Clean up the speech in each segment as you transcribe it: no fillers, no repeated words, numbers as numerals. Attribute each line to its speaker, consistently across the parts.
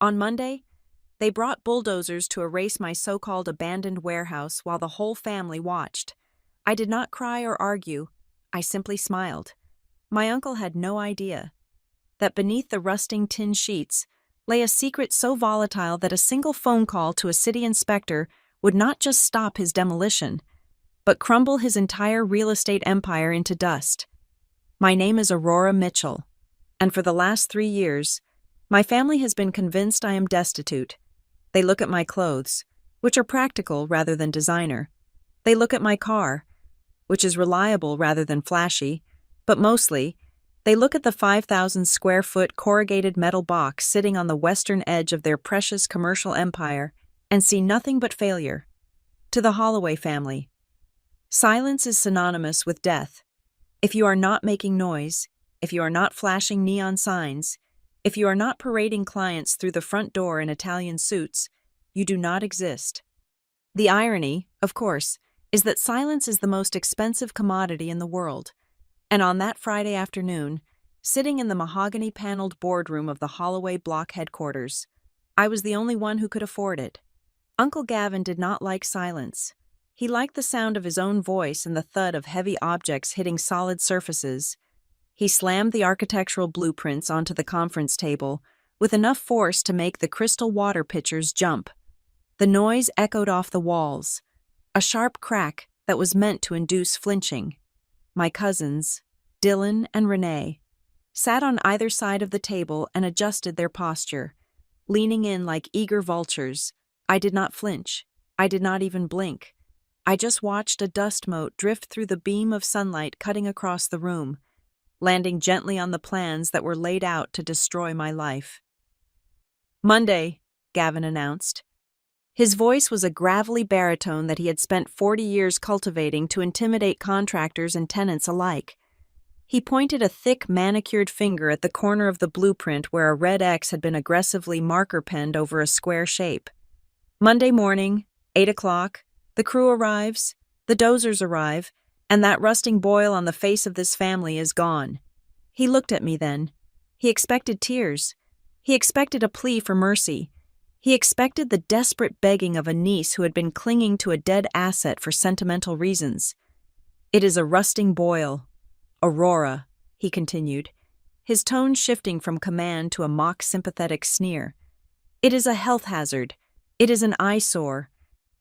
Speaker 1: On Monday, they brought bulldozers to erase my so-called abandoned warehouse while the whole family watched. I did not cry or argue. I simply smiled. My uncle had no idea that beneath the rusting tin sheets lay a secret so volatile that a single phone call to a city inspector would not just stop his demolition, but crumble his entire real estate empire into dust. My name is Aurora Mitchell, and for the last 3 years, my family has been convinced I am destitute. They look at my clothes, which are practical rather than designer. They look at my car, which is reliable rather than flashy, but mostly, they look at the 5,000 square foot corrugated metal box sitting on the western edge of their precious commercial empire and see nothing but failure. To the Holloway family, silence is synonymous with death. If you are not making noise, if you are not flashing neon signs, if you are not parading clients through the front door in Italian suits, you do not exist. The irony, of course, is that silence is the most expensive commodity in the world. And on that Friday afternoon, sitting in the mahogany-paneled boardroom of the Holloway block headquarters, I was the only one who could afford it. Uncle Gavin did not like silence. He liked the sound of his own voice and the thud of heavy objects hitting solid surfaces. He slammed the architectural blueprints onto the conference table with enough force to make the crystal water pitchers jump. The noise echoed off the walls, a sharp crack that was meant to induce flinching. My cousins, Dylan and Renee, sat on either side of the table and adjusted their posture, leaning in like eager vultures. I did not flinch. I did not even blink. I just watched a dust mote drift through the beam of sunlight cutting across the room, landing gently on the plans that were laid out to destroy my life. Monday, Gavin announced. His voice was a gravelly baritone that he had spent 40 years cultivating to intimidate contractors and tenants alike. He pointed a thick, manicured finger at the corner of the blueprint where a red X had been aggressively marker-penned over a square shape. Monday morning, 8 o'clock, the crew arrives, the dozers arrive, and that rusting boil on the face of this family is gone. He looked at me then. He expected tears. He expected a plea for mercy. He expected the desperate begging of a niece who had been clinging to a dead asset for sentimental reasons. It is a rusting boil. Aurora, he continued, his tone shifting from command to a mock sympathetic sneer. It is a health hazard. It is an eyesore.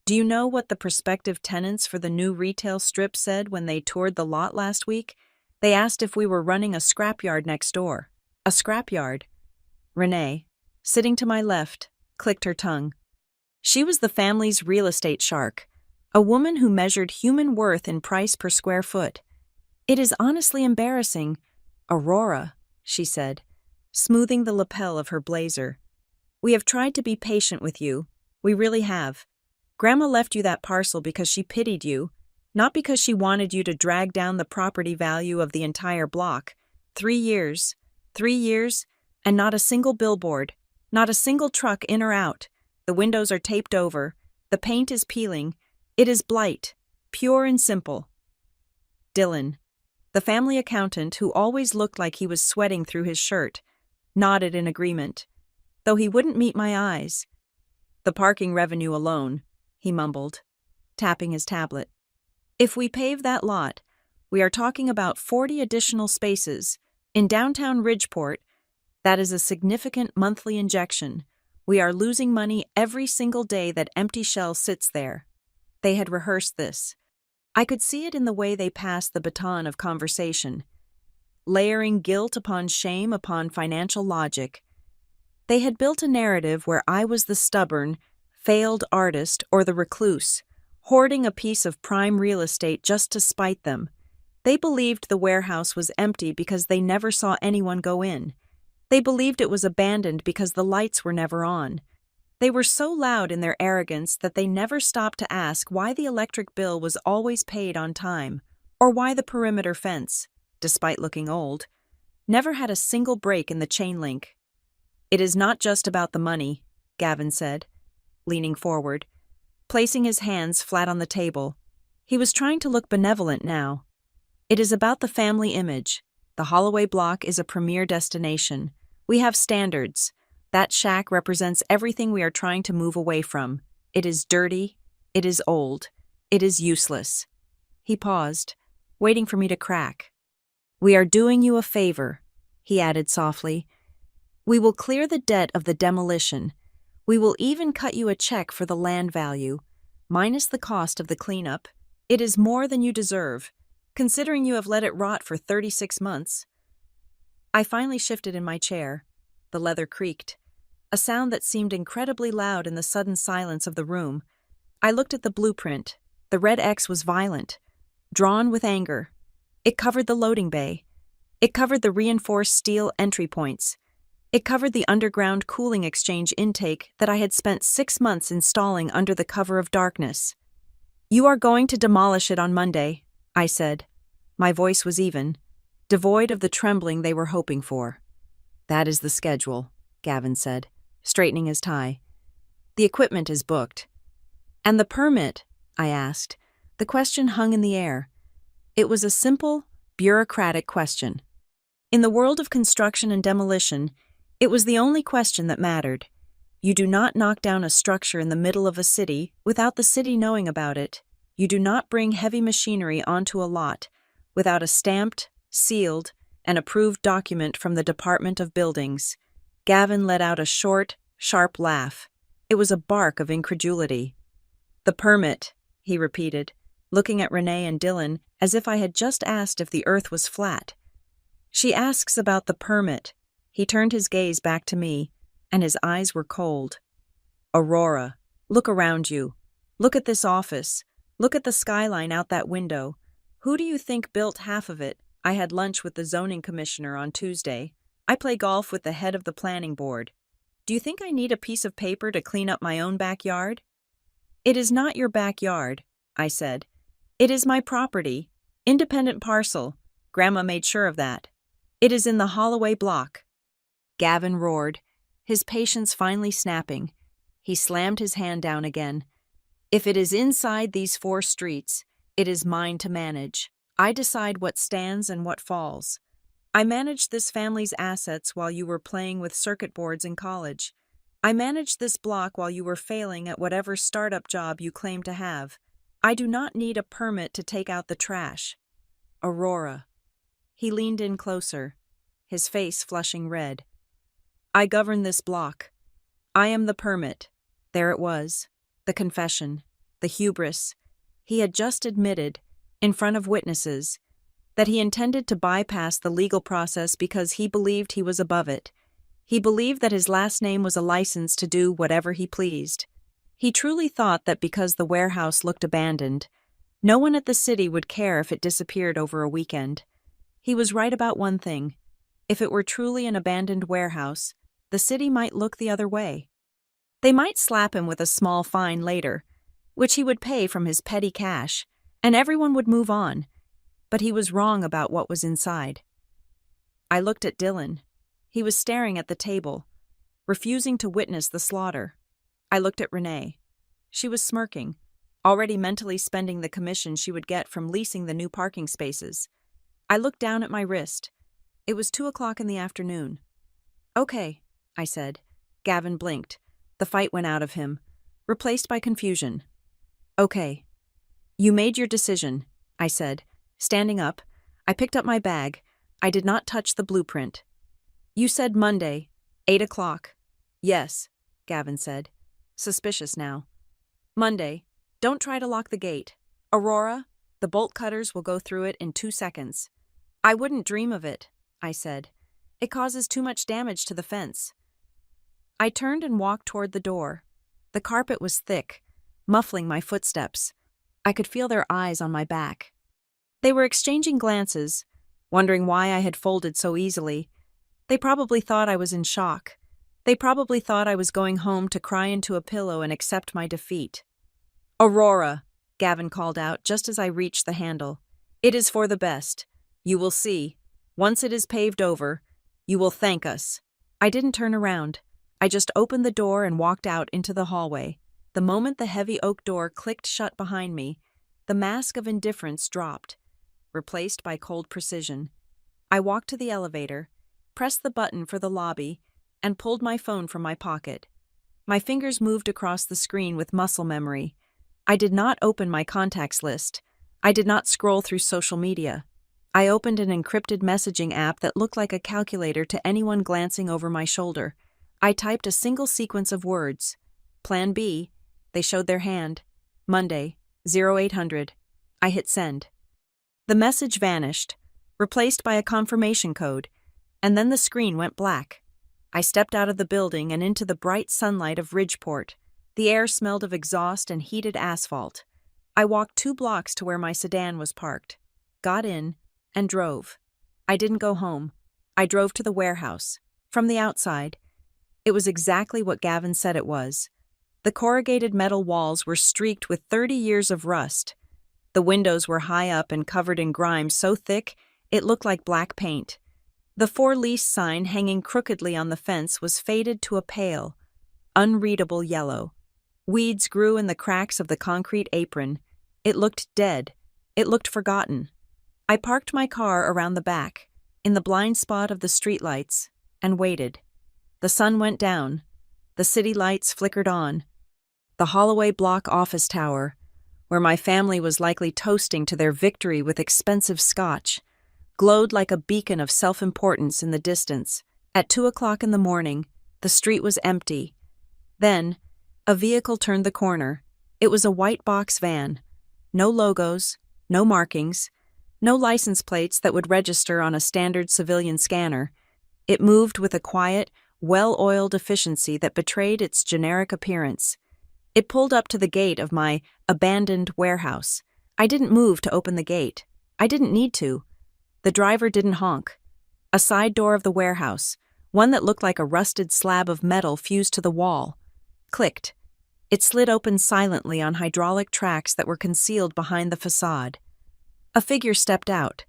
Speaker 1: Do you know what the prospective tenants for the new retail strip said when they toured the lot last week? They asked if we were running a scrapyard next door. A scrapyard. Renee, sitting to my left, clicked her tongue. She was the family's real estate shark, a woman who measured human worth in price per square foot. It is honestly embarrassing. Aurora, she said, smoothing the lapel of her blazer. We have tried to be patient with you. We really have. Grandma left you that parcel because she pitied you, not because she wanted you to drag down the property value of the entire block. 3 years, and not a single billboard, not a single truck in or out. The windows are taped over, the paint is peeling. It is blight, pure and simple. Dylan, the family accountant who always looked like he was sweating through his shirt, nodded in agreement, though he wouldn't meet my eyes. The parking revenue alone, he mumbled, tapping his tablet. If we pave that lot, we are talking about 40 additional spaces. In downtown Ridgeport, that is a significant monthly injection. We are losing money every single day that empty shell sits there. They had rehearsed this. I could see it in the way they passed the baton of conversation, layering guilt upon shame upon financial logic. They had built a narrative where I was the stubborn, failed artist or the recluse, hoarding a piece of prime real estate just to spite them. They believed the warehouse was empty because they never saw anyone go in. They believed it was abandoned because the lights were never on. They were so loud in their arrogance that they never stopped to ask why the electric bill was always paid on time, or why the perimeter fence, despite looking old, never had a single break in the chain link. It is not just about the money, Gavin said, leaning forward, placing his hands flat on the table. He was trying to look benevolent now. It is about the family image. The Holloway block is a premier destination. We have standards. That shack represents everything we are trying to move away from. It is dirty. It is old. It is useless. He paused, waiting for me to crack. We are doing you a favor, he added softly. We will clear the debt of the demolition. We will even cut you a check for the land value, minus the cost of the cleanup. It is more than you deserve, considering you have let it rot for 36 months. I finally shifted in my chair. The leather creaked, a sound that seemed incredibly loud in the sudden silence of the room. I looked at the blueprint. The red X was violent, drawn with anger. It covered the loading bay. It covered the reinforced steel entry points. It covered the underground cooling exchange intake that I had spent 6 months installing under the cover of darkness. You are going to demolish it on Monday, I said. My voice was even, devoid of the trembling they were hoping for. That is the schedule, Gavin said, straightening his tie. The equipment is booked. And the permit? I asked. The question hung in the air. It was a simple, bureaucratic question. In the world of construction and demolition, it was the only question that mattered. You do not knock down a structure in the middle of a city without the city knowing about it. You do not bring heavy machinery onto a lot without a stamped, sealed, and approved document from the Department of Buildings. Gavin let out a short, sharp laugh. It was a bark of incredulity. The permit, he repeated, looking at Renee and Dylan as if I had just asked if the earth was flat. She asks about the permit. He turned his gaze back to me, and his eyes were cold. Aurora, look around you. Look at this office. Look at the skyline out that window. Who do you think built half of it? I had lunch with the zoning commissioner on Tuesday. I play golf with the head of the planning board. Do you think I need a piece of paper to clean up my own backyard? It is not your backyard, I said. It is my property. Independent parcel. Grandma made sure of that. It is in the Holloway block. Gavin roared, his patience finally snapping. He slammed his hand down again. If it is inside these 4 streets, it is mine to manage. I decide what stands and what falls. I managed this family's assets while you were playing with circuit boards in college. I managed this block while you were failing at whatever startup job you claim to have. I do not need a permit to take out the trash. Aurora. He leaned in closer, his face flushing red. I govern this block. I am the permit. There it was. The confession. The hubris. He had just admitted, in front of witnesses, that he intended to bypass the legal process because he believed he was above it. He believed that his last name was a license to do whatever he pleased. He truly thought that because the warehouse looked abandoned, no one at the city would care if it disappeared over a weekend. He was right about one thing. If it were truly an abandoned warehouse, the city might look the other way. They might slap him with a small fine later, which he would pay from his petty cash, and everyone would move on. But he was wrong about what was inside. I looked at Dylan. He was staring at the table, refusing to witness the slaughter. I looked at Renee. She was smirking, already mentally spending the commission she would get from leasing the new parking spaces. I looked down at my wrist. It was 2:00 in the afternoon. Okay, I said. Gavin blinked. The fight went out of him, replaced by confusion. Okay. You made your decision, I said. Standing up, I picked up my bag. I did not touch the blueprint. You said Monday, 8:00. Yes, Gavin said, suspicious now. Monday. Don't try to lock the gate. Aurora, the bolt cutters will go through it in 2 seconds. I wouldn't dream of it, I said. It causes too much damage to the fence. I turned and walked toward the door. The carpet was thick, muffling my footsteps. I could feel their eyes on my back. They were exchanging glances, wondering why I had folded so easily. They probably thought I was in shock. They probably thought I was going home to cry into a pillow and accept my defeat. Aurora, Gavin called out just as I reached the handle. It is for the best. You will see. Once it is paved over, you will thank us. I didn't turn around. I just opened the door and walked out into the hallway. The moment the heavy oak door clicked shut behind me, the mask of indifference dropped, replaced by cold precision. I walked to the elevator, pressed the button for the lobby, and pulled my phone from my pocket. My fingers moved across the screen with muscle memory. I did not open my contacts list. I did not scroll through social media. I opened an encrypted messaging app that looked like a calculator to anyone glancing over my shoulder. I typed a single sequence of words. Plan B. They showed their hand. Monday, 0800. I hit send. The message vanished, replaced by a confirmation code, and then the screen went black. I stepped out of the building and into the bright sunlight of Ridgeport. The air smelled of exhaust and heated asphalt. I walked 2 blocks to where my sedan was parked, got in, and drove. I didn't go home. I drove to the warehouse. From the outside, it was exactly what Gavin said it was. The corrugated metal walls were streaked with 30 years of rust. The windows were high up and covered in grime so thick it looked like black paint. The for lease sign hanging crookedly on the fence was faded to a pale, unreadable yellow. Weeds grew in the cracks of the concrete apron. It looked dead. It looked forgotten. I parked my car around the back, in the blind spot of the streetlights, and waited. The sun went down. The city lights flickered on. The Holloway Block office tower, where my family was likely toasting to their victory with expensive scotch, glowed like a beacon of self-importance in the distance. At 2 o'clock in the morning, the street was empty. Then, a vehicle turned the corner. It was a white box van. No logos, no markings, no license plates that would register on a standard civilian scanner. It moved with a quiet, well-oiled efficiency that betrayed its generic appearance. It pulled up to the gate of my abandoned warehouse. I didn't move to open the gate. I didn't need to. The driver didn't honk. A side door of the warehouse, one that looked like a rusted slab of metal fused to the wall, clicked. It slid open silently on hydraulic tracks that were concealed behind the facade. A figure stepped out,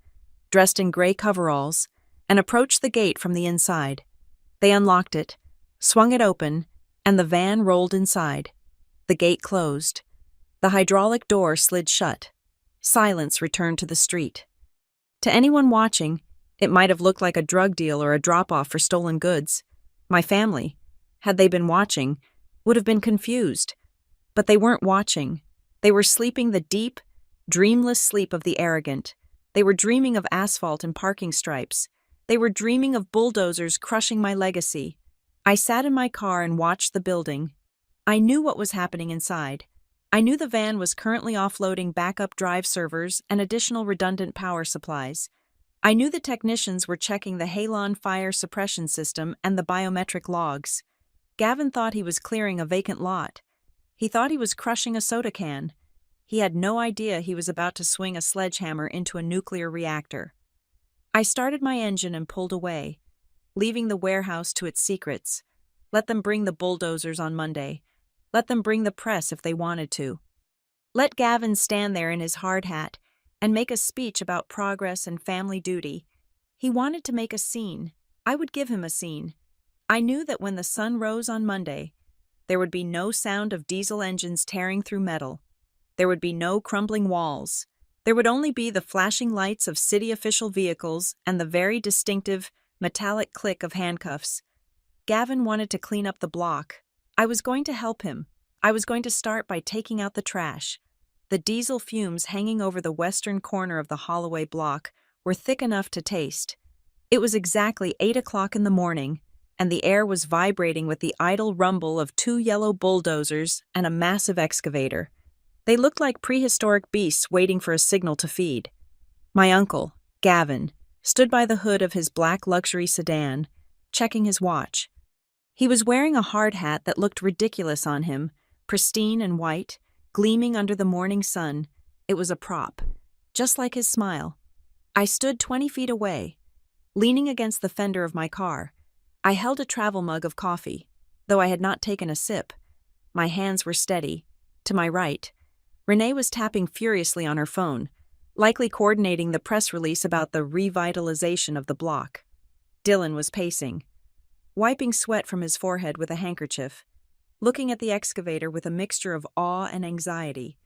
Speaker 1: dressed in gray coveralls, and approached the gate from the inside. They unlocked it, swung it open, and the van rolled inside. The gate closed. The hydraulic door slid shut. Silence returned to the street. To anyone watching, it might have looked like a drug deal or a drop-off for stolen goods. My family, had they been watching, would have been confused. But they weren't watching. They were sleeping the deep, dreamless sleep of the arrogant. They were dreaming of asphalt and parking stripes. They were dreaming of bulldozers crushing my legacy. I sat in my car and watched the building. I knew what was happening inside. I knew the van was currently offloading backup drive servers and additional redundant power supplies. I knew the technicians were checking the Halon fire suppression system and the biometric logs. Gavin thought he was clearing a vacant lot. He thought he was crushing a soda can. He had no idea he was about to swing a sledgehammer into a nuclear reactor. I started my engine and pulled away, leaving the warehouse to its secrets. Let them bring the bulldozers on Monday. Let them bring the press if they wanted to. Let Gavin stand there in his hard hat and make a speech about progress and family duty. He wanted to make a scene. I would give him a scene. I knew that when the sun rose on Monday, there would be no sound of diesel engines tearing through metal. There would be no crumbling walls. There would only be the flashing lights of city official vehicles and the very distinctive, metallic click of handcuffs. Gavin wanted to clean up the block. I was going to help him. I was going to start by taking out the trash. The diesel fumes hanging over the western corner of the Holloway Block were thick enough to taste. It was exactly 8 o'clock in the morning, and the air was vibrating with the idle rumble of 2 yellow bulldozers and a massive excavator. They looked like prehistoric beasts waiting for a signal to feed. My uncle, Gavin, stood by the hood of his black luxury sedan, checking his watch. He was wearing a hard hat that looked ridiculous on him, pristine and white, gleaming under the morning sun. It was a prop, just like his smile. I stood 20 feet away, leaning against the fender of my car. I held a travel mug of coffee, though I had not taken a sip. My hands were steady. To my right, Renee was tapping furiously on her phone, likely coordinating the press release about the revitalization of the block. Dylan was pacing, wiping sweat from his forehead with a handkerchief, looking at the excavator with a mixture of awe and anxiety.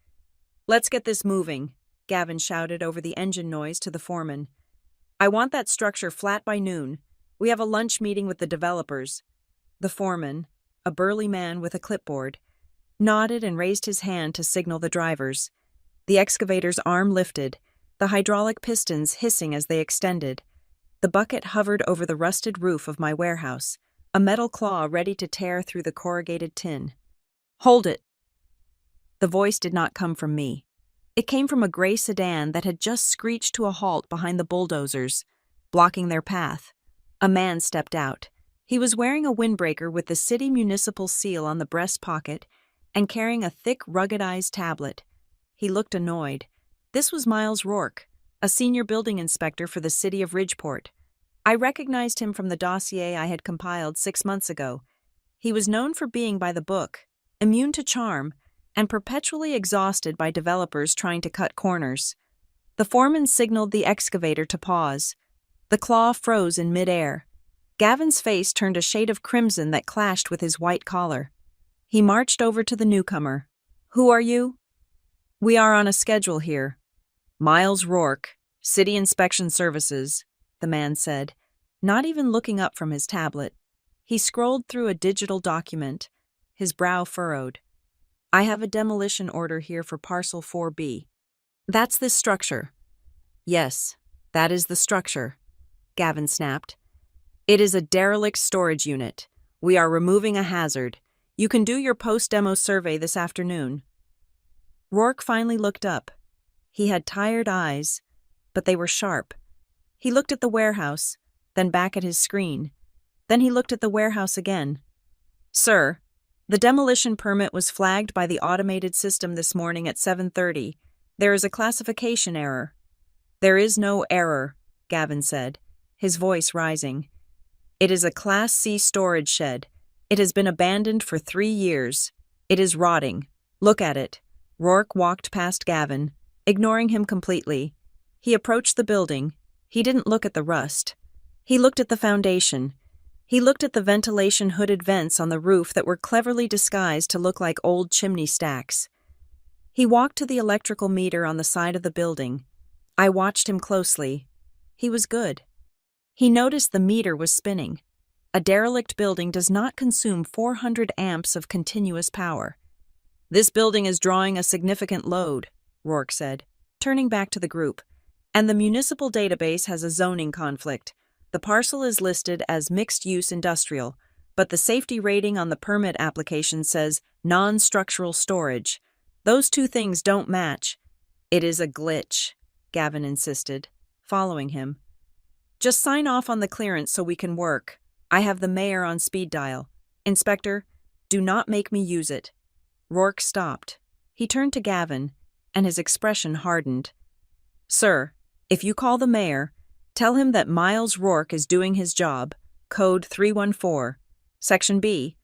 Speaker 1: "Let's get this moving," Gavin shouted over the engine noise to the foreman. "I want that structure flat by noon. We have a lunch meeting with the developers." The foreman, a burly man with a clipboard, nodded and raised his hand to signal the drivers. The excavator's arm lifted, the hydraulic pistons hissing as they extended. The bucket hovered over the rusted roof of my warehouse, a metal claw ready to tear through the corrugated tin. "Hold it!" The voice did not come from me. It came from a gray sedan that had just screeched to a halt behind the bulldozers, blocking their path. A man stepped out. He was wearing a windbreaker with the city municipal seal on the breast pocket and carrying a thick, ruggedized tablet. He looked annoyed. This was Miles Rourke, a senior building inspector for the city of Ridgeport. I recognized him from the dossier I had compiled 6 months ago. He was known for being by the book, immune to charm, and perpetually exhausted by developers trying to cut corners. The foreman signaled the excavator to pause. The claw froze in midair. Gavin's face turned a shade of crimson that clashed with his white collar. He marched over to the newcomer. "Who are you?" "We are on a schedule here." "Miles Rourke, City Inspection Services," the man said, not even looking up from his tablet. He scrolled through a digital document, his brow furrowed. "I have a demolition order here for Parcel 4B. That's this structure." "Yes, that is the structure," Gavin snapped. "It is a derelict storage unit. We are removing a hazard. You can do your post-demo survey this afternoon." Rourke finally looked up. He had tired eyes, but they were sharp. He looked at the warehouse, then back at his screen. Then he looked at the warehouse again. "Sir, the demolition permit was flagged by the automated system this morning at 7:30. There is a classification error." "There is no error," Gavin said, his voice rising. "It is a Class C storage shed. It has been abandoned for 3 years. It is rotting. Look at it." Rourke walked past Gavin, ignoring him completely. He approached the building. He didn't look at the rust. He looked at the foundation. He looked at the ventilation hooded vents on the roof that were cleverly disguised to look like old chimney stacks. He walked to the electrical meter on the side of the building. I watched him closely. He was good. He noticed the meter was spinning. A derelict building does not consume 400 amps of continuous power. "This building is drawing a significant load," Rourke said, turning back to the group. "And the municipal database has a zoning conflict. The parcel is listed as mixed-use industrial, but the safety rating on the permit application says non-structural storage. Those two things don't match." "It is a glitch," Gavin insisted, following him. "Just sign off on the clearance so we can work. I have the mayor on speed dial. Inspector, do not make me use it." Rourke stopped. He turned to Gavin, and his expression hardened. "Sir, if you call the mayor, tell him that Miles Rourke is doing his job, Code 314. Section B.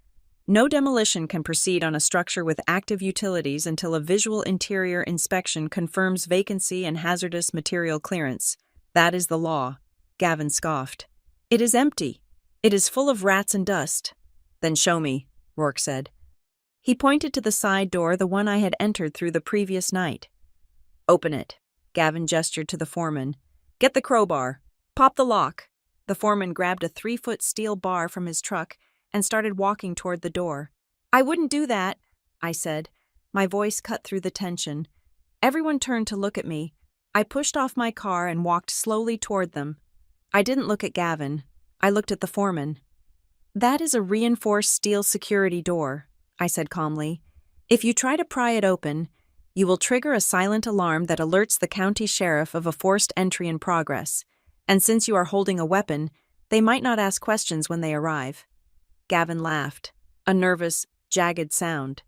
Speaker 1: No demolition can proceed on a structure with active utilities until a visual interior inspection confirms vacancy and hazardous material clearance. That is the law." Gavin scoffed. "It is empty. It is full of rats and dust." "Then show me," Rourke said. He pointed to the side door, the one I had entered through the previous night. "Open it," Gavin gestured to the foreman. "Get the crowbar. Pop the lock." The foreman grabbed a 3-foot steel bar from his truck and started walking toward the door. "I wouldn't do that," I said, my voice cut through the tension. Everyone turned to look at me. I pushed off my car and walked slowly toward them. I didn't look at Gavin. I looked at the foreman. "That is a reinforced steel security door," I said calmly. "If you try to pry it open, you will trigger a silent alarm that alerts the county sheriff of a forced entry in progress. And since you are holding a weapon, they might not ask questions when they arrive." Gavin laughed, a nervous, jagged sound.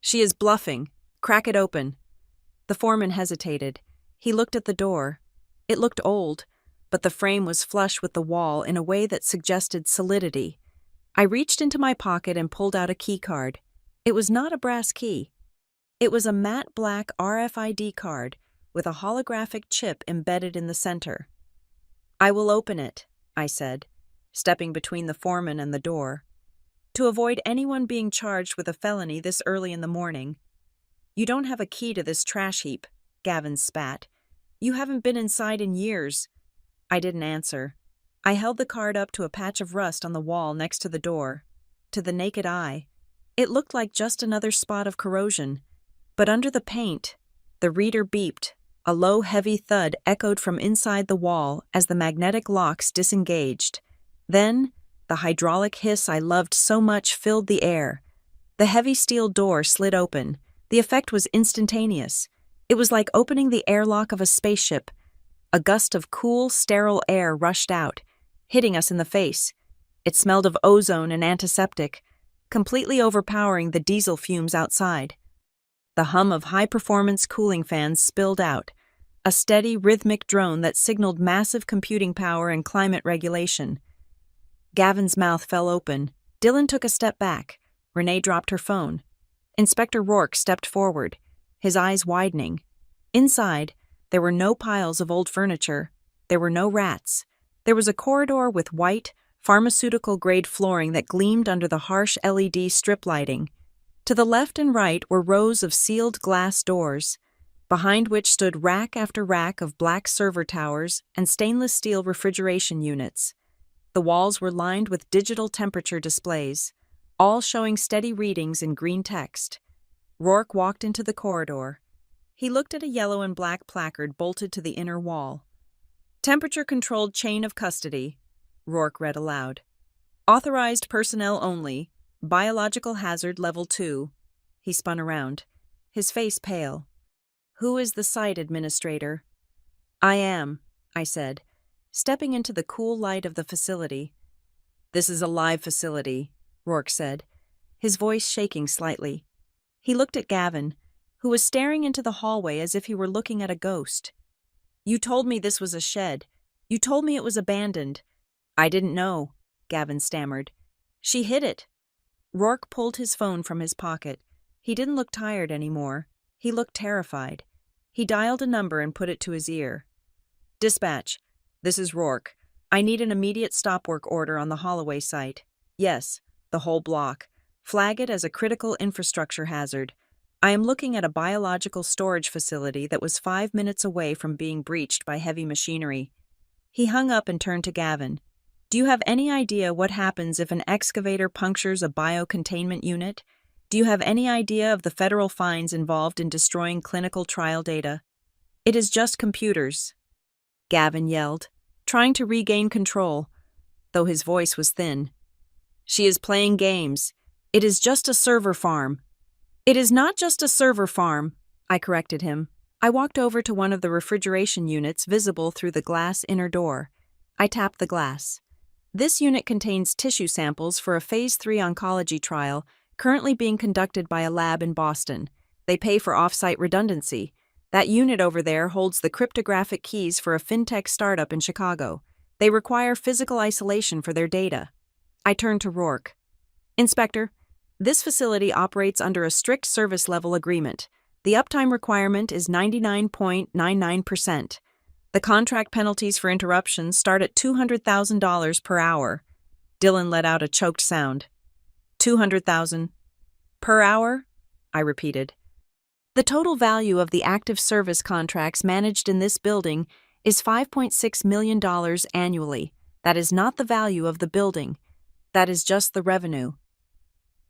Speaker 1: "She is bluffing. Crack it open." The foreman hesitated. He looked at the door. It looked old, but the frame was flush with the wall in a way that suggested solidity. I reached into my pocket and pulled out a key card. It was not a brass key. It was a matte black RFID card with a holographic chip embedded in the center. "I will open it," I said, stepping between the foreman and the door. "To avoid anyone being charged with a felony this early in the morning." "You don't have a key to this trash heap," Gavin spat. "You haven't been inside in years." I didn't answer. I held the card up to a patch of rust on the wall next to the door. To the naked eye, it looked like just another spot of corrosion. But under the paint, the reader beeped. A low, heavy thud echoed from inside the wall as the magnetic locks disengaged. Then, the hydraulic hiss I loved so much filled the air. The heavy steel door slid open. The effect was instantaneous. It was like opening the airlock of a spaceship. A gust of cool, sterile air rushed out, hitting us in the face. It smelled of ozone and antiseptic, completely overpowering the diesel fumes outside. The hum of high-performance cooling fans spilled out, a steady, rhythmic drone that signaled massive computing power and climate regulation. Gavin's mouth fell open. Dylan took a step back. Renee dropped her phone. Inspector Rourke stepped forward, his eyes widening. Inside, there were no piles of old furniture. There were no rats. There was a corridor with white, pharmaceutical-grade flooring that gleamed under the harsh LED strip lighting. To the left and right were rows of sealed glass doors, behind which stood rack after rack of black server towers and stainless steel refrigeration units. The walls were lined with digital temperature displays, all showing steady readings in green text. Rourke walked into the corridor. He looked at a yellow and black placard bolted to the inner wall. "Temperature-controlled chain of custody," Rourke read aloud. "Authorized personnel only. Biological hazard level 2. He spun around, his face pale. "Who is the site administrator?" "I am," I said, stepping into the cool light of the facility. "This is a live facility," Rourke said, his voice shaking slightly. He looked at Gavin, who was staring into the hallway as if he were looking at a ghost. "You told me this was a shed. You told me it was abandoned." "I didn't know," Gavin stammered. "She hid it." Rourke pulled his phone from his pocket. He didn't look tired anymore. He looked terrified. He dialed a number and put it to his ear. "Dispatch, this is Rourke. I need an immediate stop work order on the Holloway site. Yes, the whole block. Flag it as a critical infrastructure hazard. I am looking at a biological storage facility that was 5 minutes away from being breached by heavy machinery." He hung up and turned to Gavin. "Do you have any idea what happens if an excavator punctures a biocontainment unit? Do you have any idea of the federal fines involved in destroying clinical trial data?" "It is just computers," Gavin yelled, trying to regain control, though his voice was thin. "She is playing games. It is just a server farm." "It is not just a server farm," I corrected him. I walked over to one of the refrigeration units visible through the glass inner door. I tapped the glass. "This unit contains tissue samples for a Phase 3 oncology trial currently being conducted by a lab in Boston. They pay for off-site redundancy. That unit over there holds the cryptographic keys for a fintech startup in Chicago. They require physical isolation for their data." I turned to Rourke. "Inspector, this facility operates under a strict service level agreement. The uptime requirement is 99.99%. The contract penalties for interruptions start at $200,000 per hour." Dylan let out a choked sound. $200,000 per hour? I repeated. "The total value of the active service contracts managed in this building is $5.6 million annually. That is not the value of the building. That is just the revenue."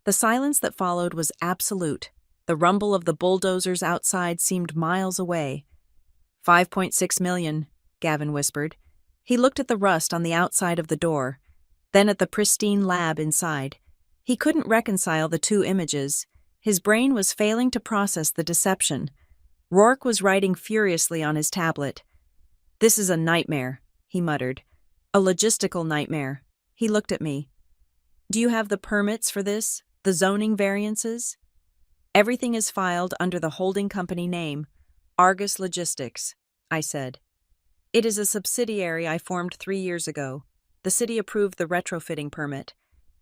Speaker 1: The silence that followed was absolute. The rumble of the bulldozers outside seemed miles away. $5.6 million, Gavin whispered. He looked at the rust on the outside of the door, then at the pristine lab inside. He couldn't reconcile the two images. His brain was failing to process the deception. Rourke was writing furiously on his tablet. "This is a nightmare," he muttered. "A logistical nightmare." He looked at me. "Do you have the permits for this? The zoning variances?" "Everything is filed under the holding company name, Argus Logistics," I said. "It is a subsidiary I formed 3 years ago. The city approved the retrofitting permit.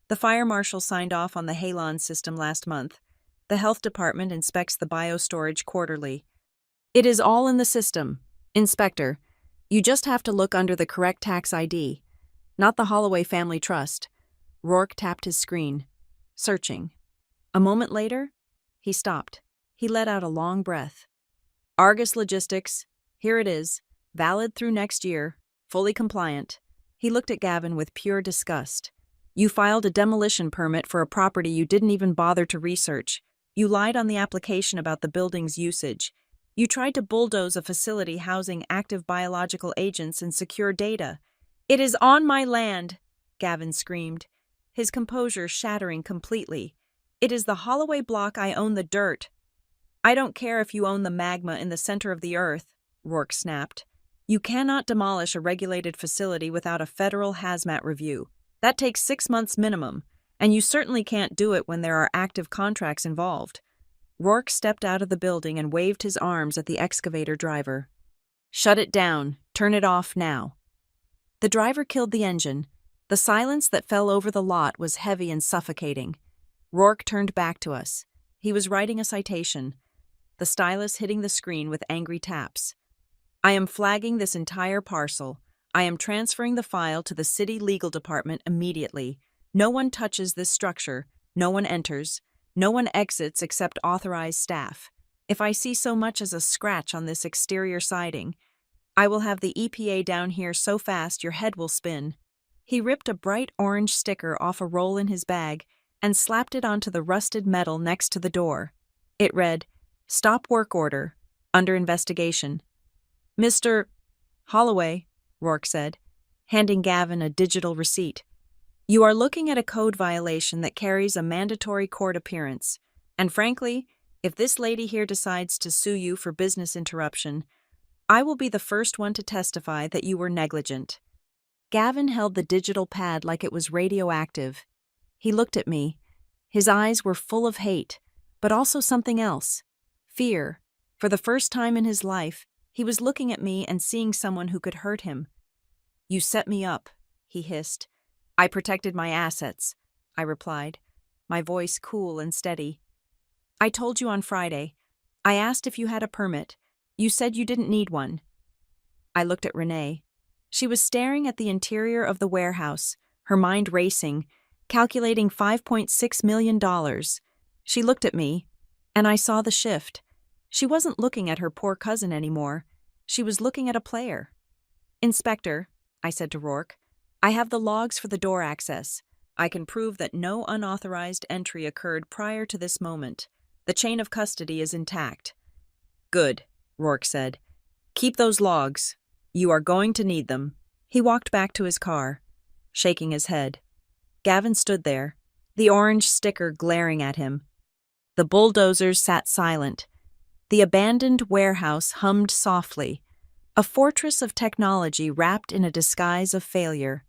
Speaker 1: The fire marshal signed off on the Halon system last month. The health department inspects the biostorage quarterly. It is all in the system. Inspector, you just have to look under the correct tax ID, not the Holloway Family Trust." Rourke tapped his screen, searching. A moment later, he stopped. He let out a long breath. "Argus Logistics, here it is, valid through next year, fully compliant." He looked at Gavin with pure disgust. You filed a demolition permit for a property you didn't even bother to research. You lied on the application about the building's usage. You tried to bulldoze a facility housing active biological agents and secure data. It is on my land, Gavin screamed, his composure shattering completely. It is the Holloway block. I own the dirt. I don't care if you own the magma in the center of the earth, Rourke snapped. You cannot demolish a regulated facility without a federal hazmat review. That takes 6 months minimum, and you certainly can't do it when there are active contracts involved. Rourke stepped out of the building and waved his arms at the excavator driver. Shut it down. Turn it off now. The driver killed the engine. The silence that fell over the lot was heavy and suffocating. Rourke turned back to us. He was writing a citation, the stylus hitting the screen with angry taps. I am flagging this entire parcel. I am transferring the file to the city legal department immediately. No one touches this structure. No one enters. No one exits except authorized staff. If I see so much as a scratch on this exterior siding, I will have the EPA down here so fast your head will spin. He ripped a bright orange sticker off a roll in his bag and slapped it onto the rusted metal next to the door. It read, Stop work order. Under investigation. Mr. Holloway, Rourke said, handing Gavin a digital receipt. You are looking at a code violation that carries a mandatory court appearance. And frankly, if this lady here decides to sue you for business interruption, I will be the first one to testify that you were negligent. Gavin held the digital pad like it was radioactive. He looked at me. His eyes were full of hate, but also something else. Fear. For the first time in his life, he was looking at me and seeing someone who could hurt him. You set me up, he hissed. I protected my assets, I replied, my voice cool and steady. I told you on Friday. I asked if you had a permit. You said you didn't need one. I looked at Renee. She was staring at the interior of the warehouse, her mind racing, calculating $5.6 million. She looked at me, and I saw the shift. She wasn't looking at her poor cousin anymore. She was looking at a player. Inspector, I said to Rourke, I have the logs for the door access. I can prove that no unauthorized entry occurred prior to this moment. The chain of custody is intact. Good, Rourke said. Keep those logs. You are going to need them. He walked back to his car, shaking his head. Gavin stood there, the orange sticker glaring at him. The bulldozers sat silent. The abandoned warehouse hummed softly, a fortress of technology wrapped in a disguise of failure.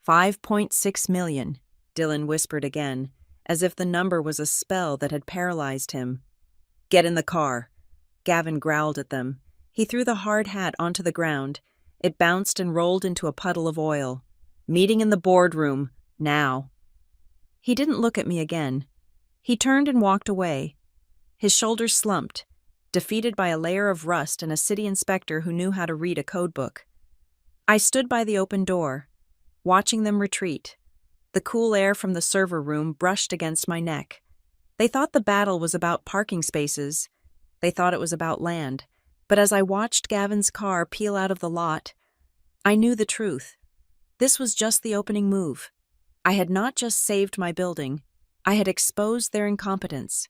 Speaker 1: 5.6 million, Dylan whispered again, as if the number was a spell that had paralyzed him. Get in the car. Gavin growled at them. He threw the hard hat onto the ground. It bounced and rolled into a puddle of oil. Meeting in the boardroom, now. He didn't look at me again. He turned and walked away. His shoulders slumped, defeated by a layer of rust and a city inspector who knew how to read a codebook. I stood by the open door, watching them retreat. The cool air from the server room brushed against my neck. They thought the battle was about parking spaces. They thought it was about land. But as I watched Gavin's car peel out of the lot, I knew the truth. This was just the opening move. I had not just saved my building. I had exposed their incompetence.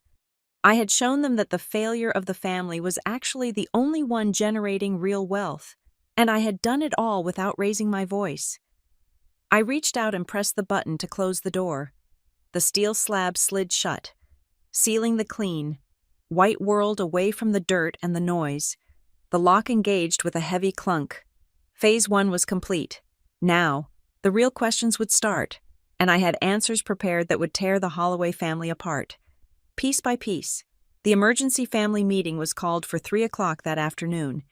Speaker 1: I had shown them that the failure of the family was actually the only one generating real wealth, and I had done it all without raising my voice. I reached out and pressed the button to close the door. The steel slab slid shut, sealing the clean, white world away from the dirt and the noise. The lock engaged with a heavy clunk. Phase 1 was complete. Now, the real questions would start, and I had answers prepared that would tear the Holloway family apart. Piece by piece, the emergency family meeting was called for 3 o'clock that afternoon,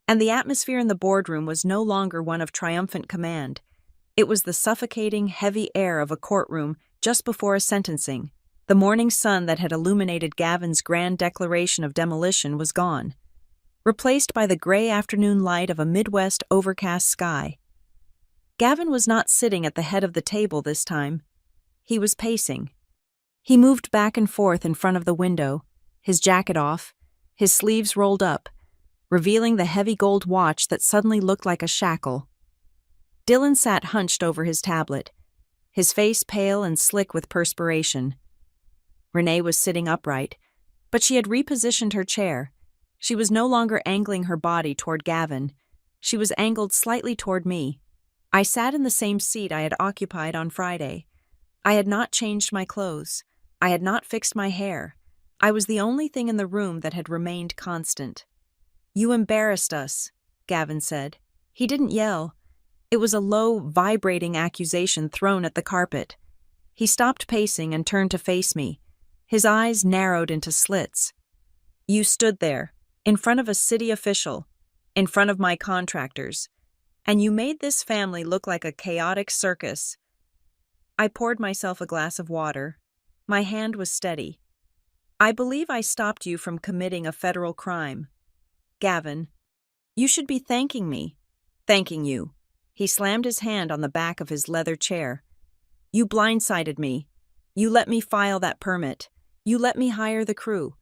Speaker 1: and the atmosphere in the boardroom was no longer one of triumphant command. It was the suffocating, heavy air of a courtroom just before a sentencing. The morning sun that had illuminated Gavin's grand declaration of demolition was gone, replaced by the gray afternoon light of a Midwest overcast sky. Gavin was not sitting at the head of the table this time. He was pacing. He moved back and forth in front of the window, his jacket off, his sleeves rolled up, revealing the heavy gold watch that suddenly looked like a shackle. Dylan sat hunched over his tablet, his face pale and slick with perspiration. Renee was sitting upright, but she had repositioned her chair. She was no longer angling her body toward Gavin. She was angled slightly toward me. I sat in the same seat I had occupied on Friday. I had not changed my clothes. I had not fixed my hair. I was the only thing in the room that had remained constant. "You embarrassed us," Gavin said. He didn't yell. It was a low, vibrating accusation thrown at the carpet. He stopped pacing and turned to face me. His eyes narrowed into slits. "You stood there, in front of a city official, in front of my contractors, and you made this family look like a chaotic circus." I poured myself a glass of water. My hand was steady. "I believe I stopped you from committing a federal crime. Gavin, you should be thanking me." "Thanking you." He slammed his hand on the back of his leather chair. "You blindsided me. You let me file that permit. You let me hire the crew.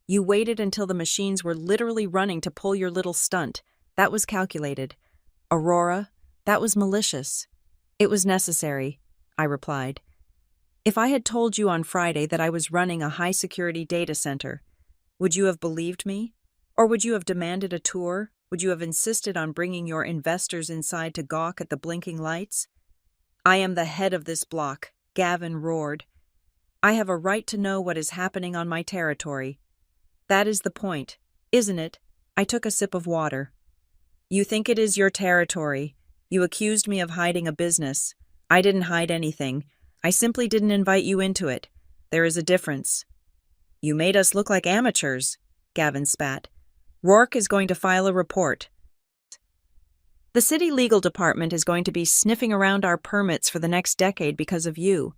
Speaker 1: You waited until the machines were literally running to pull your little stunt. That was calculated. Aurora, that was malicious." "It was necessary," I replied. "If I had told you on Friday that I was running a high-security data center, would you have believed me? Or would you have demanded a tour? Would you have insisted on bringing your investors inside to gawk at the blinking lights?" "I am the head of this block," Gavin roared. "I have a right to know what is happening on my territory." "That is the point, isn't it?" I took a sip of water. "You think it is your territory. You accused me of hiding a business. I didn't hide anything. I simply didn't invite you into it. There is a difference." "You made us look like amateurs," Gavin spat. "Rourke is going to file a report. The city legal department is going to be sniffing around our permits for the next decade because of you.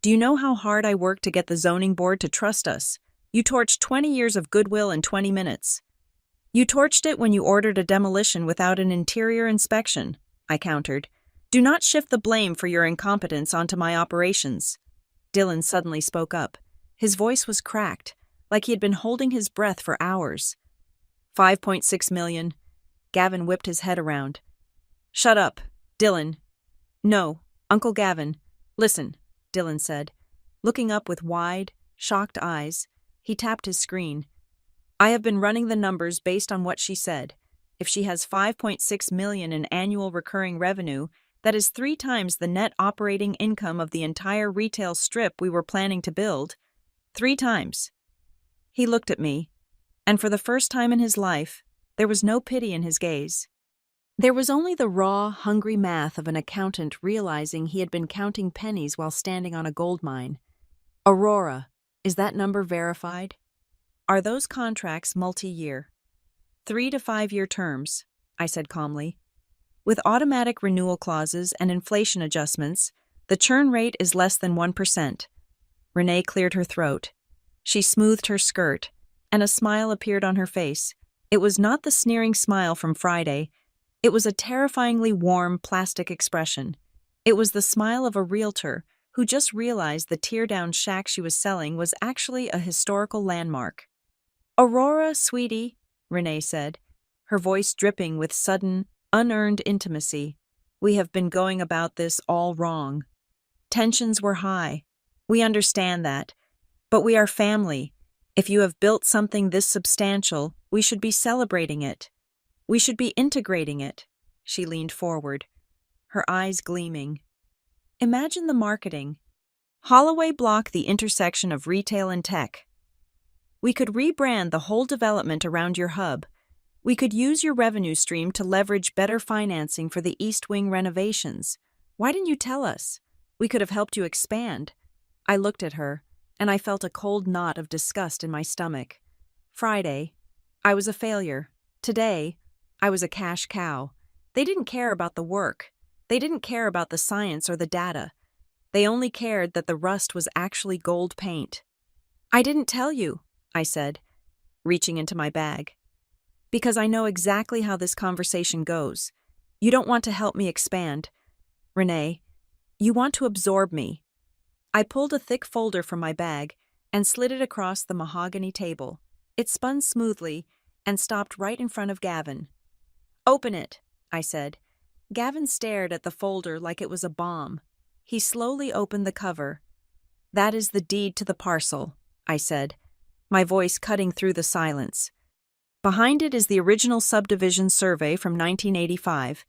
Speaker 1: Do you know how hard I worked to get the zoning board to trust us? You torched 20 years of goodwill in 20 minutes. You torched it when you ordered a demolition without an interior inspection," I countered. "Do not shift the blame for your incompetence onto my operations." Dylan suddenly spoke up. His voice was cracked, like he had been holding his breath for hours. "5.6 million. Gavin whipped his head around. "Shut up, Dylan." "No, Uncle Gavin. Listen," Dylan said. Looking up with wide, shocked eyes, he tapped his screen. "I have been running the numbers based on what she said. If she has 5.6 million in annual recurring revenue, that is 3 times the net operating income of the entire retail strip we were planning to build. 3 times. He looked at me, and for the first time in his life, there was no pity in his gaze. There was only the raw, hungry math of an accountant realizing he had been counting pennies while standing on a gold mine. "Aurora, is that number verified? Are those contracts multi-year?" 3 to 5 year terms, I said calmly. "With automatic renewal clauses and inflation adjustments, the churn rate is less than 1%. Renee cleared her throat. She smoothed her skirt, and a smile appeared on her face. It was not the sneering smile from Friday. It was a terrifyingly warm, plastic expression. It was the smile of a realtor who just realized the tear-down shack she was selling was actually a historical landmark. "Aurora, sweetie," Renee said, her voice dripping with sudden, unearned intimacy. "We have been going about this all wrong. Tensions were high. We understand that. But we are family. If you have built something this substantial, we should be celebrating it. We should be integrating it." She leaned forward, her eyes gleaming. "Imagine the marketing. Holloway Block, the intersection of retail and tech. We could rebrand the whole development around your hub. We could use your revenue stream to leverage better financing for the East Wing renovations. Why didn't you tell us? We could have helped you expand." I looked at her, and I felt a cold knot of disgust in my stomach. Friday, I was a failure. Today, I was a cash cow. They didn't care about the work. They didn't care about the science or the data. They only cared that the rust was actually gold paint. "I didn't tell you," I said, reaching into my bag. "Because I know exactly how this conversation goes. You don't want to help me expand. Renee, you want to absorb me." I pulled a thick folder from my bag and slid it across the mahogany table. It spun smoothly and stopped right in front of Gavin. "Open it," I said. Gavin stared at the folder like it was a bomb. He slowly opened the cover. "That is the deed to the parcel," I said, my voice cutting through the silence. "Behind it is the original subdivision survey from 1985.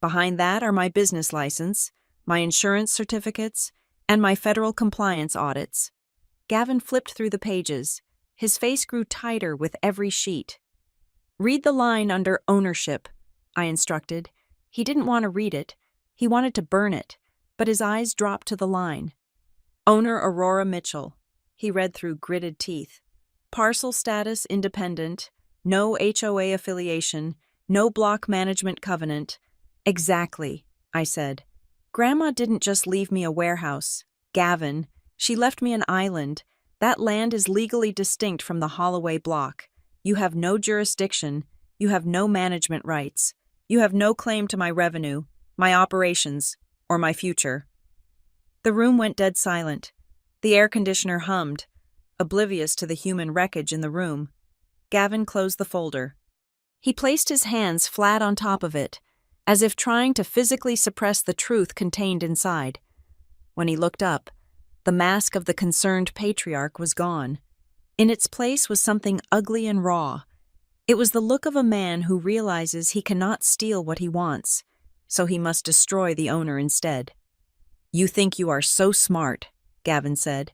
Speaker 1: Behind that are my business license, my insurance certificates, and my federal compliance audits." Gavin flipped through the pages. His face grew tighter with every sheet. "Read the line under ownership," I instructed. He didn't want to read it. He wanted to burn it, but his eyes dropped to the line. "Owner Aurora Mitchell." He read through gritted teeth. "Parcel status independent, no HOA affiliation, no block management covenant." "Exactly," I said. "Grandma didn't just leave me a warehouse. Gavin, she left me an island. That land is legally distinct from the Holloway block. You have no jurisdiction. You have no management rights. You have no claim to my revenue, my operations, or my future." The room went dead silent. The air conditioner hummed, oblivious to the human wreckage in the room. Gavin closed the folder. He placed his hands flat on top of it, as if trying to physically suppress the truth contained inside. When he looked up, the mask of the concerned patriarch was gone. In its place was something ugly and raw. It was the look of a man who realizes he cannot steal what he wants, so he must destroy the owner instead. "You think you are so smart," Gavin said,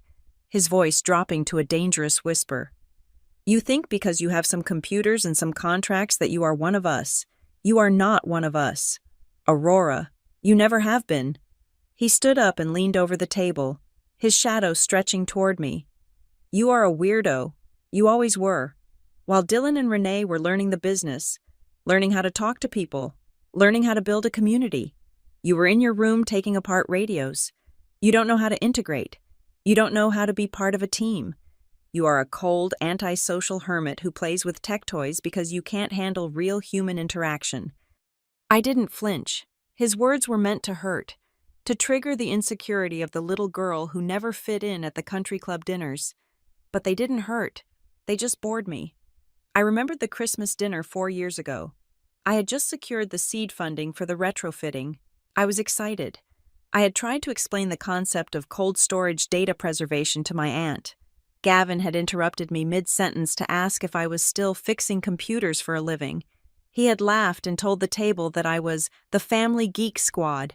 Speaker 1: his voice dropping to a dangerous whisper. "You think because you have some computers and some contracts that you are one of us. You are not one of us. Aurora, you never have been." He stood up and leaned over the table, his shadow stretching toward me. "You are a weirdo. You always were. While Dylan and Renee were learning the business, learning how to talk to people, learning how to build a community, you were in your room taking apart radios. You don't know how to integrate. You don't know how to be part of a team. You are a cold, antisocial hermit who plays with tech toys because you can't handle real human interaction." I didn't flinch. His words were meant to hurt, to trigger the insecurity of the little girl who never fit in at the country club dinners. But they didn't hurt. They just bored me. I remembered the Christmas dinner 4 years ago. I had just secured the seed funding for the retrofitting. I was excited. I had tried to explain the concept of cold storage data preservation to my aunt. Gavin had interrupted me mid-sentence to ask if I was still fixing computers for a living. He had laughed and told the table that I was the family geek squad.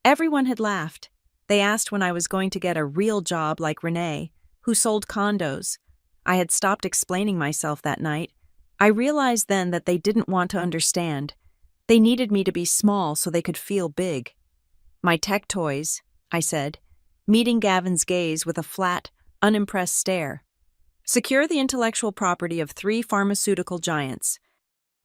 Speaker 1: Everyone had laughed. They asked when I was going to get a real job like Renee, who sold condos. I had stopped explaining myself that night. I realized then that they didn't want to understand. They needed me to be small so they could feel big. "My tech toys," I said, meeting Gavin's gaze with a flat, unimpressed stare. "Secure the intellectual property of 3 pharmaceutical giants.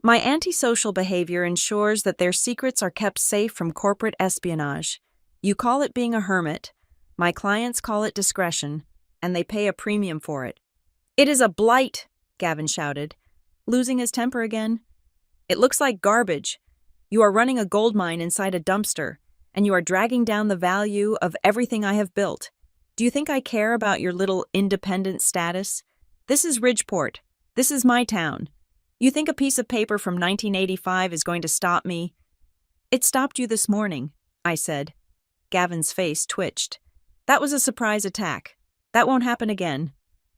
Speaker 1: My antisocial behavior ensures that their secrets are kept safe from corporate espionage. You call it being a hermit. My clients call it discretion, and they pay a premium for it." "It is a blight," Gavin shouted, losing his temper again. "It looks like garbage. You are running a gold mine inside a dumpster, and you are dragging down the value of everything I have built. Do you think I care about your little independent status? This is Ridgeport. This is my town. You think a piece of paper from 1985 is going to stop me?" "It stopped you this morning," I said. Gavin's face twitched. "That was a surprise attack. That won't happen again."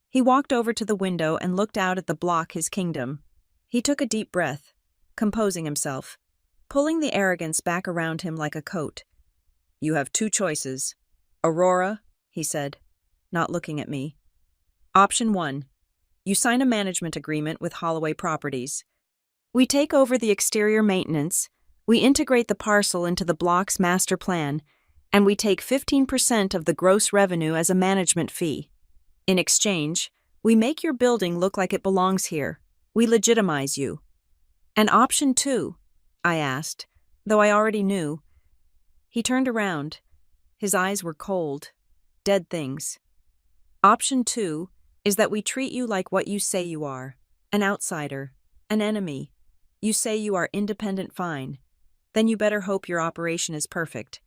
Speaker 1: He walked over to the window and looked out at the block his kingdom. He took a deep breath, composing himself, pulling the arrogance back around him like a coat. "You have 2 choices. Aurora," he said, not looking at me. "Option 1. You sign a management agreement with Holloway Properties. We take over the exterior maintenance, we integrate the parcel into the block's master plan, and we take 15% of the gross revenue as a management fee. In exchange, we make your building look like it belongs here. We legitimize you." "And option 2? I asked, though I already knew. He turned around. His eyes were cold, dead things. "Option 2 is that we treat you like what you say you are, an outsider, an enemy. You say you are independent fine. Then you better hope your operation is perfect,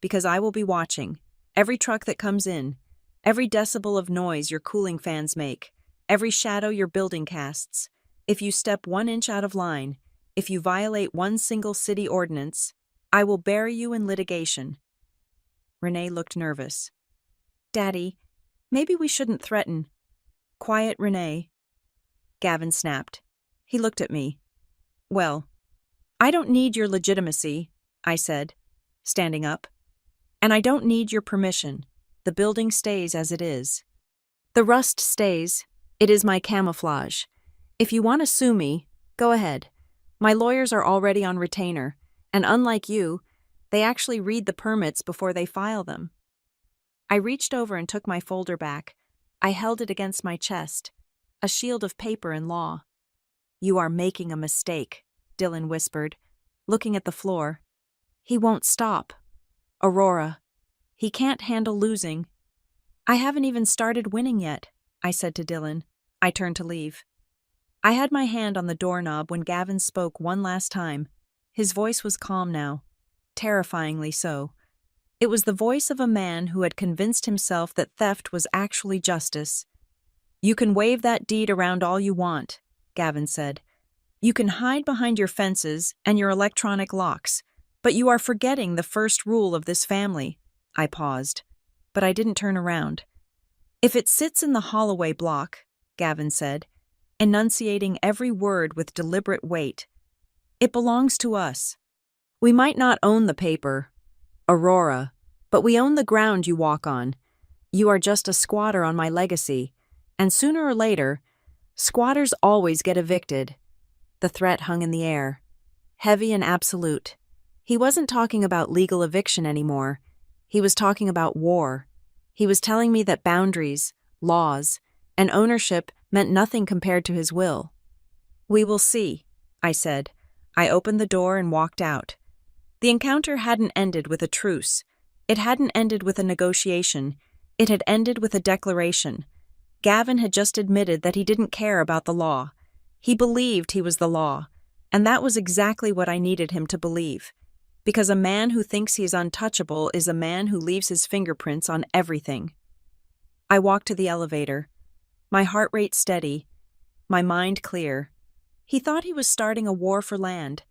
Speaker 1: because I will be watching. Every truck that comes in, every decibel of noise your cooling fans make, every shadow your building casts. If you step 1 inch out of line, if you violate one single city ordinance, I will bury you in litigation." Renee looked nervous. Daddy, maybe we shouldn't threaten. Quiet, Renee. Gavin snapped. He looked at me. Well, I don't need your legitimacy, I said, standing up. And I don't need your permission. The building stays as it is. The rust stays. It is my camouflage. If you want to sue me, go ahead. My lawyers are already on retainer, and unlike you, they actually read the permits before they file them. I reached over and took my folder back. I held it against my chest, a shield of paper and law. You are making a mistake, Dylan whispered, looking at the floor. He won't stop. Aurora. He can't handle losing. I haven't even started winning yet, I said to Dylan. I turned to leave. I had my hand on the doorknob when Gavin spoke one last time. His voice was calm now, terrifyingly so. It was the voice of a man who had convinced himself that theft was actually justice. You can wave that deed around all you want, Gavin said. You can hide behind your fences and your electronic locks, but you are forgetting the first rule of this family. I paused, but I didn't turn around. If it sits in the Holloway block, Gavin said, enunciating every word with deliberate weight, it belongs to us. We might not own the paper, Aurora, but we own the ground you walk on. You are just a squatter on my legacy, and sooner or later, squatters always get evicted. The threat hung in the air, heavy and absolute. He wasn't talking about legal eviction anymore. He was talking about war. He was telling me that boundaries, laws, and ownership meant nothing compared to his will. We will see, I said. I opened the door and walked out. The encounter hadn't ended with a truce. It hadn't ended with a negotiation. It had ended with a declaration. Gavin had just admitted that he didn't care about the law. He believed he was the law, and that was exactly what I needed him to believe. Because a man who thinks he is untouchable is a man who leaves his fingerprints on everything. I walked to the elevator, my heart rate steady, my mind clear. He thought he was starting a war for land.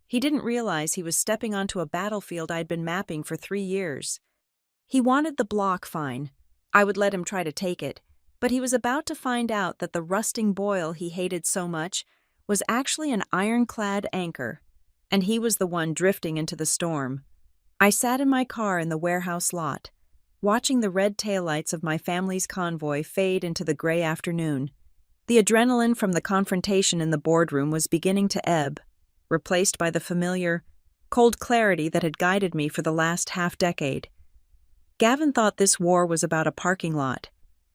Speaker 1: He didn't realize he was stepping onto a battlefield I'd been mapping for 3 years. He wanted the block fine. I would let him try to take it, but he was about to find out that the rusting boil he hated so much was actually an ironclad anchor, and he was the one drifting into the storm. I sat in my car in the warehouse lot, watching the red taillights of my family's convoy fade into the gray afternoon. The adrenaline from the confrontation in the boardroom was beginning to ebb, replaced by the familiar, cold clarity that had guided me for the last half-decade. Gavin thought this war was about a parking lot.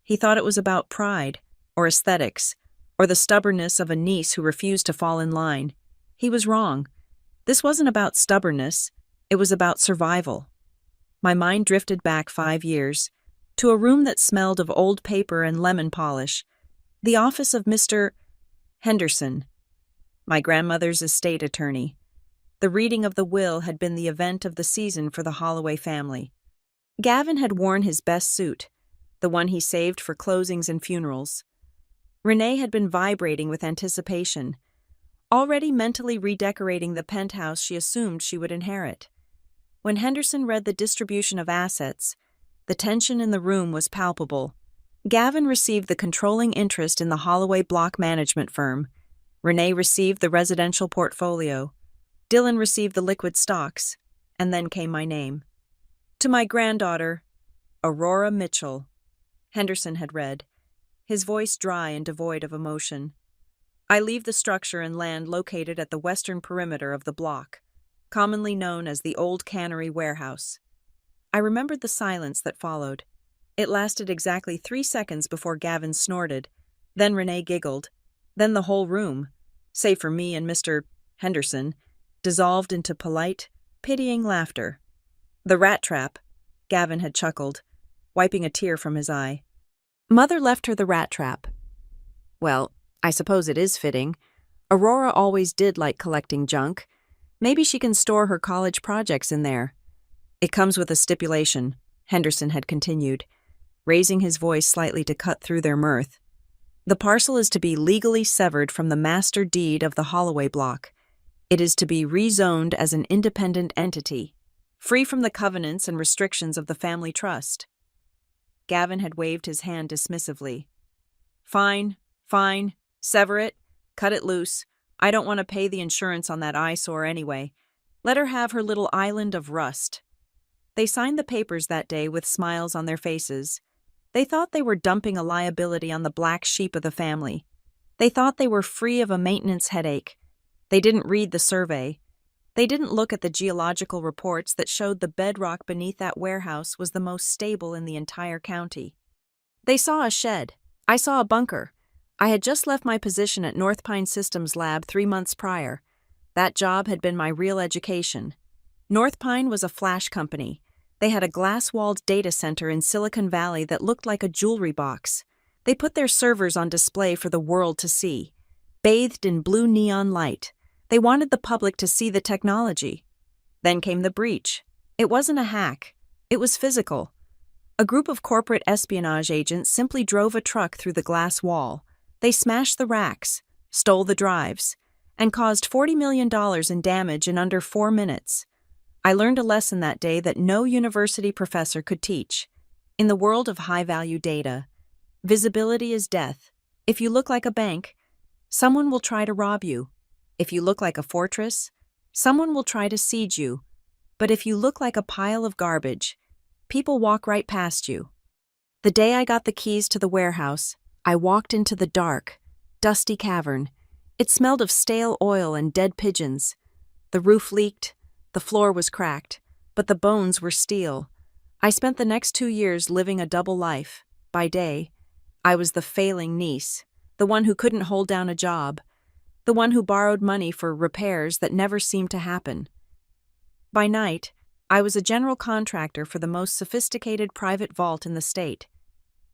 Speaker 1: He thought it was about pride, or aesthetics, or the stubbornness of a niece who refused to fall in line. He was wrong. This wasn't about stubbornness. It was about survival. My mind drifted back 5 years, to a room that smelled of old paper and lemon polish, the office of Mr. Henderson, my grandmother's estate attorney. The reading of the will had been the event of the season for the Holloway family. Gavin had worn his best suit, the one he saved for closings and funerals. Renee had been vibrating with anticipation, already mentally redecorating the penthouse she assumed she would inherit. When Henderson read the distribution of assets, the tension in the room was palpable. Gavin received the controlling interest in the Holloway block management firm. Renee received the residential portfolio. Dylan received the liquid stocks, and then came my name. To my granddaughter, Aurora Mitchell, Henderson had read, his voice dry and devoid of emotion. I leave the structure and land located at the western perimeter of the block, commonly known as the Old Cannery Warehouse. I remembered the silence that followed. It lasted exactly 3 seconds before Gavin snorted, then Renee giggled, then the whole room, save for me and Mr. Henderson, dissolved into polite, pitying laughter. The rat trap, Gavin had chuckled, wiping a tear from his eye. Mother left her the rat trap. Well, I suppose it is fitting. Aurora always did like collecting junk. Maybe she can store her college projects in there. It comes with a stipulation, Henderson had continued, raising his voice slightly to cut through their mirth. The parcel is to be legally severed from the master deed of the Holloway block. It is to be rezoned as an independent entity. free from the covenants and restrictions of the family trust. Gavin had waved his hand dismissively. Fine, fine, sever it, cut it loose. I don't want to pay the insurance on that eyesore anyway. Let her have her little island of rust. They signed the papers that day with smiles on their faces. They thought they were dumping a liability on the black sheep of the family. They thought they were free of a maintenance headache. They didn't read the survey. They didn't look at the geological reports that showed the bedrock beneath that warehouse was the most stable in the entire county. They saw a shed. I saw a bunker. I had just left my position at North Pine Systems Lab 3 months prior. That job had been my real education. North Pine was a flash company. They had a glass-walled data center in Silicon Valley that looked like a jewelry box. They put their servers on display for the world to see. Bathed in blue neon light, they wanted the public to see the technology. Then came the breach. It wasn't a hack. It was physical. A group of corporate espionage agents simply drove a truck through the glass wall. They smashed the racks, stole the drives, and caused $40 million in damage in under 4 minutes. I learned a lesson that day that no university professor could teach. In the world of high-value data, visibility is death. If you look like a bank, someone will try to rob you. If you look like a fortress, someone will try to siege you. But if you look like a pile of garbage, people walk right past you. The day I got the keys to the warehouse, I walked into the dark, dusty cavern. It smelled of stale oil and dead pigeons. The roof leaked, the floor was cracked, but the bones were steel. I spent the next 2 years living a double life. By day, I was the failing niece, the one who couldn't hold down a job, the one who borrowed money for repairs that never seemed to happen. By night, I was a general contractor for the most sophisticated private vault in the state.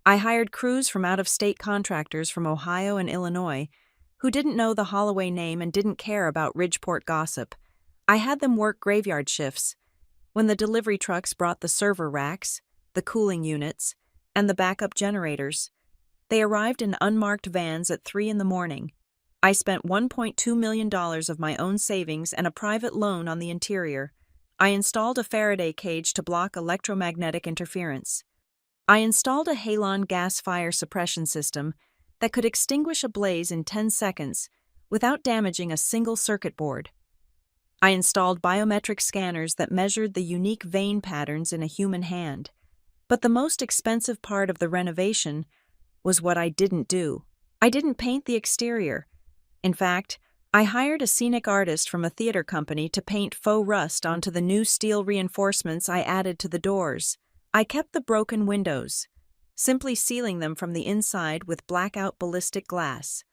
Speaker 1: I hired crews from out-of-state contractors from Ohio and Illinois who didn't know the Holloway name and didn't care about Ridgeport gossip. I had them work graveyard shifts. When the delivery trucks brought the server racks, the cooling units, and the backup generators, they arrived in unmarked vans at 3 a.m. I spent $1.2 million of my own savings and a private loan on the interior. I installed a Faraday cage to block electromagnetic interference. I installed a halon gas fire suppression system that could extinguish a blaze in 10 seconds without damaging a single circuit board. I installed biometric scanners that measured the unique vein patterns in a human hand. But the most expensive part of the renovation was what I didn't do. I didn't paint the exterior. In fact, I hired a scenic artist from a theater company to paint faux rust onto the new steel reinforcements I added to the doors. I kept the broken windows, simply sealing them from the inside with blackout ballistic glass.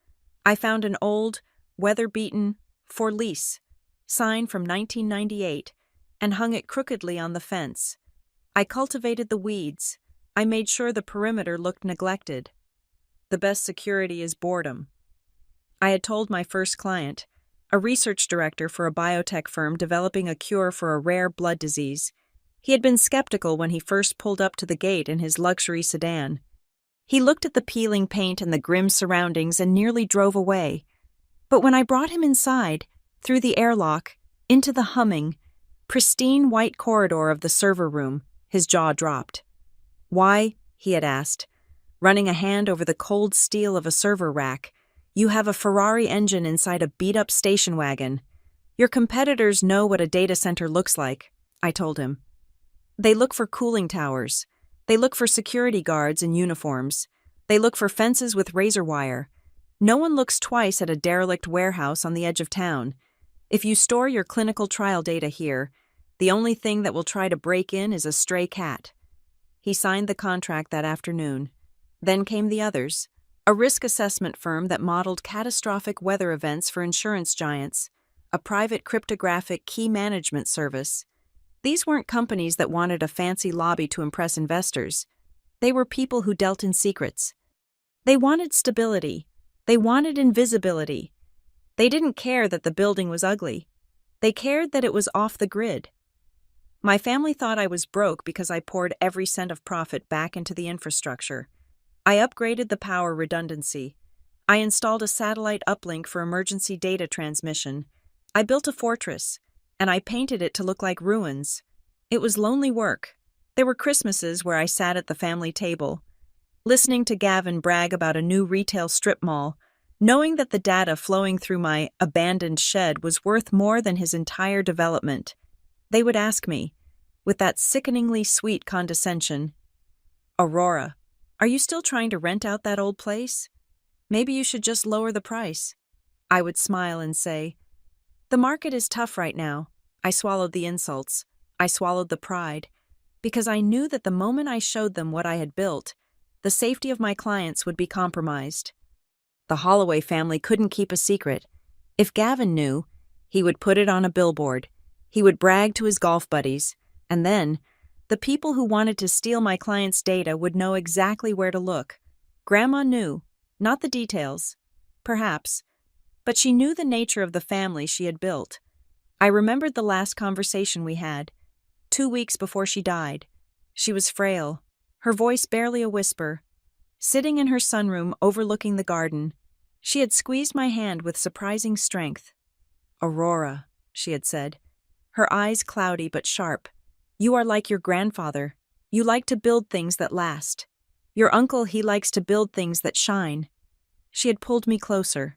Speaker 1: I found an old, weather-beaten, "For Lease" sign from 1998 and hung it crookedly on the fence. I cultivated the weeds. I made sure the perimeter looked neglected. The best security is boredom. I had told my first client, a research director for a biotech firm developing a cure for a rare blood disease. He had been skeptical when he first pulled up to the gate in his luxury sedan. He looked at the peeling paint and the grim surroundings and nearly drove away. But when I brought him inside, through the airlock, into the humming, pristine white corridor of the server room, his jaw dropped. "Why," he had asked, running a hand over the cold steel of a server rack, "you have a Ferrari engine inside a beat-up station wagon. Your competitors know what a data center looks like," I told him. "They look for cooling towers. They look for security guards in uniforms. They look for fences with razor wire. No one looks twice at a derelict warehouse on the edge of town. If you store your clinical trial data here, the only thing that will try to break in is a stray cat." He signed the contract that afternoon. Then came the others, a risk assessment firm that modeled catastrophic weather events for insurance giants, a private cryptographic key management service. These weren't companies that wanted a fancy lobby to impress investors. They were people who dealt in secrets. They wanted stability. They wanted invisibility. They didn't care that the building was ugly. They cared that it was off the grid. My family thought I was broke because I poured every cent of profit back into the infrastructure. I upgraded the power redundancy. I installed a satellite uplink for emergency data transmission. I built a fortress, and I painted it to look like ruins. It was lonely work. There were Christmases where I sat at the family table, listening to Gavin brag about a new retail strip mall, knowing that the data flowing through my abandoned shed was worth more than his entire development. They would ask me, with that sickeningly sweet condescension, "Aurora, are you still trying to rent out that old place? Maybe you should just lower the price." I would smile and say, "The market is tough right now." I swallowed the insults. I swallowed the pride, because I knew that the moment I showed them what I had built, the safety of my clients would be compromised. The Holloway family couldn't keep a secret. If Gavin knew, he would put it on a billboard. He would brag to his golf buddies, and then the people who wanted to steal my clients' data would know exactly where to look. Grandma knew, not the details, perhaps, but she knew the nature of the family she had built. I remembered the last conversation we had, 2 weeks before she died. She was frail, her voice barely a whisper. Sitting in her sunroom overlooking the garden, she had squeezed my hand with surprising strength. "Aurora," she had said, her eyes cloudy but sharp, "you are like your grandfather. You like to build things that last. Your uncle, he likes to build things that shine." She had pulled me closer.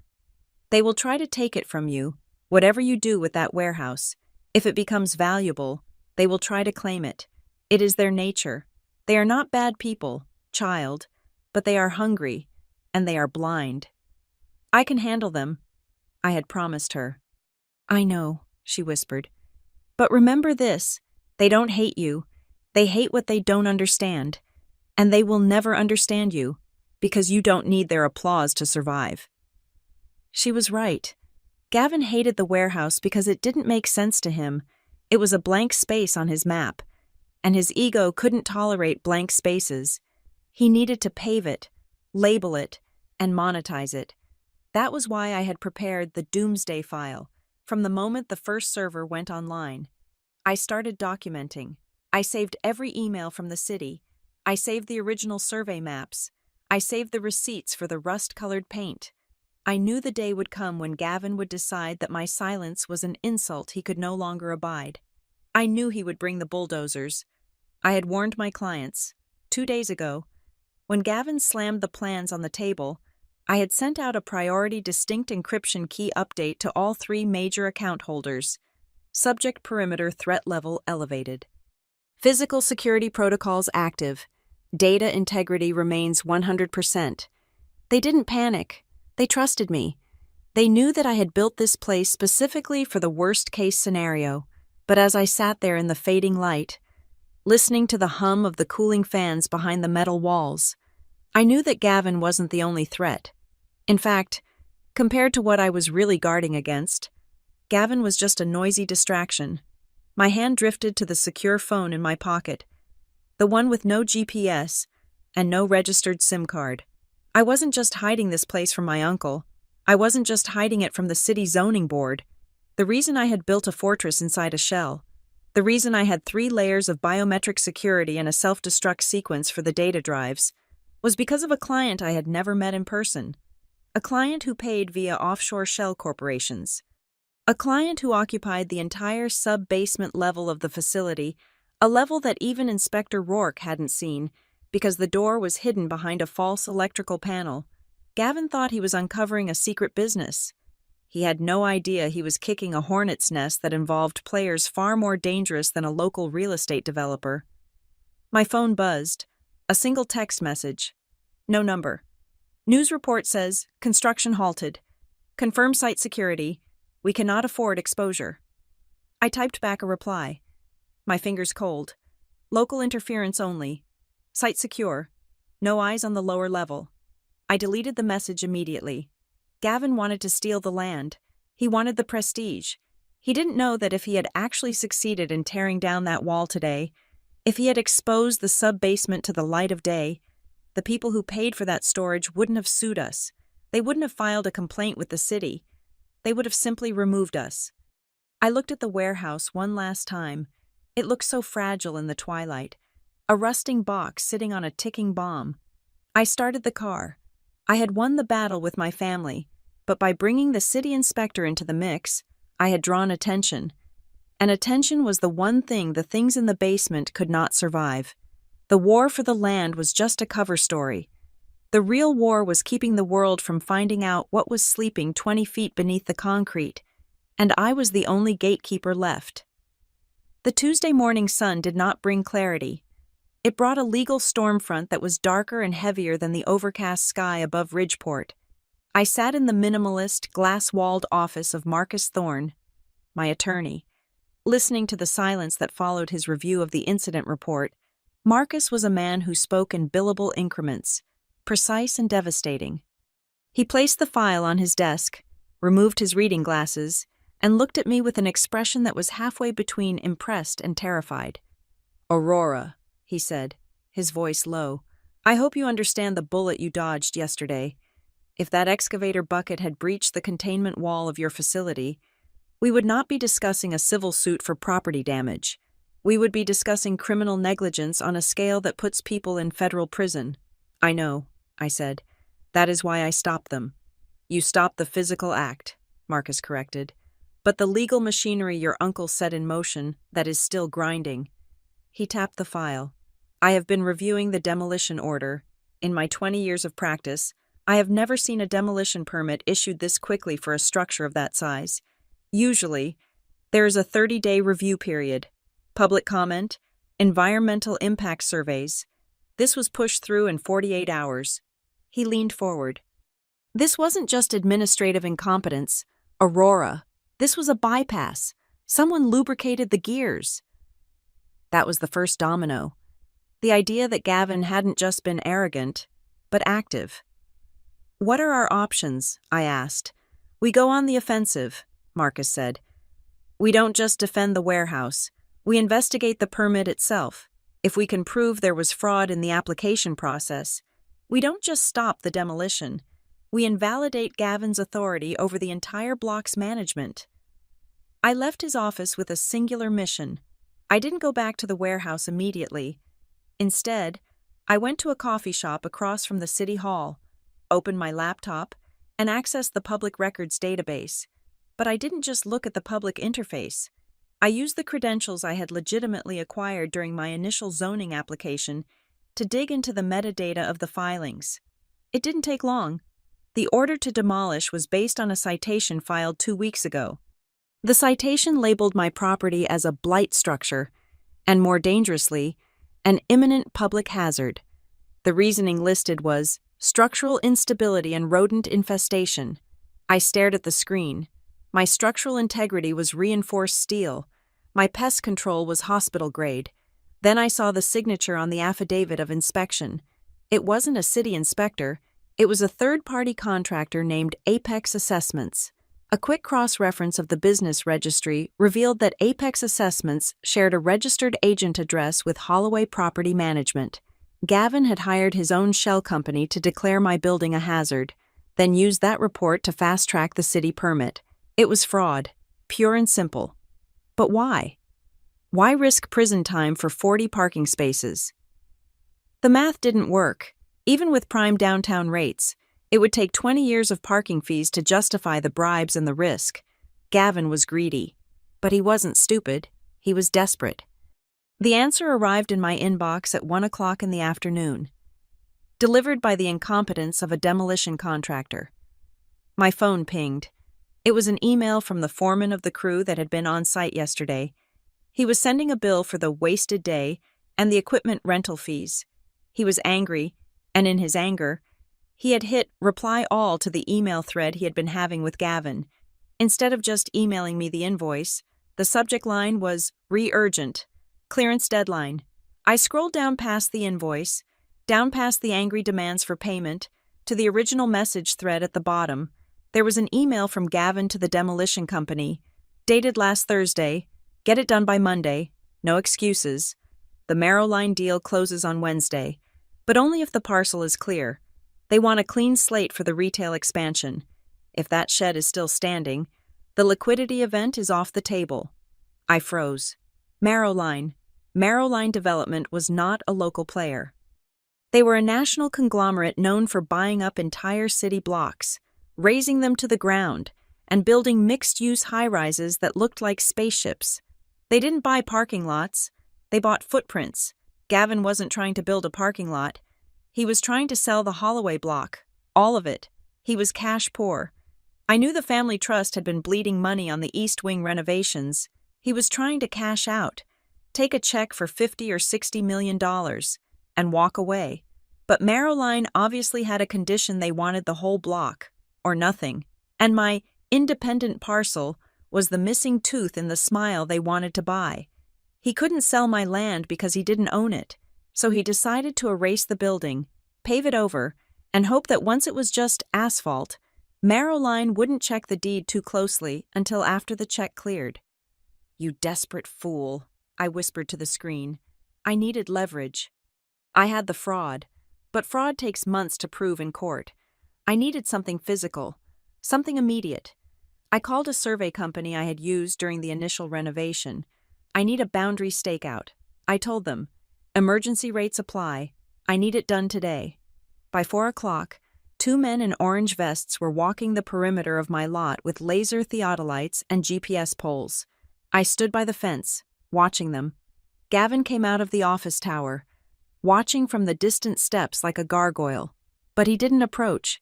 Speaker 1: "They will try to take it from you, whatever you do with that warehouse. If it becomes valuable, they will try to claim it. It is their nature. They are not bad people, child, but they are hungry, and they are blind. I can handle them," I had promised her. "I know," she whispered. "But remember this, they don't hate you. They hate what they don't understand. And they will never understand you, because you don't need their applause to survive." She was right. Gavin hated the warehouse because it didn't make sense to him. It was a blank space on his map, and his ego couldn't tolerate blank spaces. He needed to pave it, label it, and monetize it. That was why I had prepared the doomsday file from the moment the first server went online. I started documenting. I saved every email from the city. I saved the original survey maps. I saved the receipts for the rust-colored paint. I knew the day would come when Gavin would decide that my silence was an insult he could no longer abide. I knew he would bring the bulldozers. I had warned my clients. 2 days ago, when Gavin slammed the plans on the table, I had sent out a priority distinct encryption key update to all 3 major account holders. Subject perimeter threat level elevated. Physical security protocols active. Data integrity remains 100%. They didn't panic. They trusted me. They knew that I had built this place specifically for the worst-case scenario, but as I sat there in the fading light, listening to the hum of the cooling fans behind the metal walls, I knew that Gavin wasn't the only threat. In fact, compared to what I was really guarding against, Gavin was just a noisy distraction. My hand drifted to the secure phone in my pocket, the one with no GPS and no registered SIM card. I wasn't just hiding this place from my uncle. I wasn't just hiding it from the city zoning board. The reason I had built a fortress inside a shell, the reason I had 3 layers of biometric security and a self-destruct sequence for the data drives, was because of a client I had never met in person. A client who paid via offshore shell corporations. A client who occupied the entire sub-basement level of the facility, a level that even Inspector Rourke hadn't seen, because the door was hidden behind a false electrical panel. Gavin thought he was uncovering a secret business. He had no idea he was kicking a hornet's nest that involved players far more dangerous than a local real estate developer. My phone buzzed. A single text message. No number. News report says, construction halted. Confirm site security. We cannot afford exposure. I typed back a reply. My fingers cold. Local interference only. Site secure. No eyes on the lower level. I deleted the message immediately. Gavin wanted to steal the land. He wanted the prestige. He didn't know that if he had actually succeeded in tearing down that wall today, if he had exposed the sub-basement to the light of day, the people who paid for that storage wouldn't have sued us. They wouldn't have filed a complaint with the city. They would have simply removed us. I looked at the warehouse one last time. It looked so fragile in the twilight. A rusting box sitting on a ticking bomb. I started the car. I had won the battle with my family, but by bringing the city inspector into the mix, I had drawn attention. and attention was the one thing the things in the basement could not survive. The war for the land was just a cover story. The real war was keeping the world from finding out what was sleeping 20 feet beneath the concrete, and I was the only gatekeeper left. The Tuesday morning sun did not bring clarity. It brought a legal storm front that was darker and heavier than the overcast sky above Ridgeport. I sat in the minimalist, glass-walled office of Marcus Thorne, my attorney, listening to the silence that followed his review of the incident report. Marcus was a man who spoke in billable increments, precise and devastating. He placed the file on his desk, removed his reading glasses, and looked at me with an expression that was halfway between impressed and terrified. "Aurora," he said, his voice low, "I hope you understand the bullet you dodged yesterday. If that excavator bucket had breached the containment wall of your facility, we would not be discussing a civil suit for property damage. We would be discussing criminal negligence on a scale that puts people in federal prison." "I know," I said. "That is why I stopped them." "You stopped the physical act," Marcus corrected, "but the legal machinery your uncle set in motion, that is still grinding." He tapped the file. "I have been reviewing the demolition order. In my 20 years of practice, I have never seen a demolition permit issued this quickly for a structure of that size. Usually, there is a 30-day review period, public comment, environmental impact surveys. This was pushed through in 48 hours. He leaned forward. "This wasn't just administrative incompetence, Aurora. This was a bypass. Someone lubricated the gears." That was the first domino. The idea that Gavin hadn't just been arrogant, but active. "What are our options?" I asked. "We go on the offensive," Marcus said. "We don't just defend the warehouse. We investigate the permit itself. If we can prove there was fraud in the application process, we don't just stop the demolition. We invalidate Gavin's authority over the entire block's management." I left his office with a singular mission. I didn't go back to the warehouse immediately. Instead, I went to a coffee shop across from the city hall, opened my laptop, and accessed the public records database. But I didn't just look at the public interface. I used the credentials I had legitimately acquired during my initial zoning application to dig into the metadata of the filings. It didn't take long. The order to demolish was based on a citation filed 2 weeks ago. The citation labeled my property as a blight structure, and more dangerously, an imminent public hazard. The reasoning listed was structural instability and rodent infestation. I stared at the screen. My structural integrity was reinforced steel. My pest control was hospital grade. Then I saw the signature on the affidavit of inspection. It wasn't a city inspector. It was a third-party contractor named Apex Assessments. A quick cross-reference of the business registry revealed that Apex Assessments shared a registered agent address with Holloway Property Management. Gavin had hired his own shell company to declare my building a hazard, then used that report to fast-track the city permit. It was fraud, pure and simple. But why? Why risk prison time for 40 parking spaces? The math didn't work. Even with prime downtown rates, it would take 20 years of parking fees to justify the bribes and the risk. Gavin was greedy. But he wasn't stupid. He was desperate. The answer arrived in my inbox at 1 o'clock in the afternoon, delivered by the incompetence of a demolition contractor. My phone pinged. It was an email from the foreman of the crew that had been on site yesterday. He was sending a bill for the wasted day and the equipment rental fees. He was angry, and in his anger, he had hit reply all to the email thread he had been having with Gavin. Instead of just emailing me the invoice, the subject line was "Re-urgent. Clearance deadline." I scrolled down past the invoice, down past the angry demands for payment, to the original message thread at the bottom. There was an email from Gavin to the demolition company, dated last Thursday. "Get it done by Monday. No excuses. The Marrow Line deal closes on Wednesday, but only if the parcel is clear. They want a clean slate for the retail expansion. If that shed is still standing, the liquidity event is off the table." I froze. Marrow Line Development was not a local player. They were a national conglomerate known for buying up entire city blocks, razing them to the ground, and building mixed-use high-rises that looked like spaceships. They didn't buy parking lots. They bought footprints. Gavin wasn't trying to build a parking lot. He was trying to sell the Holloway block. All of it. He was cash poor. I knew the family trust had been bleeding money on the East Wing renovations. He was trying to cash out, take a check for $50 or $60 million, and walk away. But Marrowline obviously had a condition: they wanted the whole block, or nothing. And my independent parcel was the missing tooth in the smile they wanted to buy. He couldn't sell my land because he didn't own it, so he decided to erase the building, pave it over, and hope that once it was just asphalt, Marrowline wouldn't check the deed too closely until after the check cleared. "You desperate fool," I whispered to the screen. I needed leverage. I had the fraud, but fraud takes months to prove in court. I needed something physical, something immediate. I called a survey company I had used during the initial renovation. "I need a boundary stakeout," I told them. "Emergency rates apply. I need it done today." By 4 o'clock, 2 men in orange vests were walking the perimeter of my lot with laser theodolites and GPS poles. I stood by the fence, watching them. Gavin came out of the office tower, watching from the distant steps like a gargoyle. But he didn't approach.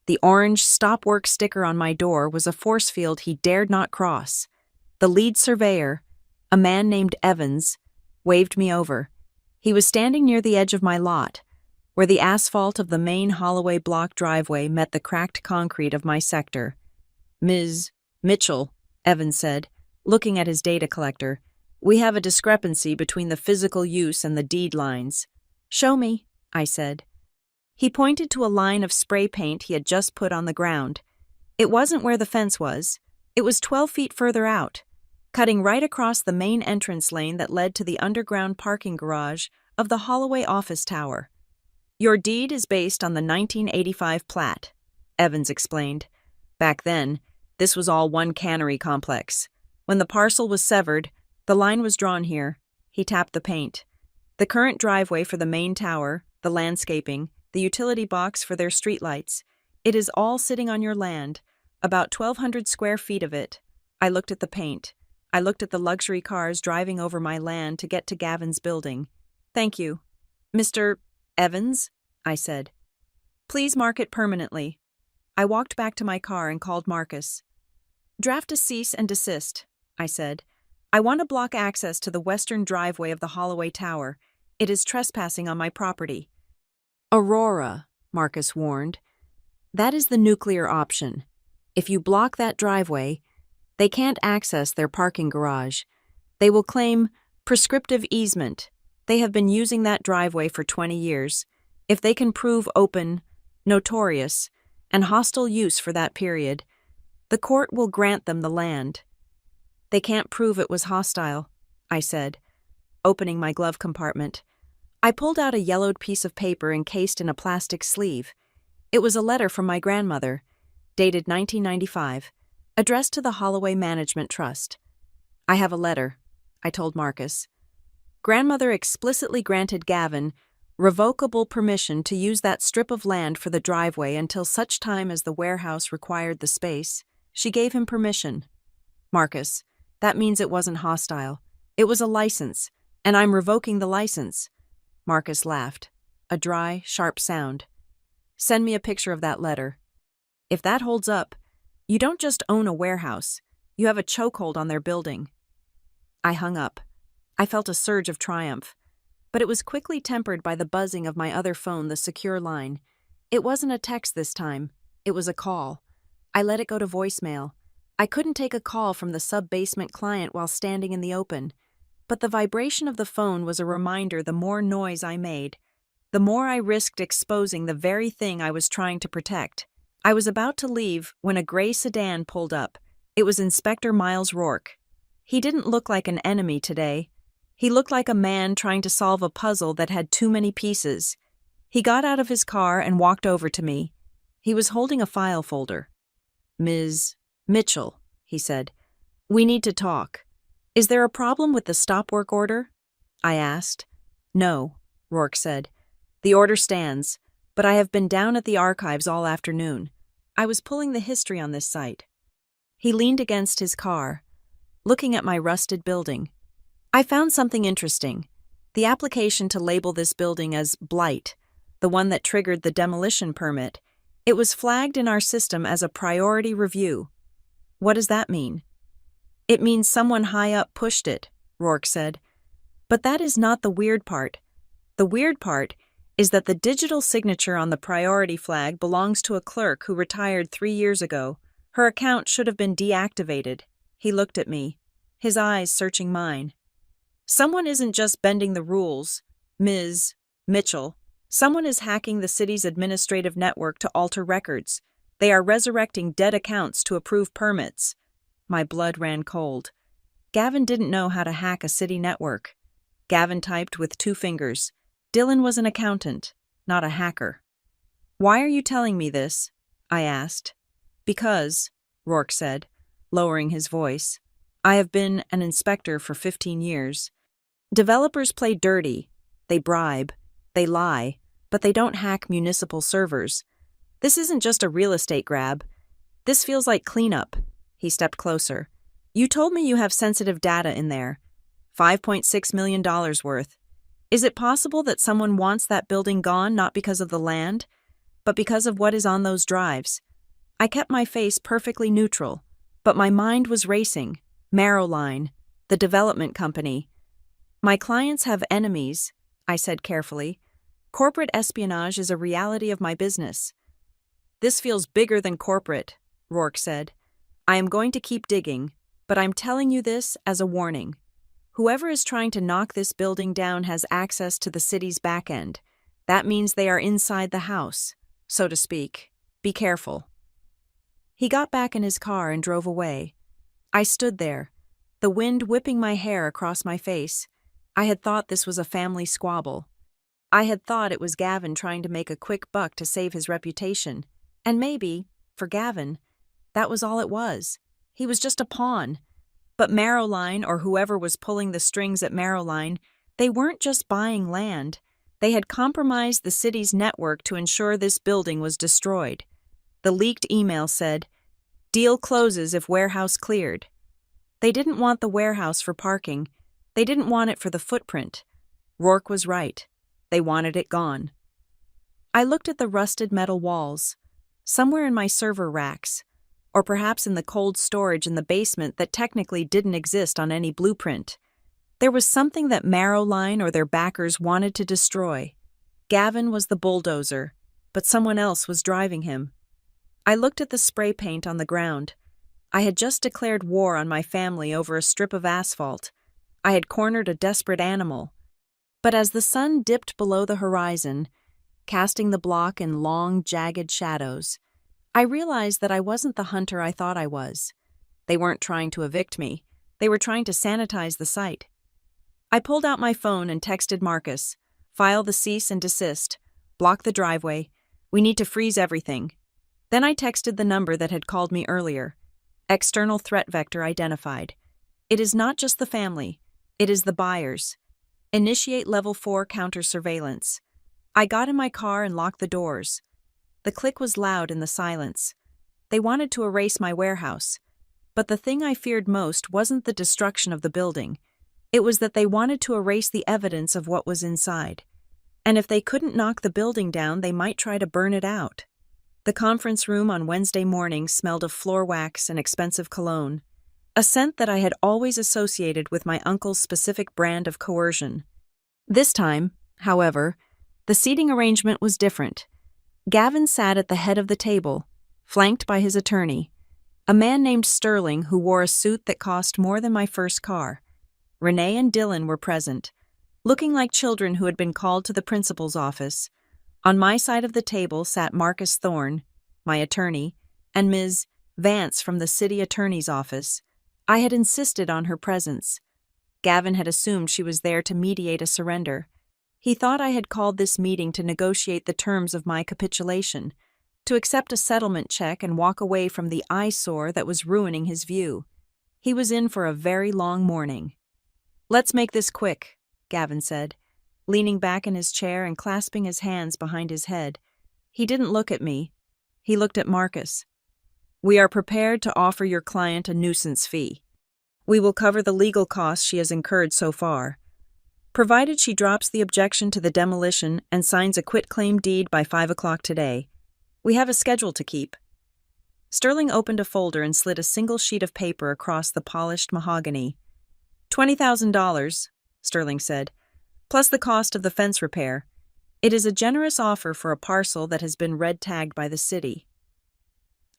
Speaker 1: The orange stop work sticker on my door was a force field he dared not cross. The lead surveyor, a man named Evans, waved me over. He was standing near the edge of my lot, where the asphalt of the main Holloway block driveway met the cracked concrete of my sector. "Ms. Mitchell," Evans said, looking at his data collector, "we have a discrepancy between the physical use and the deed lines." "Show me," I said. He pointed to a line of spray paint he had just put on the ground. It wasn't where the fence was. It was 12 feet further out, cutting right across the main entrance lane that led to the underground parking garage of the Holloway office tower. "Your deed is based on the 1985 plat," Evans explained. "Back then, this was all one cannery complex. When the parcel was severed, the line was drawn here." He tapped the paint. "The current driveway for the main tower, the landscaping, the utility box for their streetlights, it is all sitting on your land, about 1,200 square feet of it." I looked at the paint. I looked at the luxury cars driving over my land to get to Gavin's building. "Thank you. Mr. Evans," I said. "Please mark it permanently." I walked back to my car and called Marcus. "Draft a cease and desist," I said. "I want to block access to the western driveway of the Holloway Tower. It is trespassing on my property." "Aurora," Marcus warned. "That is the nuclear option. If you block that driveway, they can't access their parking garage. They will claim prescriptive easement. They have been using that driveway for 20 years. If they can prove open, notorious, and hostile use for that period, the court will grant them the land." "They can't prove it was hostile," I said, opening my glove compartment. I pulled out a yellowed piece of paper encased in a plastic sleeve. It was a letter from my grandmother, dated 1995, addressed to the Holloway Management Trust. "I have a letter," I told Marcus. Grandmother explicitly granted Gavin revocable permission to use that strip of land for the driveway until such time as the warehouse required the space. She gave him permission. "Marcus, that means it wasn't hostile. It was a license, and I'm revoking the license." Marcus laughed, a dry, sharp sound. "Send me a picture of that letter. If that holds up, you don't just own a warehouse, you have a chokehold on their building." I hung up. I felt a surge of triumph, but it was quickly tempered by the buzzing of my other phone, the secure line. It wasn't a text this time. It was a call. I let it go to voicemail. I couldn't take a call from the sub-basement client while standing in the open, but the vibration of the phone was a reminder the more noise I made, the more I risked exposing the very thing I was trying to protect. I was about to leave when a gray sedan pulled up. It was Inspector Miles Rourke. He didn't look like an enemy today. He looked like a man trying to solve a puzzle that had too many pieces. He got out of his car and walked over to me. He was holding a file folder. "Ms. Mitchell," he said, "we need to talk. Is there a problem with the stop work order?" I asked. "No," Rourke said. "The order stands, but I have been down at the archives all afternoon. I was pulling the history on this site." He leaned against his car, looking at my rusted building. I found something interesting. The application to label this building as blight, the one that triggered the demolition permit, it was flagged in our system as a priority review. What does that mean? It means someone high up pushed it, Rourke said. But that is not the weird part. The weird part is that the digital signature on the priority flag belongs to a clerk who retired 3 years ago. Her account should have been deactivated. He looked at me, his eyes searching mine. Someone isn't just bending the rules, Ms. Mitchell. Someone is hacking the city's administrative network to alter records. They are resurrecting dead accounts to approve permits. My blood ran cold. Gavin didn't know how to hack a city network. Gavin typed with 2 fingers. Dylan was an accountant, not a hacker. Why are you telling me this? I asked. Because, Rourke said, lowering his voice, I have been an inspector for 15 years. Developers play dirty. They bribe. They lie. But they don't hack municipal servers. This isn't just a real estate grab. This feels like cleanup. He stepped closer. You told me you have sensitive data in there. $5.6 million worth. Is it possible that someone wants that building gone not because of the land, but because of what is on those drives? I kept my face perfectly neutral, but my mind was racing. Marrowline, the development company. My clients have enemies, I said carefully. Corporate espionage is a reality of my business. This feels bigger than corporate, Rourke said. I am going to keep digging, but I'm telling you this as a warning. Whoever is trying to knock this building down has access to the city's back end. That means they are inside the house, so to speak. Be careful. He got back in his car and drove away. I stood there, the wind whipping my hair across my face. I had thought this was a family squabble. I had thought it was Gavin trying to make a quick buck to save his reputation. And maybe, for Gavin, that was all it was. He was just a pawn. But Marrowline, or whoever was pulling the strings at Marrowline, they weren't just buying land. They had compromised the city's network to ensure this building was destroyed. The leaked email said, "Deal closes if warehouse cleared." They didn't want the warehouse for parking. They didn't want it for the footprint. Rourke was right. They wanted it gone. I looked at the rusted metal walls. Somewhere in my server racks, or perhaps in the cold storage in the basement that technically didn't exist on any blueprint, there was something that Marrowline or their backers wanted to destroy. Gavin was the bulldozer, but someone else was driving him. I looked at the spray paint on the ground. I had just declared war on my family over a strip of asphalt. I had cornered a desperate animal. But as the sun dipped below the horizon, casting the block in long, jagged shadows, I realized that I wasn't the hunter I thought I was. They weren't trying to evict me. They were trying to sanitize the site. I pulled out my phone and texted Marcus, "File the cease and desist. Block the driveway. We need to freeze everything." Then I texted the number that had called me earlier. External threat vector identified. It is not just the family. It is the buyers. Initiate level 4 counter surveillance. I got in my car and locked the doors. The click was loud in the silence. They wanted to erase my warehouse. But the thing I feared most wasn't the destruction of the building. It was that they wanted to erase the evidence of what was inside. And if they couldn't knock the building down, they might try to burn it out. The conference room on Wednesday morning smelled of floor wax and expensive cologne, a scent that I had always associated with my uncle's specific brand of coercion. This time, however, the seating arrangement was different. Gavin sat at the head of the table, flanked by his attorney, a man named Sterling who wore a suit that cost more than my first car. Renee and Dylan were present, looking like children who had been called to the principal's office. On my side of the table sat Marcus Thorne, my attorney, and Ms. Vance from the city attorney's office. I had insisted on her presence. Gavin had assumed she was there to mediate a surrender. He thought I had called this meeting to negotiate the terms of my capitulation, to accept a settlement check and walk away from the eyesore that was ruining his view. He was in for a very long morning. "Let's make this quick," Gavin said, leaning back in his chair and clasping his hands behind his head. He didn't look at me. He looked at Marcus. "We are prepared to offer your client a nuisance fee." We will cover the legal costs she has incurred so far, provided she drops the objection to the demolition and signs a quitclaim deed by 5 o'clock today. We have a schedule to keep." Sterling opened a folder and slid a single sheet of paper across the polished mahogany. $20,000, Sterling said, plus the cost of the fence repair. It is a generous offer for a parcel that has been red tagged by the city.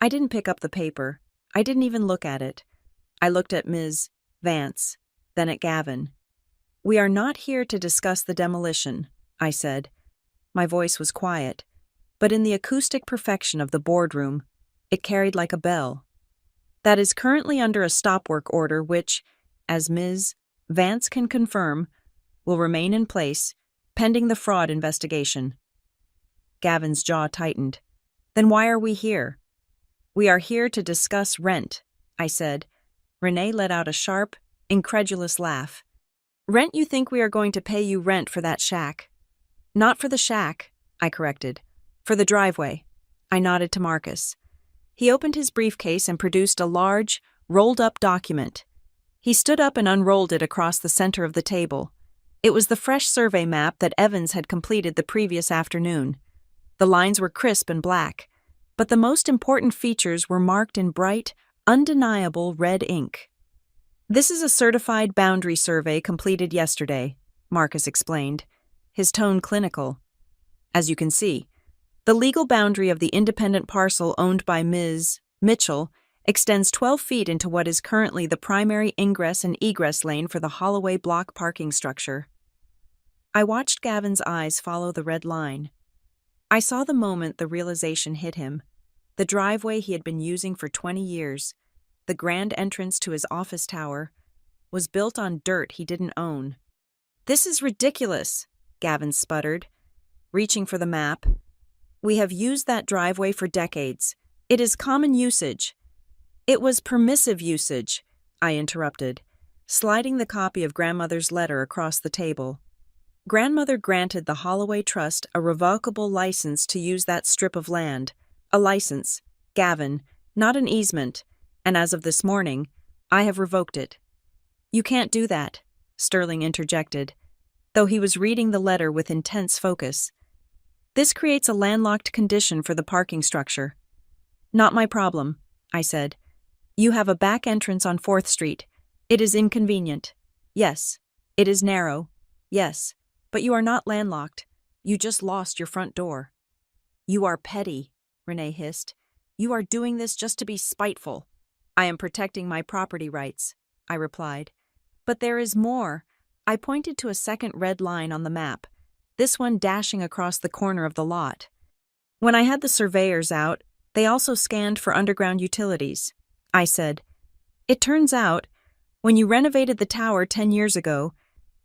Speaker 1: I didn't pick up the paper. I didn't even look at it. I looked at Ms. Vance, then at Gavin. "We are not here to discuss the demolition," I said. My voice was quiet, but in the acoustic perfection of the boardroom, it carried like a bell. "That is currently under a stop work order which, as Ms. Vance can confirm, will remain in place pending the fraud investigation." Gavin's jaw tightened. "Then why are we here?" "We are here to discuss rent," I said. Renee let out a sharp, incredulous laugh. "Rent? You think we are going to pay you rent for that shack?" "Not for the shack," I corrected. "For the driveway." I nodded to Marcus. He opened his briefcase and produced a large, rolled-up document. He stood up and unrolled it across the center of the table. It was the fresh survey map that Evans had completed the previous afternoon. The lines were crisp and black, but the most important features were marked in bright, undeniable red ink. "This is a certified boundary survey completed yesterday," Marcus explained, his tone clinical. "As you can see, the legal boundary of the independent parcel owned by Ms. Mitchell extends 12 feet into what is currently the primary ingress and egress lane for the Holloway block parking structure." I watched Gavin's eyes follow the red line. I saw the moment the realization hit him. The driveway he had been using for 20 years, the grand entrance to his office tower, was built on dirt he didn't own. "This is ridiculous," Gavin sputtered, reaching for the map. "We have used that driveway for decades. It is common usage." "It was permissive usage," I interrupted, sliding the copy of Grandmother's letter across the table. Grandmother granted the Holloway Trust a revocable license to use that strip of land. A license, Gavin, not an easement, and as of this morning, I have revoked it. "You can't do that," Sterling interjected, though he was reading the letter with intense focus. "This creates a landlocked condition for the parking structure." "Not my problem," I said. "You have a back entrance on 4th Street. It is inconvenient. Yes. It is narrow. Yes. But you are not landlocked. You just lost your front door." "You are petty," Renee hissed. "You are doing this just to be spiteful." "I am protecting my property rights," I replied. "But there is more." I pointed to a second red line on the map, this one dashing across the corner of the lot. "When I had the surveyors out, they also scanned for underground utilities," I said. "It turns out, when you renovated the tower 10 years ago,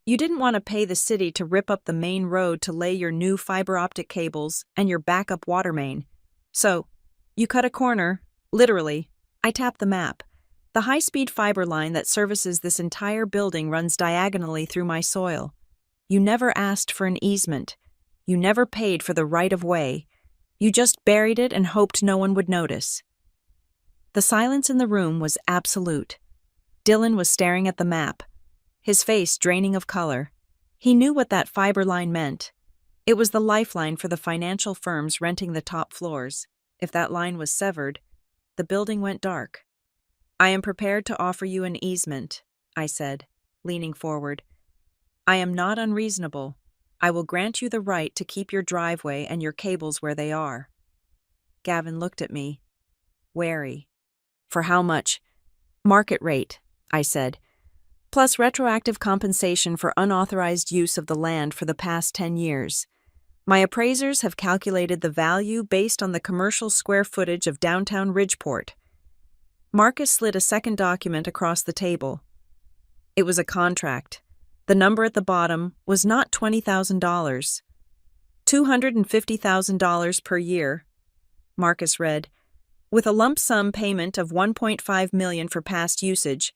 Speaker 1: you didn't want to pay the city to rip up the main road to lay your new fiber optic cables and your backup water main. So, you cut a corner, literally." I tapped the map. "The high-speed fiber line that services this entire building runs diagonally through my soil. You never asked for an easement. You never paid for the right-of-way. You just buried it and hoped no one would notice." The silence in the room was absolute. Dylan was staring at the map, his face draining of color. He knew what that fiber line meant. It was the lifeline for the financial firms renting the top floors. If that line was severed, the building went dark. "I am prepared to offer you an easement," I said, leaning forward. "I am not unreasonable. I will grant you the right to keep your driveway and your cables where they are." Gavin looked at me, wary. "For how much?" "Market rate," I said, "plus retroactive compensation for unauthorized use of the land for the past 10 years. My appraisers have calculated the value based on the commercial square footage of downtown Ridgeport." Marcus slid a second document across the table. It was a contract. The number at the bottom was not $20,000. $250,000 per year, Marcus read, with a lump sum payment of $1.5 million for past usage,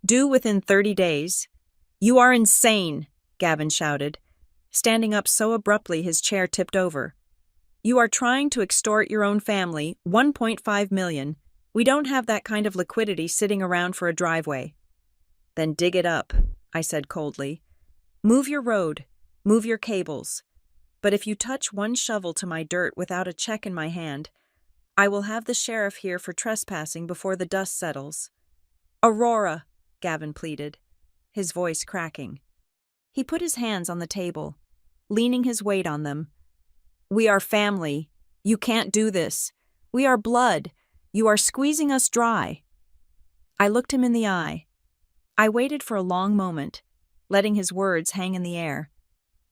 Speaker 1: due within 30 days. "You are insane," Gavin shouted, standing up so abruptly his chair tipped over. "You are trying to extort your own family, $1.5 million. We don't have that kind of liquidity sitting around for a driveway." Then dig it up, I said coldly. Move your road, move your cables. But if you touch one shovel to my dirt without a check in my hand, I will have the sheriff here for trespassing before the dust settles. Aurora, Gavin pleaded, his voice cracking. He put his hands on the table, leaning his weight on them. We are family. You can't do this. We are blood. You are squeezing us dry. I looked him in the eye. I waited for a long moment, letting his words hang in the air,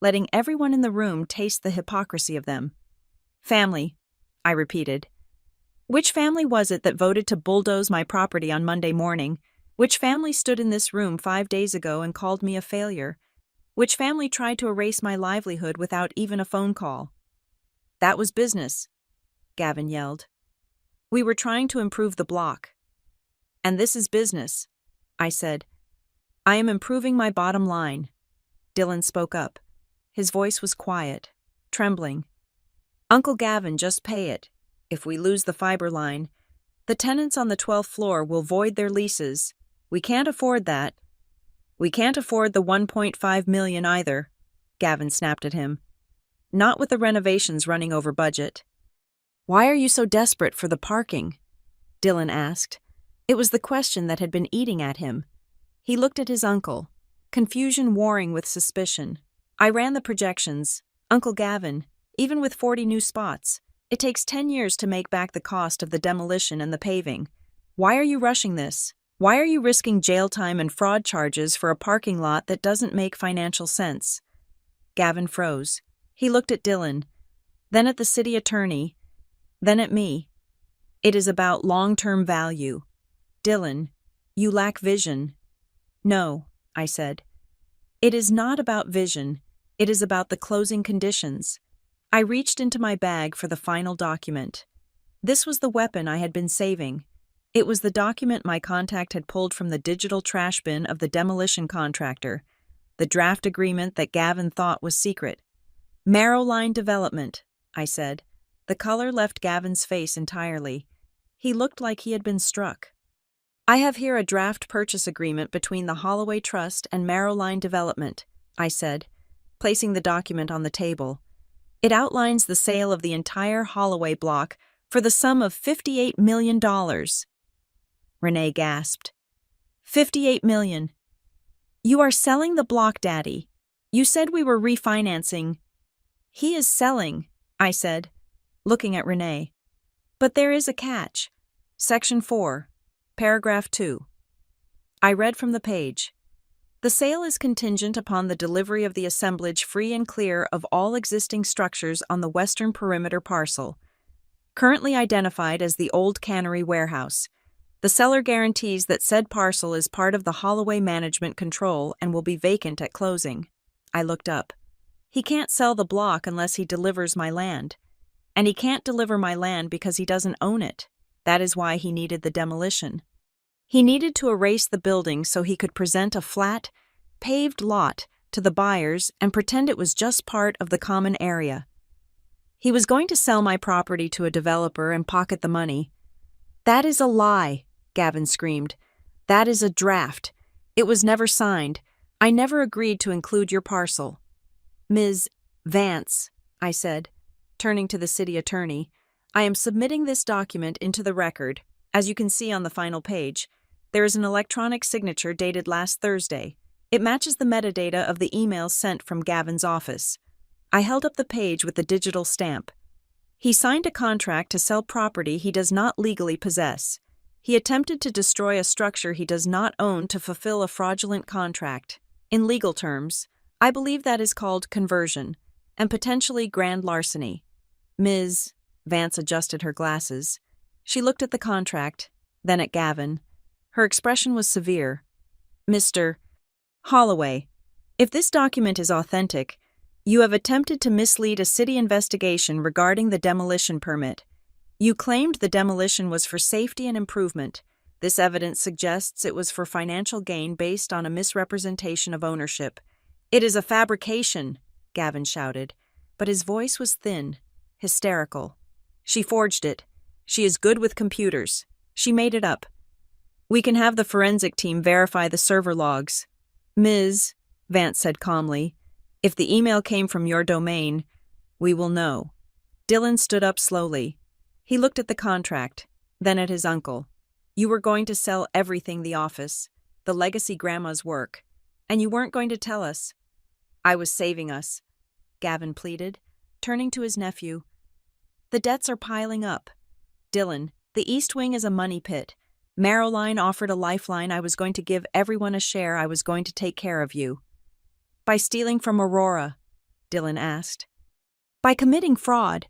Speaker 1: letting everyone in the room taste the hypocrisy of them. Family, I repeated. Which family was it that voted to bulldoze my property on Monday morning? Which family stood in this room 5 days ago and called me a failure? Which family tried to erase my livelihood without even a phone call? That was business, Gavin yelled. We were trying to improve the block. And this is business, I said. I am improving my bottom line. Dylan spoke up. His voice was quiet, trembling. Uncle Gavin, just pay it. If we lose the fiber line, the tenants on the 12th floor will void their leases. We can't afford that. We can't afford the $1.5 million either, Gavin snapped at him. Not with the renovations running over budget. Why are you so desperate for the parking? Dylan asked. It was the question that had been eating at him. He looked at his uncle, confusion warring with suspicion. I ran the projections. Uncle Gavin, even with 40 new spots, it takes 10 years to make back the cost of the demolition and the paving. Why are you rushing this? Why are you risking jail time and fraud charges for a parking lot that doesn't make financial sense? Gavin froze. He looked at Dylan, then at the city attorney, then at me. It is about long-term value. Dylan, you lack vision. No, I said. It is not about vision. It is about the closing conditions. I reached into my bag for the final document. This was the weapon I had been saving. It was the document my contact had pulled from the digital trash bin of the demolition contractor, the draft agreement that Gavin thought was secret. Marrow line development, I said. The color left Gavin's face entirely. He looked like he had been struck. I have here a draft purchase agreement between the Holloway Trust and Marrow Line Development, I said, placing the document on the table. It outlines the sale of the entire Holloway block for the sum of $58 million. Renee gasped. $58 million. You are selling the block, Daddy. You said we were refinancing. He is selling, I said, looking at Renee. But there is a catch. Section 4, Paragraph 2. I read from the page. The sale is contingent upon the delivery of the assemblage free and clear of all existing structures on the western perimeter parcel, currently identified as the Old Cannery Warehouse. The seller guarantees that said parcel is part of the Holloway management control and will be vacant at closing. I looked up. He can't sell the block unless he delivers my land. And he can't deliver my land because he doesn't own it. That is why he needed the demolition. He needed to erase the building so he could present a flat, paved lot to the buyers and pretend it was just part of the common area. He was going to sell my property to a developer and pocket the money. That is a lie, Gavin screamed. That is a draft. It was never signed. I never agreed to include your parcel. Ms. Vance, I said, turning to the city attorney, I am submitting this document into the record. As you can see on the final page, there is an electronic signature dated last Thursday. It matches the metadata of the emails sent from Gavin's office. I held up the page with the digital stamp. He signed a contract to sell property he does not legally possess. He attempted to destroy a structure he does not own to fulfill a fraudulent contract. In legal terms, I believe that is called conversion, and potentially grand larceny. Ms. Vance adjusted her glasses. She looked at the contract, then at Gavin. Her expression was severe. Mr. Holloway, if this document is authentic, you have attempted to mislead a city investigation regarding the demolition permit. You claimed the demolition was for safety and improvement. This evidence suggests it was for financial gain based on a misrepresentation of ownership. It is a fabrication, Gavin shouted, but his voice was thin, hysterical. She forged it. She is good with computers. She made it up. We can have the forensic team verify the server logs. Ms., Vance said calmly, if the email came from your domain, we will know. Dylan stood up slowly. He looked at the contract, then at his uncle. You were going to sell everything, the office, the legacy grandma's work, and you weren't going to tell us. I was saving us, Gavin pleaded, turning to his nephew. The debts are piling up. Dylan, the East Wing is a money pit. Maroline offered a lifeline. I was going to give everyone a share. I was going to take care of you. By stealing from Aurora, Dylan asked. By committing fraud.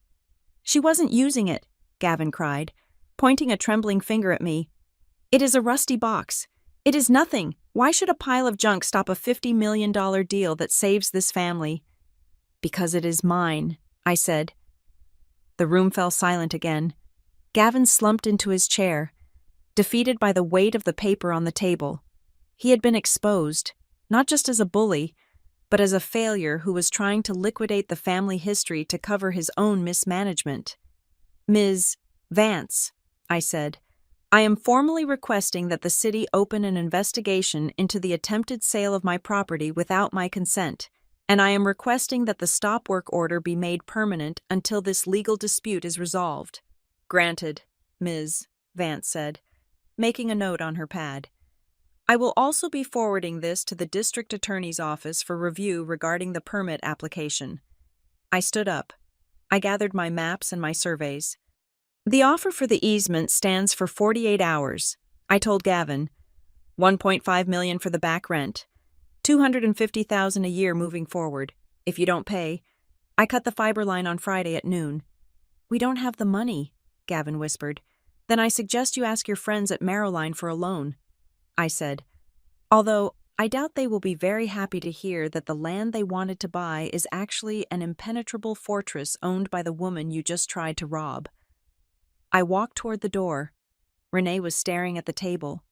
Speaker 1: She wasn't using it, Gavin cried, pointing a trembling finger at me. It is a rusty box. It is nothing. Why should a pile of junk stop a $50 million deal that saves this family? Because it is mine, I said. The room fell silent again. Gavin slumped into his chair, defeated by the weight of the paper on the table. He had been exposed, not just as a bully, but as a failure who was trying to liquidate the family history to cover his own mismanagement. Ms. Vance, I said, I am formally requesting that the city open an investigation into the attempted sale of my property without my consent, and I am requesting that the stop work order be made permanent until this legal dispute is resolved. Granted, Ms. Vance said, making a note on her pad. I will also be forwarding this to the district attorney's office for review regarding the permit application. I stood up. I gathered my maps and my surveys. The offer for the easement stands for 48 hours, I told Gavin. $1.5 million for the back rent, $250,000 a year moving forward. If you don't pay, I cut the fiber line on Friday at noon. We don't have the money, Gavin whispered. Then I suggest you ask your friends at Maroline for a loan, I said, although I doubt they will be very happy to hear that the land they wanted to buy is actually an impenetrable fortress owned by the woman you just tried to rob. I walked toward the door. Renee was staring at the table,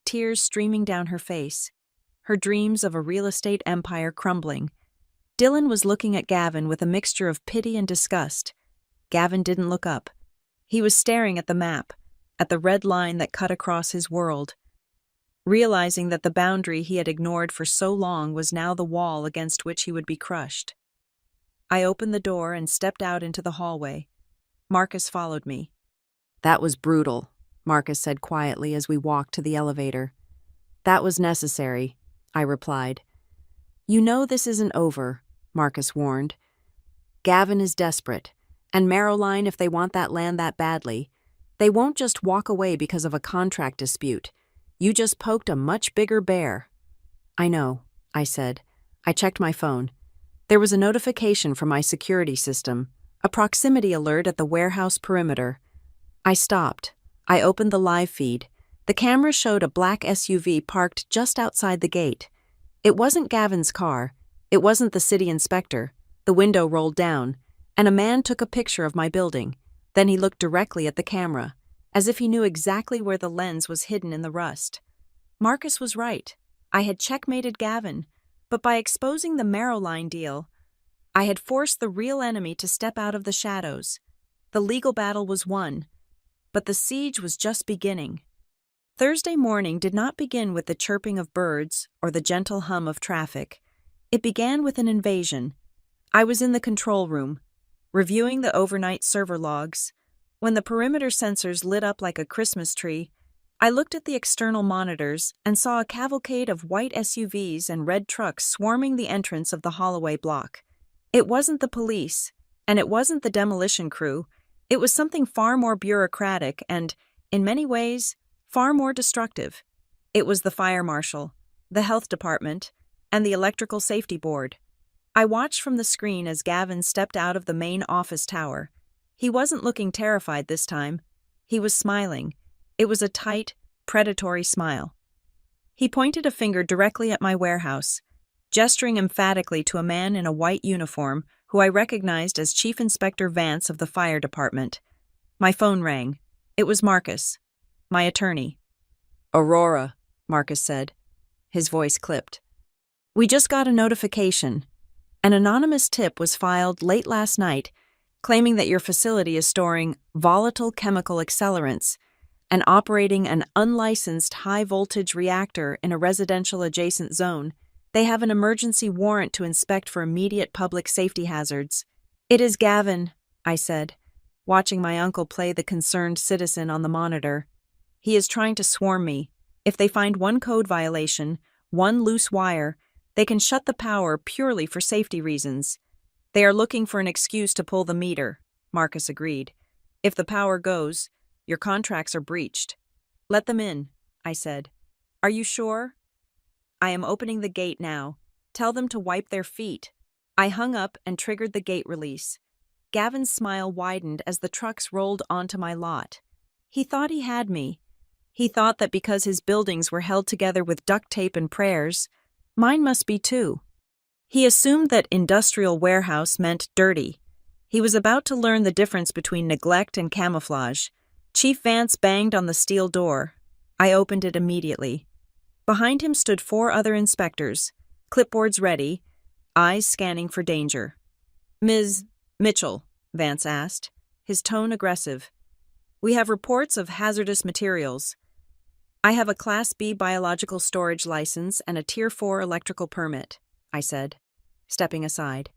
Speaker 1: tears streaming down her face, her dreams of a real estate empire crumbling. Dylan was looking at Gavin with a mixture of pity and disgust. Gavin didn't look up. He was staring at the map, at the red line that cut across his world, realizing that the boundary he had ignored for so long was now the wall against which he would be crushed. I opened the door and stepped out into the hallway. Marcus followed me. That was brutal, Marcus said quietly as we walked to the elevator. That was necessary, I replied. You know this isn't over, Marcus warned. Gavin is desperate, and Maroline, if they want that land that badly, they won't just walk away because of a contract dispute. You just poked a much bigger bear. I know, I said. I checked my phone. There was a notification from my security system, a proximity alert at the warehouse perimeter. I stopped. I opened the live feed. The camera showed a black SUV parked just outside the gate. It wasn't Gavin's car. It wasn't the city inspector. The window rolled down, and a man took a picture of my building. Then he looked directly at the camera, as if he knew exactly where the lens was hidden in the rust. Marcus was right. I had checkmated Gavin, but by exposing the Maroline deal, I had forced the real enemy to step out of the shadows. The legal battle was won, but the siege was just beginning. Thursday morning did not begin with the chirping of birds or the gentle hum of traffic. It began with an invasion. I was in the control room, reviewing the overnight server logs. When the perimeter sensors lit up like a Christmas tree, I looked at the external monitors and saw a cavalcade of white SUVs and red trucks swarming the entrance of the Holloway block. It wasn't the police, and it wasn't the demolition crew. It was something far more bureaucratic and, in many ways, far more destructive. It was the fire marshal, the health department, and the electrical safety board. I watched from the screen as Gavin stepped out of the main office tower. He wasn't looking terrified this time. He was smiling. It was a tight, predatory smile. He pointed a finger directly at my warehouse, gesturing emphatically to a man in a white uniform who I recognized as Chief Inspector Vance of the fire department. My phone rang. It was Marcus, my attorney. Aurora, Marcus said. His voice clipped. We just got a notification. An anonymous tip was filed late last night claiming that your facility is storing volatile chemical accelerants, and operating an unlicensed high-voltage reactor in a residential adjacent zone. They have an emergency warrant to inspect for immediate public safety hazards. "It is Gavin," I said, watching my uncle play the concerned citizen on the monitor. "He is trying to swarm me. If they find one code violation, one loose wire, they can shut the power purely for safety reasons. They are looking for an excuse to pull the meter," Marcus agreed. "If the power goes, your contracts are breached." "Let them in," I said. "Are you sure?" "I am opening the gate now. Tell them to wipe their feet." I hung up and triggered the gate release. Gavin's smile widened as the trucks rolled onto my lot. He thought he had me. He thought that because his buildings were held together with duct tape and prayers, mine must be too. He assumed that industrial warehouse meant dirty. He was about to learn the difference between neglect and camouflage. Chief Vance banged on the steel door. I opened it immediately. Behind him stood 4 other inspectors, clipboards ready, eyes scanning for danger. "Ms. Mitchell," Vance asked, his tone aggressive. "We have reports of hazardous materials." "I have a Class B biological storage license and a Tier 4 electrical permit," I said, stepping aside.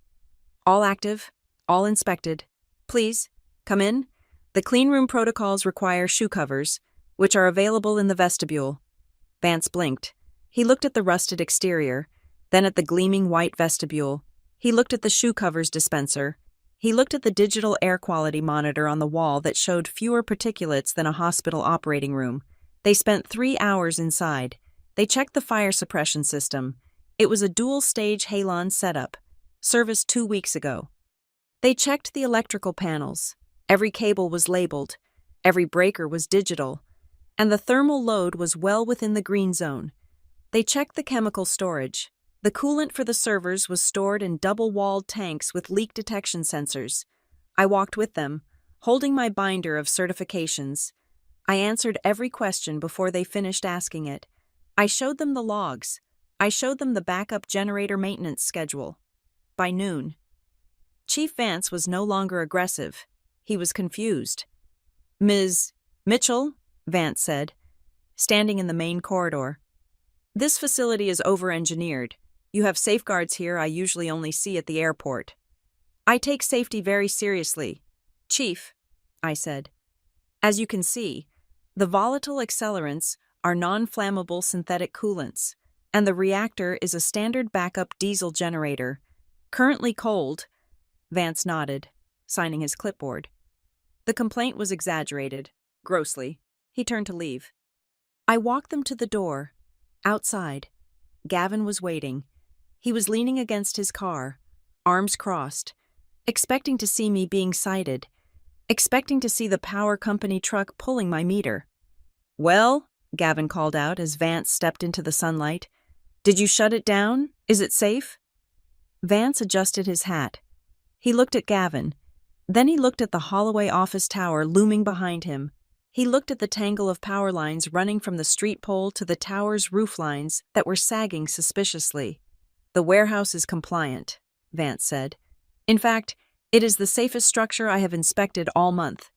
Speaker 1: "All active, all inspected. Please, come in. The cleanroom protocols require shoe covers, which are available in the vestibule." Vance blinked. He looked at the rusted exterior, then at the gleaming white vestibule. He looked at the shoe covers dispenser. He looked at the digital air quality monitor on the wall that showed fewer particulates than a hospital operating room. They spent 3 hours inside. They checked the fire suppression system. It was a dual-stage halon setup, serviced 2 weeks ago. They checked the electrical panels. Every cable was labeled. Every breaker was digital. And the thermal load was well within the green zone. They checked the chemical storage. The coolant for the servers was stored in double-walled tanks with leak detection sensors. I walked with them, holding my binder of certifications. I answered every question before they finished asking it. I showed them the logs. I showed them the backup generator maintenance schedule. By noon, Chief Vance was no longer aggressive. He was confused. "Ms. Mitchell," Vance said, standing in the main corridor. "This facility is over-engineered. You have safeguards here I usually only see at the airport." "I take safety very seriously, Chief," I said. "As you can see, the volatile accelerants are non-flammable synthetic coolants, and the reactor is a standard backup diesel generator. Currently cold." Vance nodded, signing his clipboard. The complaint was exaggerated, grossly. He turned to leave. I walked them to the door. Outside, Gavin was waiting. He was leaning against his car, arms crossed, expecting to see me being sighted, expecting to see the power company truck pulling my meter. "Well," Gavin called out as Vance stepped into the sunlight, "did you shut it down? Is it safe?" Vance adjusted his hat. He looked at Gavin. Then he looked at the Holloway office tower looming behind him. He looked at the tangle of power lines running from the street pole to the tower's roof lines that were sagging suspiciously. "The warehouse is compliant," Vance said. "In fact, it is the safest structure I have inspected all month."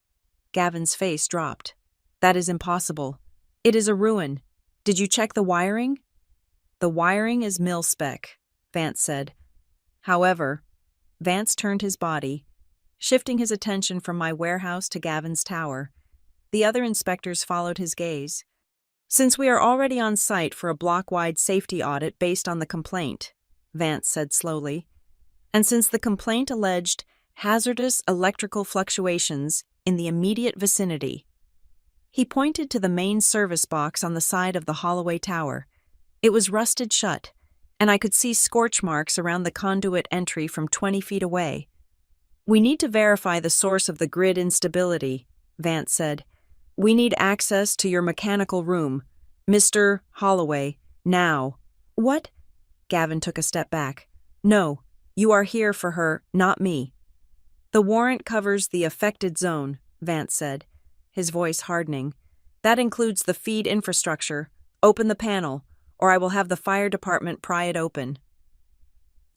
Speaker 1: Gavin's face dropped. "That is impossible. It is a ruin. Did you check the wiring?" "The wiring is mil-spec," Vance said. "However," Vance turned his body, shifting his attention from my warehouse to Gavin's tower. The other inspectors followed his gaze. "Since we are already on site for a block-wide safety audit based on the complaint," Vance said slowly, "and since the complaint alleged hazardous electrical fluctuations in the immediate vicinity." He pointed to the main service box on the side of the Holloway tower. It was rusted shut, and I could see scorch marks around the conduit entry from 20 feet away. "We need to verify the source of the grid instability," Vance said. "We need access to your mechanical room, Mr. Holloway, now." "What?" Gavin took a step back. "No, you are here for her, not me." "The warrant covers the affected zone," Vance said, his voice hardening. "That includes the feed infrastructure. Open the panel, or I will have the fire department pry it open."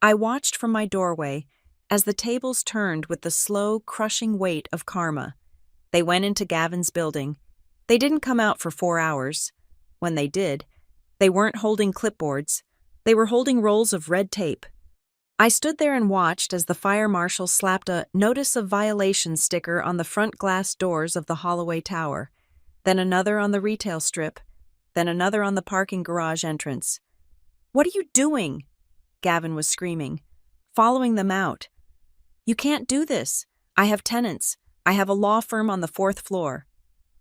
Speaker 1: I watched from my doorway as the tables turned with the slow, crushing weight of karma. They went into Gavin's building. They didn't come out for 4 hours. When they did, they weren't holding clipboards. They were holding rolls of red tape. I stood there and watched as the fire marshal slapped a "Notice of Violation" sticker on the front glass doors of the Holloway Tower, then another on the retail strip, then another on the parking garage entrance. "What are you doing?" Gavin was screaming. "Following them out." "You can't do this. I have tenants. I have a law firm on the 4th floor."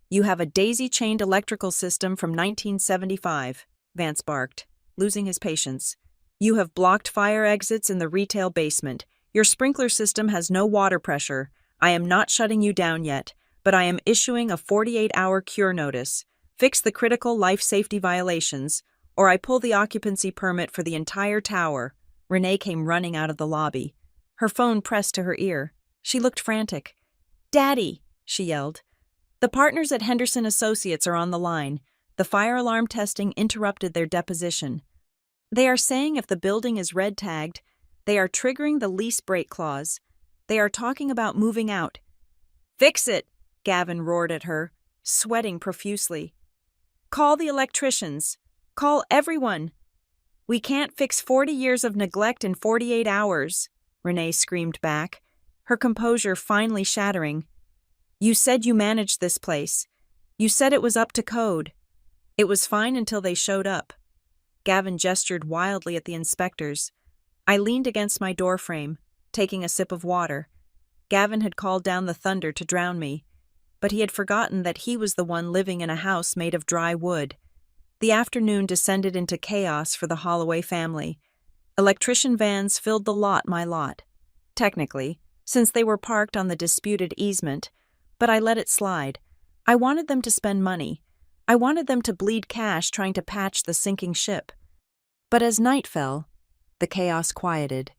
Speaker 1: "You have a daisy-chained electrical system from 1975, Vance barked, losing his patience. "You have blocked fire exits in the retail basement. Your sprinkler system has no water pressure. I am not shutting you down yet, but I am issuing a 48-hour cure notice. Fix the critical life safety violations, or I pull the occupancy permit for the entire tower." Renee came running out of the lobby, her phone pressed to her ear. She looked frantic. "Daddy," she yelled. "The partners at Henderson Associates are on the line. The fire alarm testing interrupted their deposition. They are saying if the building is red tagged, they are triggering the lease break clause. They are talking about moving out." "Fix it," Gavin roared at her, sweating profusely. "Call the electricians. Call everyone." "We can't fix 40 years of neglect in 48 hours, Renee screamed back, her composure finally shattering. "You said you managed this place. You said it was up to code. It was fine until they showed up." Gavin gestured wildly at the inspectors. I leaned against my doorframe, taking a sip of water. Gavin had called down the thunder to drown me, but he had forgotten that he was the one living in a house made of dry wood. The afternoon descended into chaos for the Holloway family. Electrician vans filled the lot my lot. Technically, since they were parked on the disputed easement, but I let it slide. I wanted them to spend money. I wanted them to bleed cash trying to patch the sinking ship. But as night fell, the chaos quieted,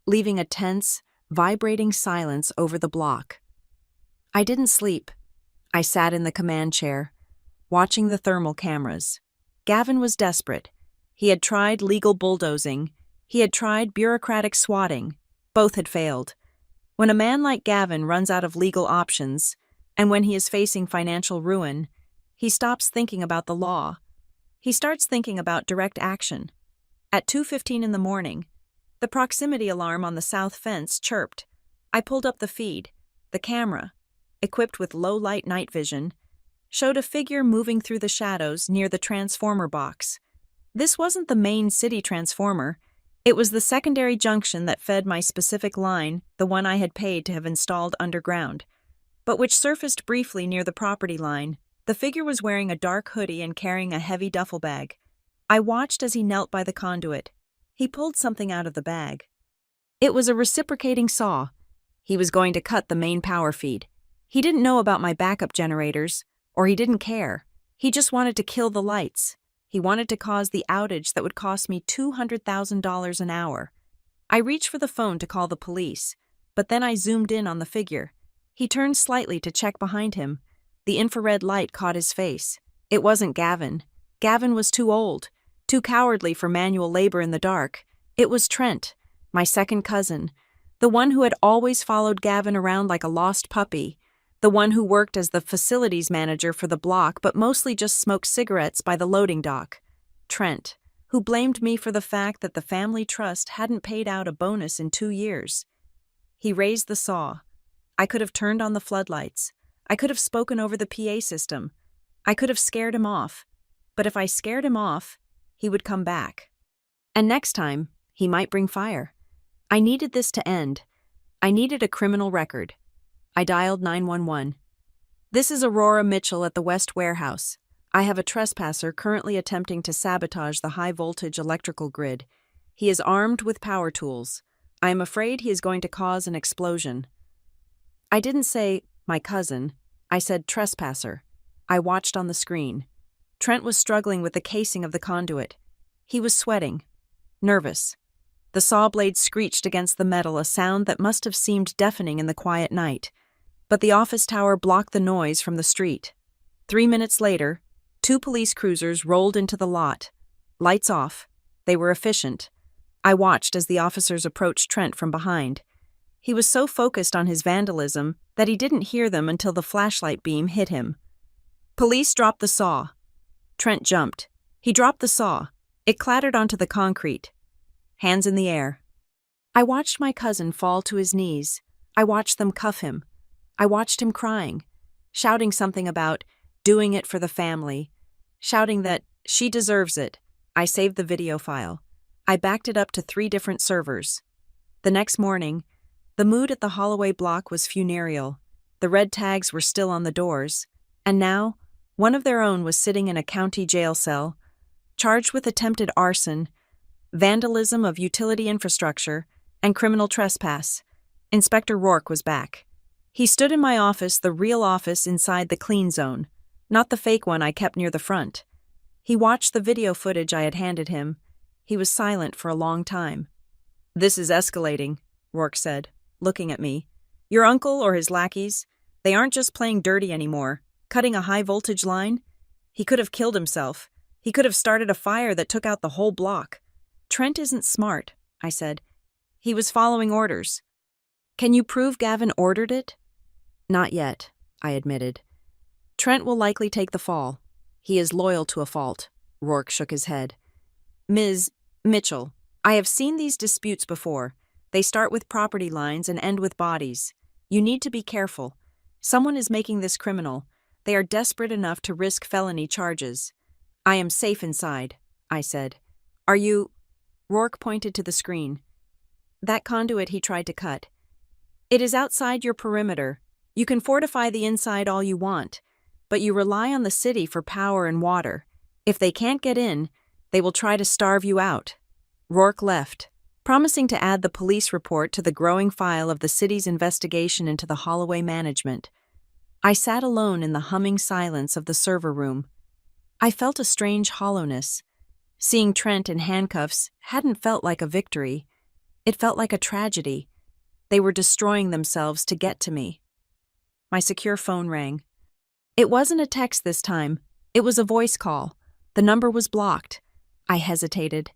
Speaker 1: leaving a tense, vibrating silence over the block. I didn't sleep. I sat in the command chair, watching the thermal cameras. Gavin was desperate. He had tried legal bulldozing. He had tried bureaucratic swatting. Both had failed. When a man like Gavin runs out of legal options, and when he is facing financial ruin, he stops thinking about the law. He starts thinking about direct action. At 2:15 in the morning, the proximity alarm on the south fence chirped. I pulled up the feed. The camera, equipped with low-light night vision, showed a figure moving through the shadows near the transformer box. This wasn't the main city transformer. It was the secondary junction that fed my specific line, the one I had paid to have installed underground, but which surfaced briefly near the property line. The figure was wearing a dark hoodie and carrying a heavy duffel bag. I watched as he knelt by the conduit. He pulled something out of the bag. It was a reciprocating saw. He was going to cut the main power feed. He didn't know about my backup generators, or he didn't care. He just wanted to kill the lights. He wanted to cause the outage that would cost me $200,000 an hour. I reached for the phone to call the police, but then I zoomed in on the figure. He turned slightly to check behind him. The infrared light caught his face. It wasn't Gavin. Gavin was too old, too cowardly for manual labor in the dark. It was Trent, my second cousin, the one who had always followed Gavin around like a lost puppy, the one who worked as the facilities manager for the block but mostly just smoked cigarettes by the loading dock. Trent, who blamed me for the fact that the family trust hadn't paid out a bonus in 2 years. He raised the saw. I could have turned on the floodlights. I could have spoken over the PA system. I could have scared him off. But if I scared him off, he would come back. And next time, he might bring fire. I needed this to end. I needed a criminal record. I dialed 911. "This is Aurora Mitchell at the West Warehouse. I have a trespasser currently attempting to sabotage the high-voltage electrical grid. He is armed with power tools. I am afraid he is going to cause an explosion." I didn't say, "my cousin." I said, "trespasser." I watched on the screen. Trent was struggling with the casing of the conduit. He was sweating. Nervous. The saw blade screeched against the metal, a sound that must have seemed deafening in the quiet night. But the office tower blocked the noise from the street. 3 minutes later, 2 police cruisers rolled into the lot. Lights off. They were efficient. I watched as the officers approached Trent from behind. He was so focused on his vandalism that he didn't hear them until the flashlight beam hit him. Police dropped the saw. Trent jumped. He dropped the saw. It clattered onto the concrete. Hands in the air. I watched my cousin fall to his knees. I watched them cuff him. I watched him crying, shouting something about doing it for the family, shouting that she deserves it. I saved the video file. I backed it up to 3 different servers. The next morning, the mood at the Holloway block was funereal. The red tags were still on the doors, and now one of their own was sitting in a county jail cell, charged with attempted arson, vandalism of utility infrastructure, and criminal trespass. Inspector Rourke was back. He stood in my office, the real office inside the clean zone, not the fake one I kept near the front. He watched the video footage I had handed him. He was silent for a long time. "This is escalating," Rourke said, looking at me. "Your uncle or his lackeys, they aren't just playing dirty anymore, cutting a high-voltage line. He could have killed himself. He could have started a fire that took out the whole block." "Trent isn't smart," I said. "He was following orders." "Can you prove Gavin ordered it?" "Not yet," I admitted. "Trent will likely take the fall. He is loyal to a fault." Rourke shook his head. "Ms. Mitchell, I have seen these disputes before. They start with property lines and end with bodies. You need to be careful. Someone is making this criminal. They are desperate enough to risk felony charges." "I am safe inside," I said. "Are you—" Rourke pointed to the screen. "That conduit he tried to cut. It is outside your perimeter. You can fortify the inside all you want, but you rely on the city for power and water. If they can't get in, they will try to starve you out." Rourke left, promising to add the police report to the growing file of the city's investigation into the Holloway management. I sat alone in the humming silence of the server room. I felt a strange hollowness. Seeing Trent in handcuffs hadn't felt like a victory. It felt like a tragedy. They were destroying themselves to get to me. My secure phone rang. It wasn't a text this time. It was a voice call. The number was blocked. I hesitated.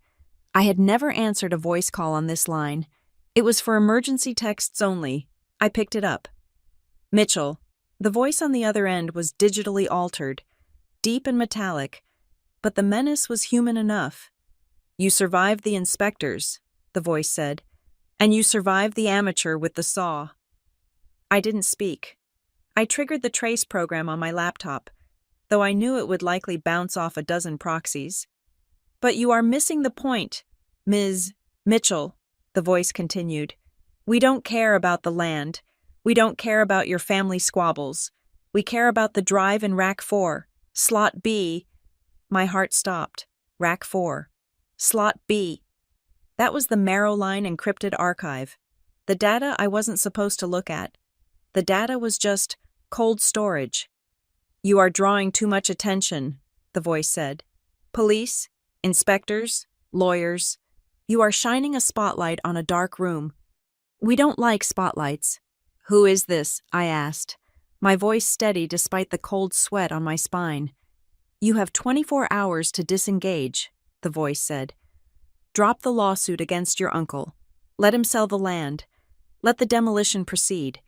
Speaker 1: I had never answered a voice call on this line. It was for emergency texts only. I picked it up. "Mitchell." The voice on the other end was digitally altered, deep and metallic, but the menace was human enough. "You survived the inspectors," the voice said, "and you survived the amateur with the saw." I didn't speak. I triggered the trace program on my laptop, though I knew it would likely bounce off a dozen proxies. "But you are missing the point, Ms. Mitchell," the voice continued. "We don't care about the land. We don't care about your family squabbles. We care about the drive in Rack 4, Slot B." My heart stopped. Rack 4. Slot B. That was the Marrowline encrypted archive. The data I wasn't supposed to look at. The data was just cold storage. "You are drawing too much attention," the voice said. "Police, inspectors, lawyers. You are shining a spotlight on a dark room. We don't like spotlights." "Who is this?" I asked, my voice steady despite the cold sweat on my spine. "You have 24 hours to disengage," the voice said. "Drop the lawsuit against your uncle. Let him sell the land. Let the demolition proceed.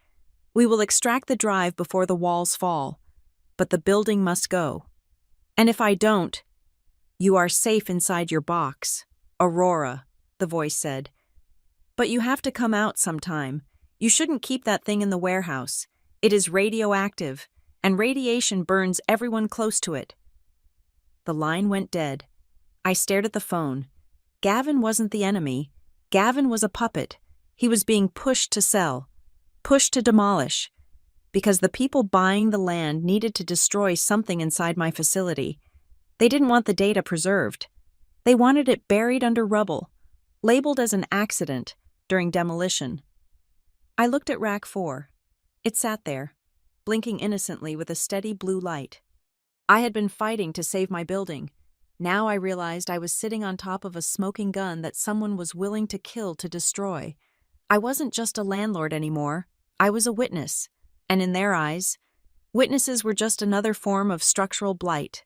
Speaker 1: We will extract the drive before the walls fall, but the building must go. And if I don't, you are safe inside your box, Aurora," the voice said. "But you have to come out sometime. You shouldn't keep that thing in the warehouse. It is radioactive, and radiation burns everyone close to it." The line went dead. I stared at the phone. Gavin wasn't the enemy. Gavin was a puppet. He was being pushed to sell, pushed to demolish, because the people buying the land needed to destroy something inside my facility. They didn't want the data preserved. They wanted it buried under rubble, labeled as an accident during demolition. I looked at Rack 4. It sat there, blinking innocently with a steady blue light. I had been fighting to save my building. Now I realized I was sitting on top of a smoking gun that someone was willing to kill to destroy. I wasn't just a landlord anymore. I was a witness. And in their eyes, witnesses were just another form of structural blight.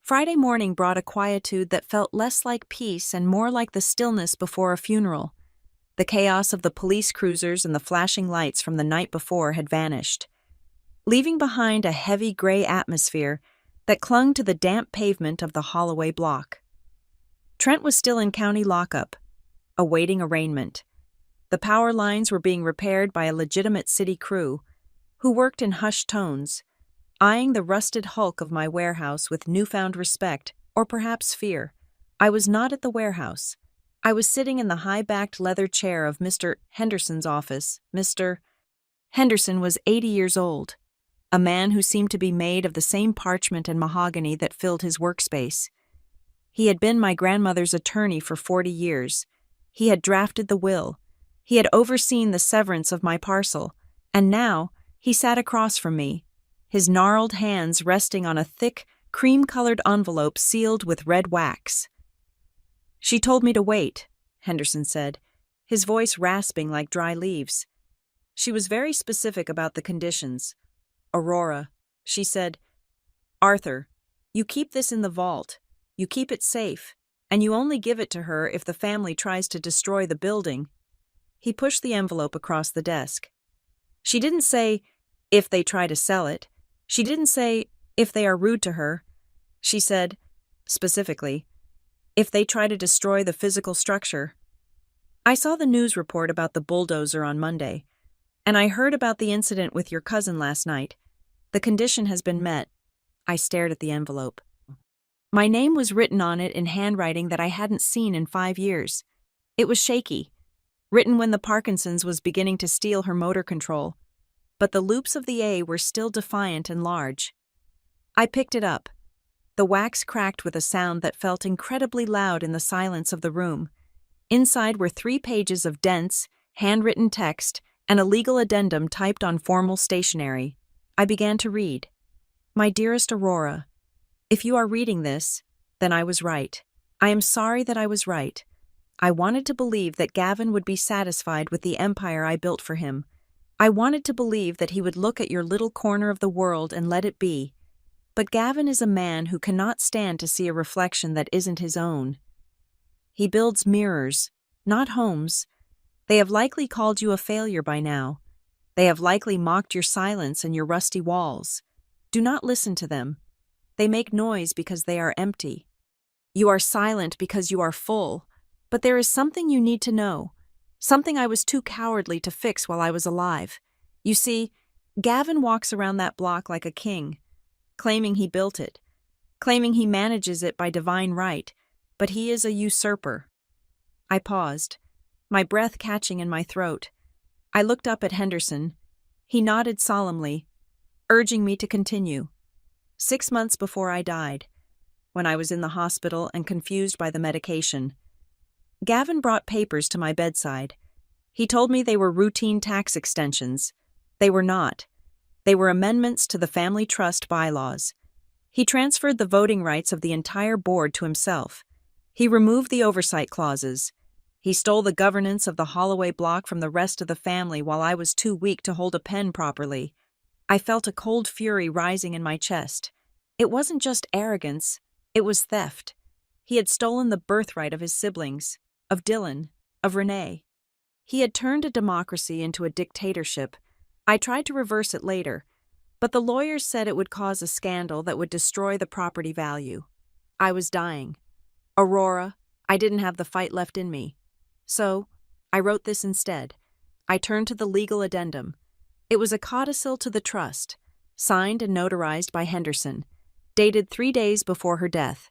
Speaker 1: Friday morning brought a quietude that felt less like peace and more like the stillness before a funeral. The chaos of the police cruisers and the flashing lights from the night before had vanished, leaving behind a heavy gray atmosphere that clung to the damp pavement of the Holloway block. Trent was still in county lockup, awaiting arraignment. The power lines were being repaired by a legitimate city crew, who worked in hushed tones, eyeing the rusted hulk of my warehouse with newfound respect, or perhaps fear. I was not at the warehouse. I was sitting in the high-backed leather chair of Mr. Henderson's office. Mr. Henderson was 80 years old, a man who seemed to be made of the same parchment and mahogany that filled his workspace. He had been my grandmother's attorney for 40 years. He had drafted the will. He had overseen the severance of my parcel, and now he sat across from me, his gnarled hands resting on a thick, cream-colored envelope sealed with red wax. "She told me to wait," Henderson said, his voice rasping like dry leaves. "She was very specific about the conditions. Aurora," she said, "Arthur, you keep this in the vault. You keep it safe, and you only give it to her if the family tries to destroy the building." He pushed the envelope across the desk. "She didn't say, if they try to sell it. She didn't say, if they are rude to her. She said, specifically, if they try to destroy the physical structure. I saw the news report about the bulldozer on Monday, and I heard about the incident with your cousin last night. The condition has been met." I stared at the envelope. My name was written on it in handwriting that I hadn't seen in 5 years. It was shaky, written when the Parkinson's was beginning to steal her motor control, but the loops of the A were still defiant and large. I picked it up. The wax cracked with a sound that felt incredibly loud in the silence of the room. Inside were 3 pages of dense, handwritten text and a legal addendum typed on formal stationery. I began to read. "My dearest Aurora, if you are reading this, then I was right. I am sorry that I was right. I wanted to believe that Gavin would be satisfied with the empire I built for him. I wanted to believe that he would look at your little corner of the world and let it be. But Gavin is a man who cannot stand to see a reflection that isn't his own. He builds mirrors, not homes. They have likely called you a failure by now. They have likely mocked your silence and your rusty walls. Do not listen to them. They make noise because they are empty. You are silent because you are full, but there is something you need to know, something I was too cowardly to fix while I was alive. You see, Gavin walks around that block like a king, claiming he built it, claiming he manages it by divine right, but he is a usurper." I paused, my breath catching in my throat. I looked up at Henderson. He nodded solemnly, urging me to continue. 6 months before I died, when I was in the hospital and confused by the medication, Gavin brought papers to my bedside. He told me they were routine tax extensions. They were not. They were amendments to the family trust bylaws. He transferred the voting rights of the entire board to himself. He removed the oversight clauses. He stole the governance of the Holloway block from the rest of the family while I was too weak to hold a pen properly. I felt a cold fury rising in my chest. It wasn't just arrogance, it was theft. He had stolen the birthright of his siblings, of Dylan, of Renee. He had turned a democracy into a dictatorship. I tried to reverse it later, but the lawyers said it would cause a scandal that would destroy the property value. I was dying. Aurora, I didn't have the fight left in me. So, I wrote this instead. I turned to the legal addendum. It was a codicil to the trust, signed and notarized by Henderson, dated 3 days before her death.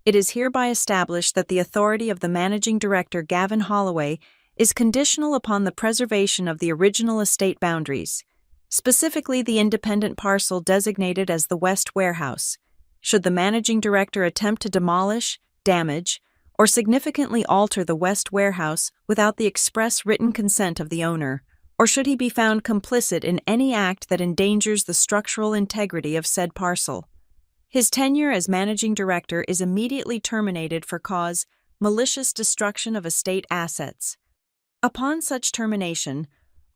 Speaker 1: It is hereby established that the authority of the managing director, Gavin Holloway, is conditional upon the preservation of the original estate boundaries, specifically the independent parcel designated as the West Warehouse. Should the managing director attempt to demolish, damage, or significantly alter the West Warehouse without the express written consent of the owner, or should he be found complicit in any act that endangers the structural integrity of said parcel, his tenure as managing director is immediately terminated for cause malicious destruction of estate assets. Upon such termination,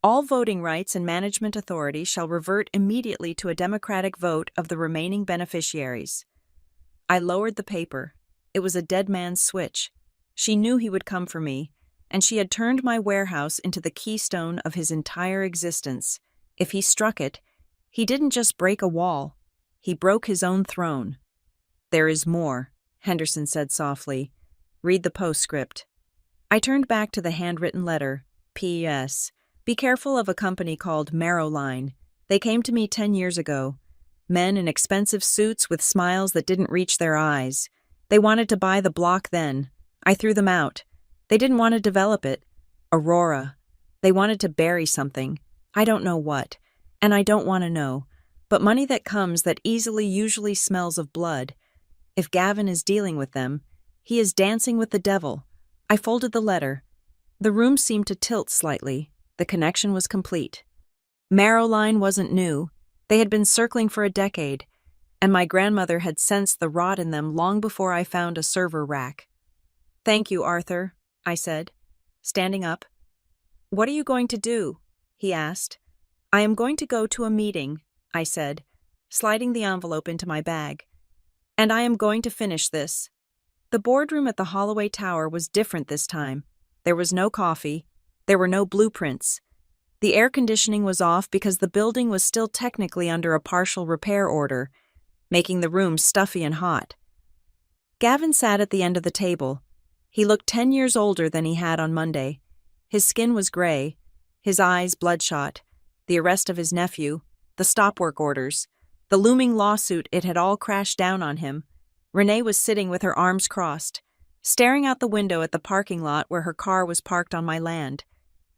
Speaker 1: all voting rights and management authority shall revert immediately to a democratic vote of the remaining beneficiaries. I lowered the paper. It was a dead man's switch. She knew he would come for me, and she had turned my warehouse into the keystone of his entire existence. If he struck it, he didn't just break a wall, he broke his own throne. There is more, Henderson said softly. Read the postscript. I turned back to the handwritten letter. P.S. Be careful of a company called Marrowline. They came to me 10 years ago. Men in expensive suits with smiles that didn't reach their eyes. They wanted to buy the block then. I threw them out. They didn't want to develop it. Aurora. They wanted to bury something. I don't know what. And I don't want to know. But money that comes that usually smells of blood. If Gavin is dealing with them, he is dancing with the devil. I folded the letter. The room seemed to tilt slightly. The connection was complete. Marrowline wasn't new. They had been circling for a decade, and my grandmother had sensed the rot in them long before I found a server rack. Thank you, Arthur, I said, standing up. What are you going to do? He asked. I am going to go to a meeting, I said, sliding the envelope into my bag. And I am going to finish this. The boardroom at the Holloway Tower was different this time. There was no coffee. There were no blueprints. The air conditioning was off because the building was still technically under a partial repair order, making the room stuffy and hot. Gavin sat at the end of the table. He looked 10 years older than he had on Monday. His skin was gray, his eyes bloodshot, the arrest of his nephew, the stop work orders, the looming lawsuit, it had all crashed down on him. Renee was sitting with her arms crossed, staring out the window at the parking lot where her car was parked on my land.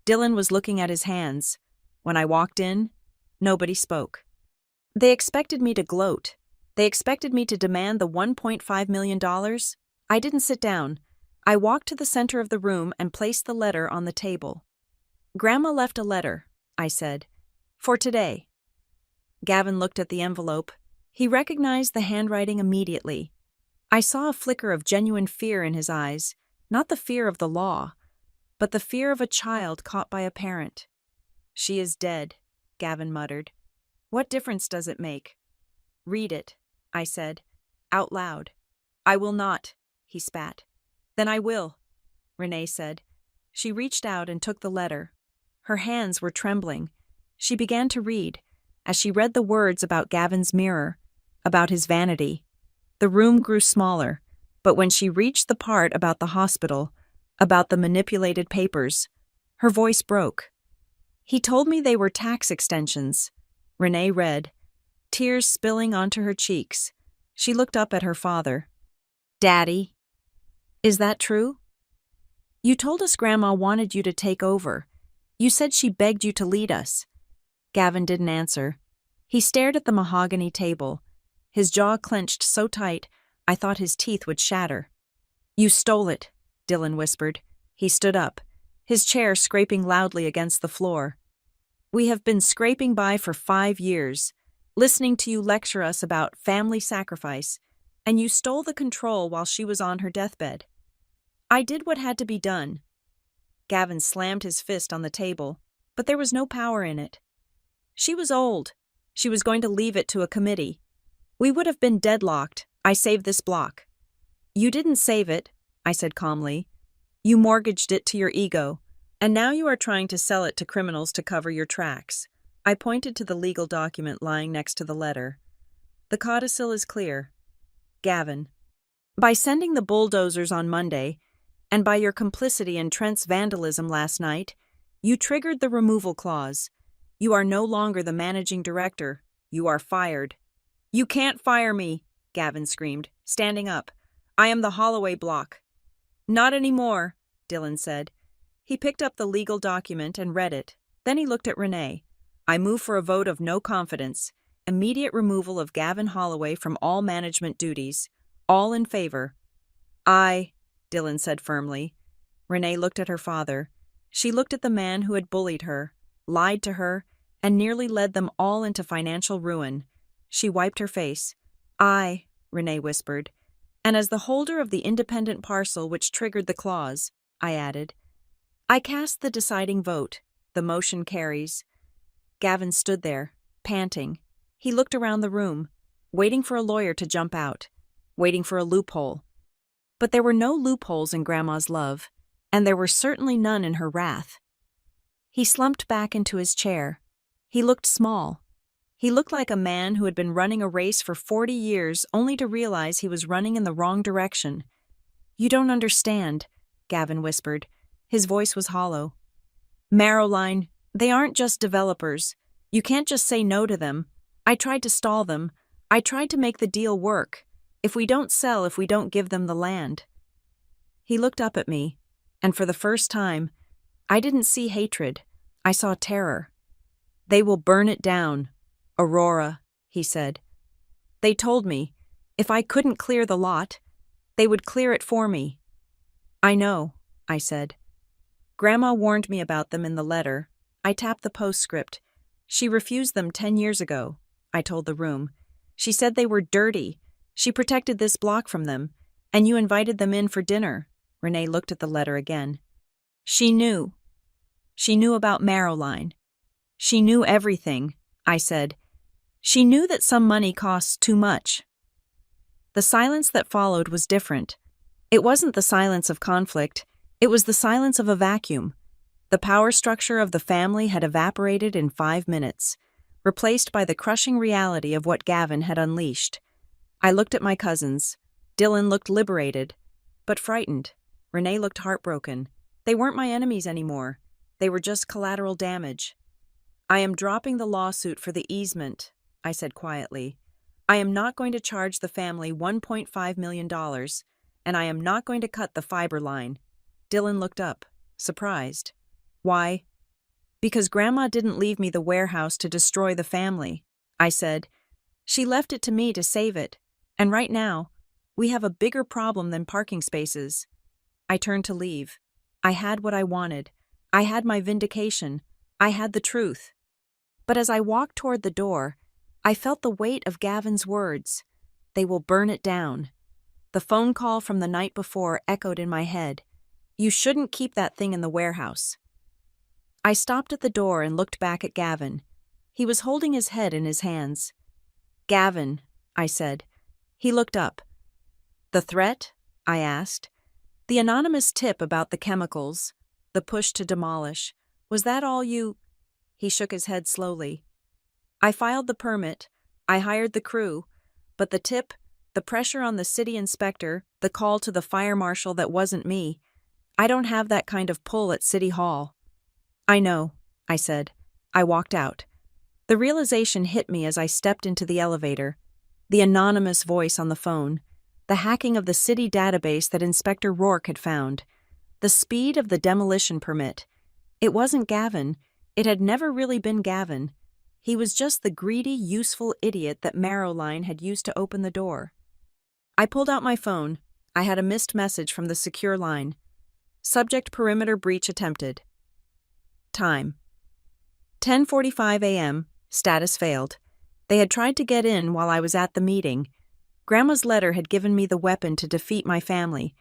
Speaker 1: Dylan was looking at his hands. When I walked in, nobody spoke. They expected me to gloat. They expected me to demand the $1.5 million. I didn't sit down. I walked to the center of the room and placed the letter on the table. Grandma left a letter, I said. For today. Gavin looked at the envelope. He recognized the handwriting immediately. I saw a flicker of genuine fear in his eyes, not the fear of the law, but the fear of a child caught by a parent. She is dead, Gavin muttered. What difference does it make? Read it, I said, out loud. I will not, he spat. Then I will, Renee said. She reached out and took the letter. Her hands were trembling. She began to read. As she read the words about Gavin's mirror, about his vanity, the room grew smaller, but when she reached the part about the hospital, about the manipulated papers, her voice broke. He told me they were tax extensions. Renee read, tears spilling onto her cheeks. She looked up at her father. Daddy, is that true? You told us Grandma wanted you to take over. You said she begged you to lead us. Gavin didn't answer. He stared at the mahogany table. His jaw clenched so tight, I thought his teeth would shatter. You stole it, Dylan whispered. He stood up, his chair scraping loudly against the floor. We have been scraping by for 5 years, listening to you lecture us about family sacrifice, and you stole the control while she was on her deathbed. I did what had to be done. Gavin slammed his fist on the table, but there was no power in it. She was old. She was going to leave it to a committee. We would have been deadlocked. I saved this block. You didn't save it, I said calmly. You mortgaged it to your ego, and now you are trying to sell it to criminals to cover your tracks. I pointed to the legal document lying next to the letter. The codicil is clear. Gavin. By sending the bulldozers on Monday, and by your complicity in Trent's vandalism last night, you triggered the removal clause. You are no longer the managing director. You are fired. You can't fire me, Gavin screamed, standing up. I am the Holloway block. Not anymore, Dylan said. He picked up the legal document and read it. Then he looked at Renee. I move for a vote of no confidence. Immediate removal of Gavin Holloway from all management duties. All in favor. Aye, Dylan said firmly. Renee looked at her father. She looked at the man who had bullied her, lied to her, and nearly led them all into financial ruin. She wiped her face. Aye, Renee whispered. And as the holder of the independent parcel which triggered the clause, I added, I cast the deciding vote. The motion carries. Gavin stood there, panting. He looked around the room, waiting for a lawyer to jump out, waiting for a loophole. But there were no loopholes in Grandma's love, and there were certainly none in her wrath. He slumped back into his chair. He looked small. He looked like a man who had been running a race for 40 years only to realize he was running in the wrong direction. "You don't understand," Gavin whispered. His voice was hollow. "Marrowline, they aren't just developers. You can't just say no to them. I tried to stall them. I tried to make the deal work. If we don't sell, if we don't give them the land." He looked up at me, and for the first time, I didn't see hatred. I saw terror. "They will burn it down, Aurora," he said. "They told me, if I couldn't clear the lot, they would clear it for me." "I know," I said. "Grandma warned me about them in the letter." I tapped the postscript. "She refused them 10 years ago," I told the room. "She said they were dirty. She protected this block from them, and you invited them in for dinner." Renee looked at the letter again. "She knew. She knew about Marrowline. She knew everything," I said. "She knew that some money costs too much." The silence that followed was different. It wasn't the silence of conflict. It was the silence of a vacuum. The power structure of the family had evaporated in 5 minutes, replaced by the crushing reality of what Gavin had unleashed. I looked at my cousins. Dylan looked liberated, but frightened. Renee looked heartbroken. They weren't my enemies anymore. They were just collateral damage. "I am dropping the lawsuit for the easement," I said quietly. "I am not going to charge the family $1.5 million, and I am not going to cut the fiber line." Dylan looked up, surprised. "Why?" "Because Grandma didn't leave me the warehouse to destroy the family," I said. "She left it to me to save it, and right now, we have a bigger problem than parking spaces." I turned to leave. I had what I wanted. I had my vindication. I had the truth. But as I walked toward the door, I felt the weight of Gavin's words. "They will burn it down." The phone call from the night before echoed in my head. "You shouldn't keep that thing in the warehouse." I stopped at the door and looked back at Gavin. He was holding his head in his hands. "Gavin," I said. He looked up. "The threat?" I asked. "The anonymous tip about the chemicals, the push to demolish, was that all you—" He shook his head slowly. "I filed the permit, I hired the crew, but the tip, the pressure on the city inspector, the call to the fire marshal that wasn't me, I don't have that kind of pull at City Hall." "I know," I said. I walked out. The realization hit me as I stepped into the elevator. The anonymous voice on the phone. The hacking of the city database that Inspector Rourke had found. The speed of the demolition permit. It wasn't Gavin. It had never really been Gavin. He was just the greedy, useful idiot that Marrowline had used to open the door. I pulled out my phone. I had a missed message from the secure line. "Subject perimeter breach attempted." Time: 10:45 a.m. Status failed. They had tried to get in while I was at the meeting. Grandma's letter had given me the weapon to defeat my family,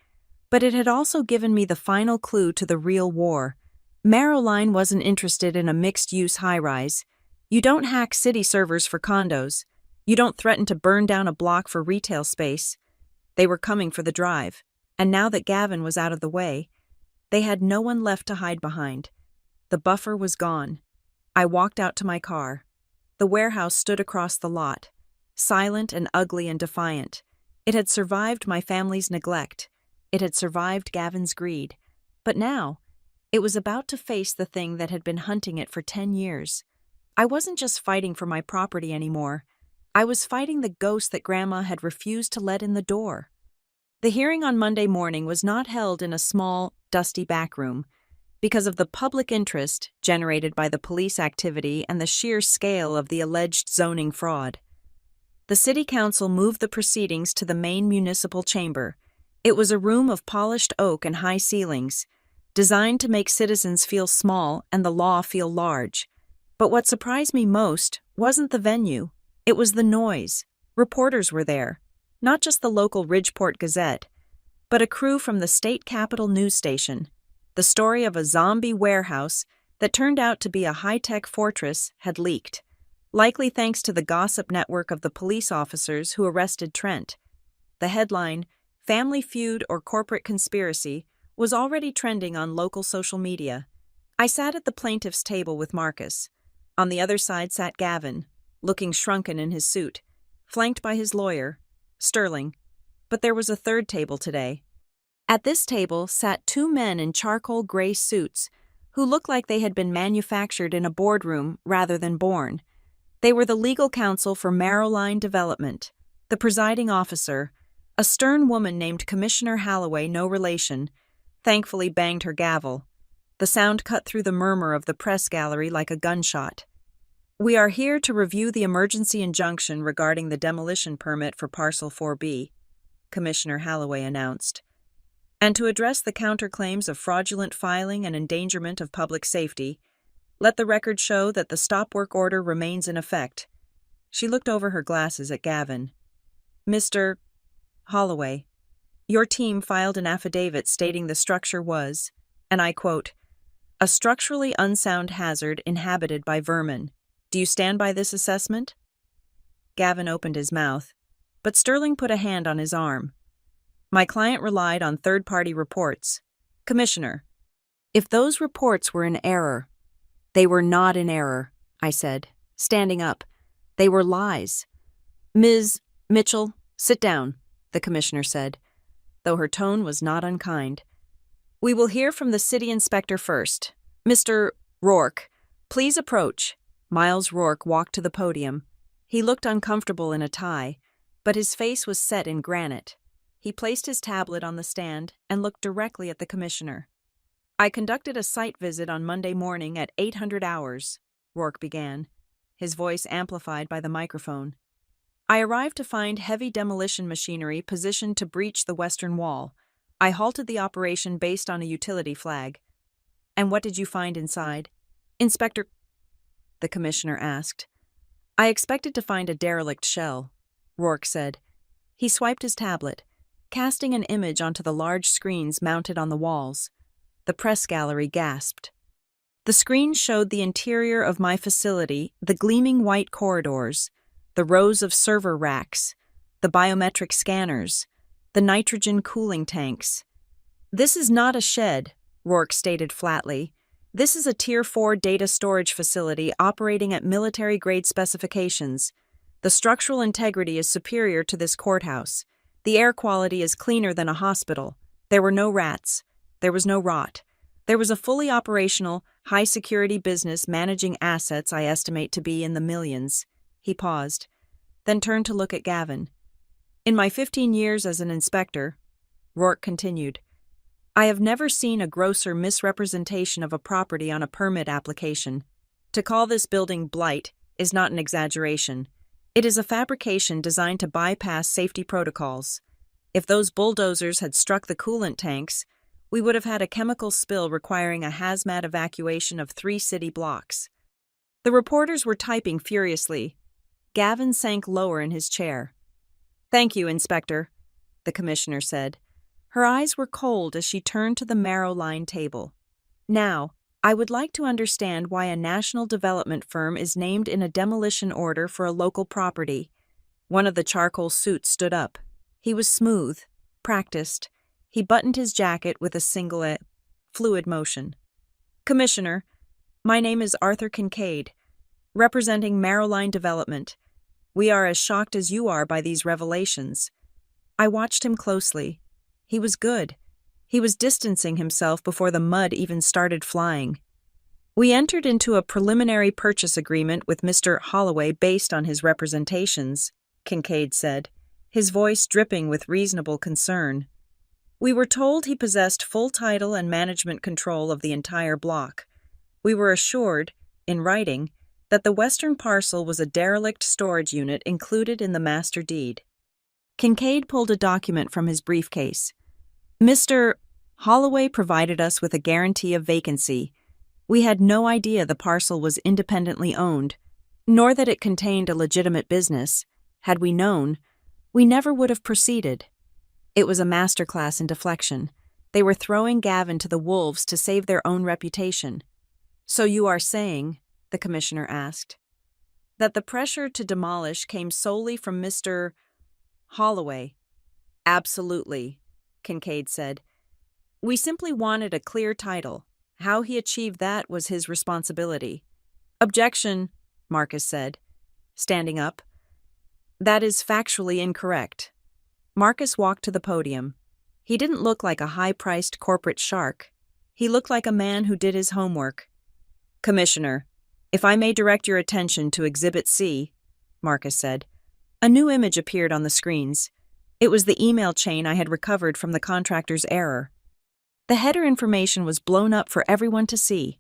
Speaker 1: but it had also given me the final clue to the real war. Marrowline wasn't interested in a mixed-use high-rise. You don't hack city servers for condos. You don't threaten to burn down a block for retail space. They were coming for the drive, and now that Gavin was out of the way, they had no one left to hide behind. The buffer was gone. I walked out to my car. The warehouse stood across the lot, silent and ugly and defiant. It had survived my family's neglect. It had survived Gavin's greed. But now, it was about to face the thing that had been hunting it for 10 years. I wasn't just fighting for my property anymore. I was fighting the ghost that Grandma had refused to let in the door. The hearing on Monday morning was not held in a small, dusty back room. Because of the public interest generated by the police activity and the sheer scale of the alleged zoning fraud. The city council moved the proceedings to the main municipal chamber. It was a room of polished oak and high ceilings, designed to make citizens feel small and the law feel large. But what surprised me most wasn't the venue. It was the noise. Reporters were there, not just the local Ridgeport Gazette, but a crew from the state capitol news station. The story of a zombie warehouse that turned out to be a high-tech fortress had leaked, likely thanks to the gossip network of the police officers who arrested Trent. The headline, "Family Feud or Corporate Conspiracy," was already trending on local social media. I sat at the plaintiff's table with Marcus. On the other side sat Gavin. looking shrunken in his suit, flanked by his lawyer, Sterling. But there was a third table today. At this table sat two men in charcoal gray suits, who looked like they had been manufactured in a boardroom rather than born. They were the legal counsel for Marrowline Development, the presiding officer, a stern woman named Commissioner Holloway, no relation, thankfully banged her gavel. The sound cut through the murmur of the press gallery like a gunshot. "We are here to review the emergency injunction regarding the demolition permit for Parcel 4B, Commissioner Holloway announced, "and to address the counterclaims of fraudulent filing and endangerment of public safety. Let the record show that the stop work order remains in effect." She looked over her glasses at Gavin. "Mr. Holloway, your team filed an affidavit stating the structure was, and I quote, a structurally unsound hazard inhabited by vermin. Do you stand by this assessment?" Gavin opened his mouth, but Sterling put a hand on his arm. "My client relied on third-party reports. Commissioner, if those reports were in error—" "They were not in error," I said, standing up. "They were lies." "Ms. Mitchell, sit down," the commissioner said, though her tone was not unkind. "We will hear from the city inspector first. Mr. Rourke, please approach." Miles Rourke walked to the podium. He looked uncomfortable in a tie, but his face was set in granite. He placed his tablet on the stand and looked directly at the commissioner. "I conducted a site visit on Monday morning at 800 hours, Rourke began, his voice amplified by the microphone. "I arrived to find heavy demolition machinery positioned to breach the western wall. I halted the operation based on a utility flag." "And what did you find inside?" "Inspector," the commissioner asked. "I expected to find a derelict shell," Rourke said. He swiped his tablet, casting an image onto the large screens mounted on the walls. The press gallery gasped. The screen showed the interior of my facility, the gleaming white corridors, the rows of server racks, the biometric scanners, the nitrogen cooling tanks. "This is not a shed," Rourke stated flatly. "This is a Tier 4 data storage facility operating at military-grade specifications. The structural integrity is superior to this courthouse. The air quality is cleaner than a hospital. There were no rats. There was no rot. There was a fully operational, high-security business managing assets I estimate to be in the millions." He paused, then turned to look at Gavin. "In my 15 years as an inspector," Rourke continued, "I have never seen a grosser misrepresentation of a property on a permit application. To call this building blight is not an exaggeration. It is a fabrication designed to bypass safety protocols. If those bulldozers had struck the coolant tanks, we would have had a chemical spill requiring a hazmat evacuation of 3 city blocks." The reporters were typing furiously. Gavin sank lower in his chair. "Thank you, Inspector," the commissioner said. Her eyes were cold as she turned to the Marrowline table. "Now, I would like to understand why a national development firm is named in a demolition order for a local property." One of the charcoal suits stood up. He was smooth, practiced. He buttoned his jacket with a single, fluid motion. "Commissioner, my name is Arthur Kincaid, representing Marrowline Development. We are as shocked as you are by these revelations." I watched him closely. He was good. He was distancing himself before the mud even started flying. "We entered into a preliminary purchase agreement with Mr. Holloway based on his representations," Kincaid said, his voice dripping with reasonable concern. "We were told he possessed full title and management control of the entire block. We were assured, in writing, that the western parcel was a derelict storage unit included in the master deed." Kincaid pulled a document from his briefcase. "Mr. Holloway provided us with a guarantee of vacancy. We had no idea the parcel was independently owned, nor that it contained a legitimate business. Had we known, we never would have proceeded." It was a masterclass in deflection. They were throwing Gavin to the wolves to save their own reputation. "So you are saying," the commissioner asked, "that the pressure to demolish came solely from Mr. Holloway?" "Absolutely," Kincaid said. "We simply wanted a clear title. How he achieved that was his responsibility." "Objection," Marcus said. standing up. That is factually incorrect. Marcus walked to the podium. He didn't look like a high-priced corporate shark. He looked like a man who did his homework. Commissioner, if I may direct your attention to Exhibit C, Marcus said. A new image appeared on the screens. It was the email chain I had recovered from the contractor's error. The header information was blown up for everyone to see.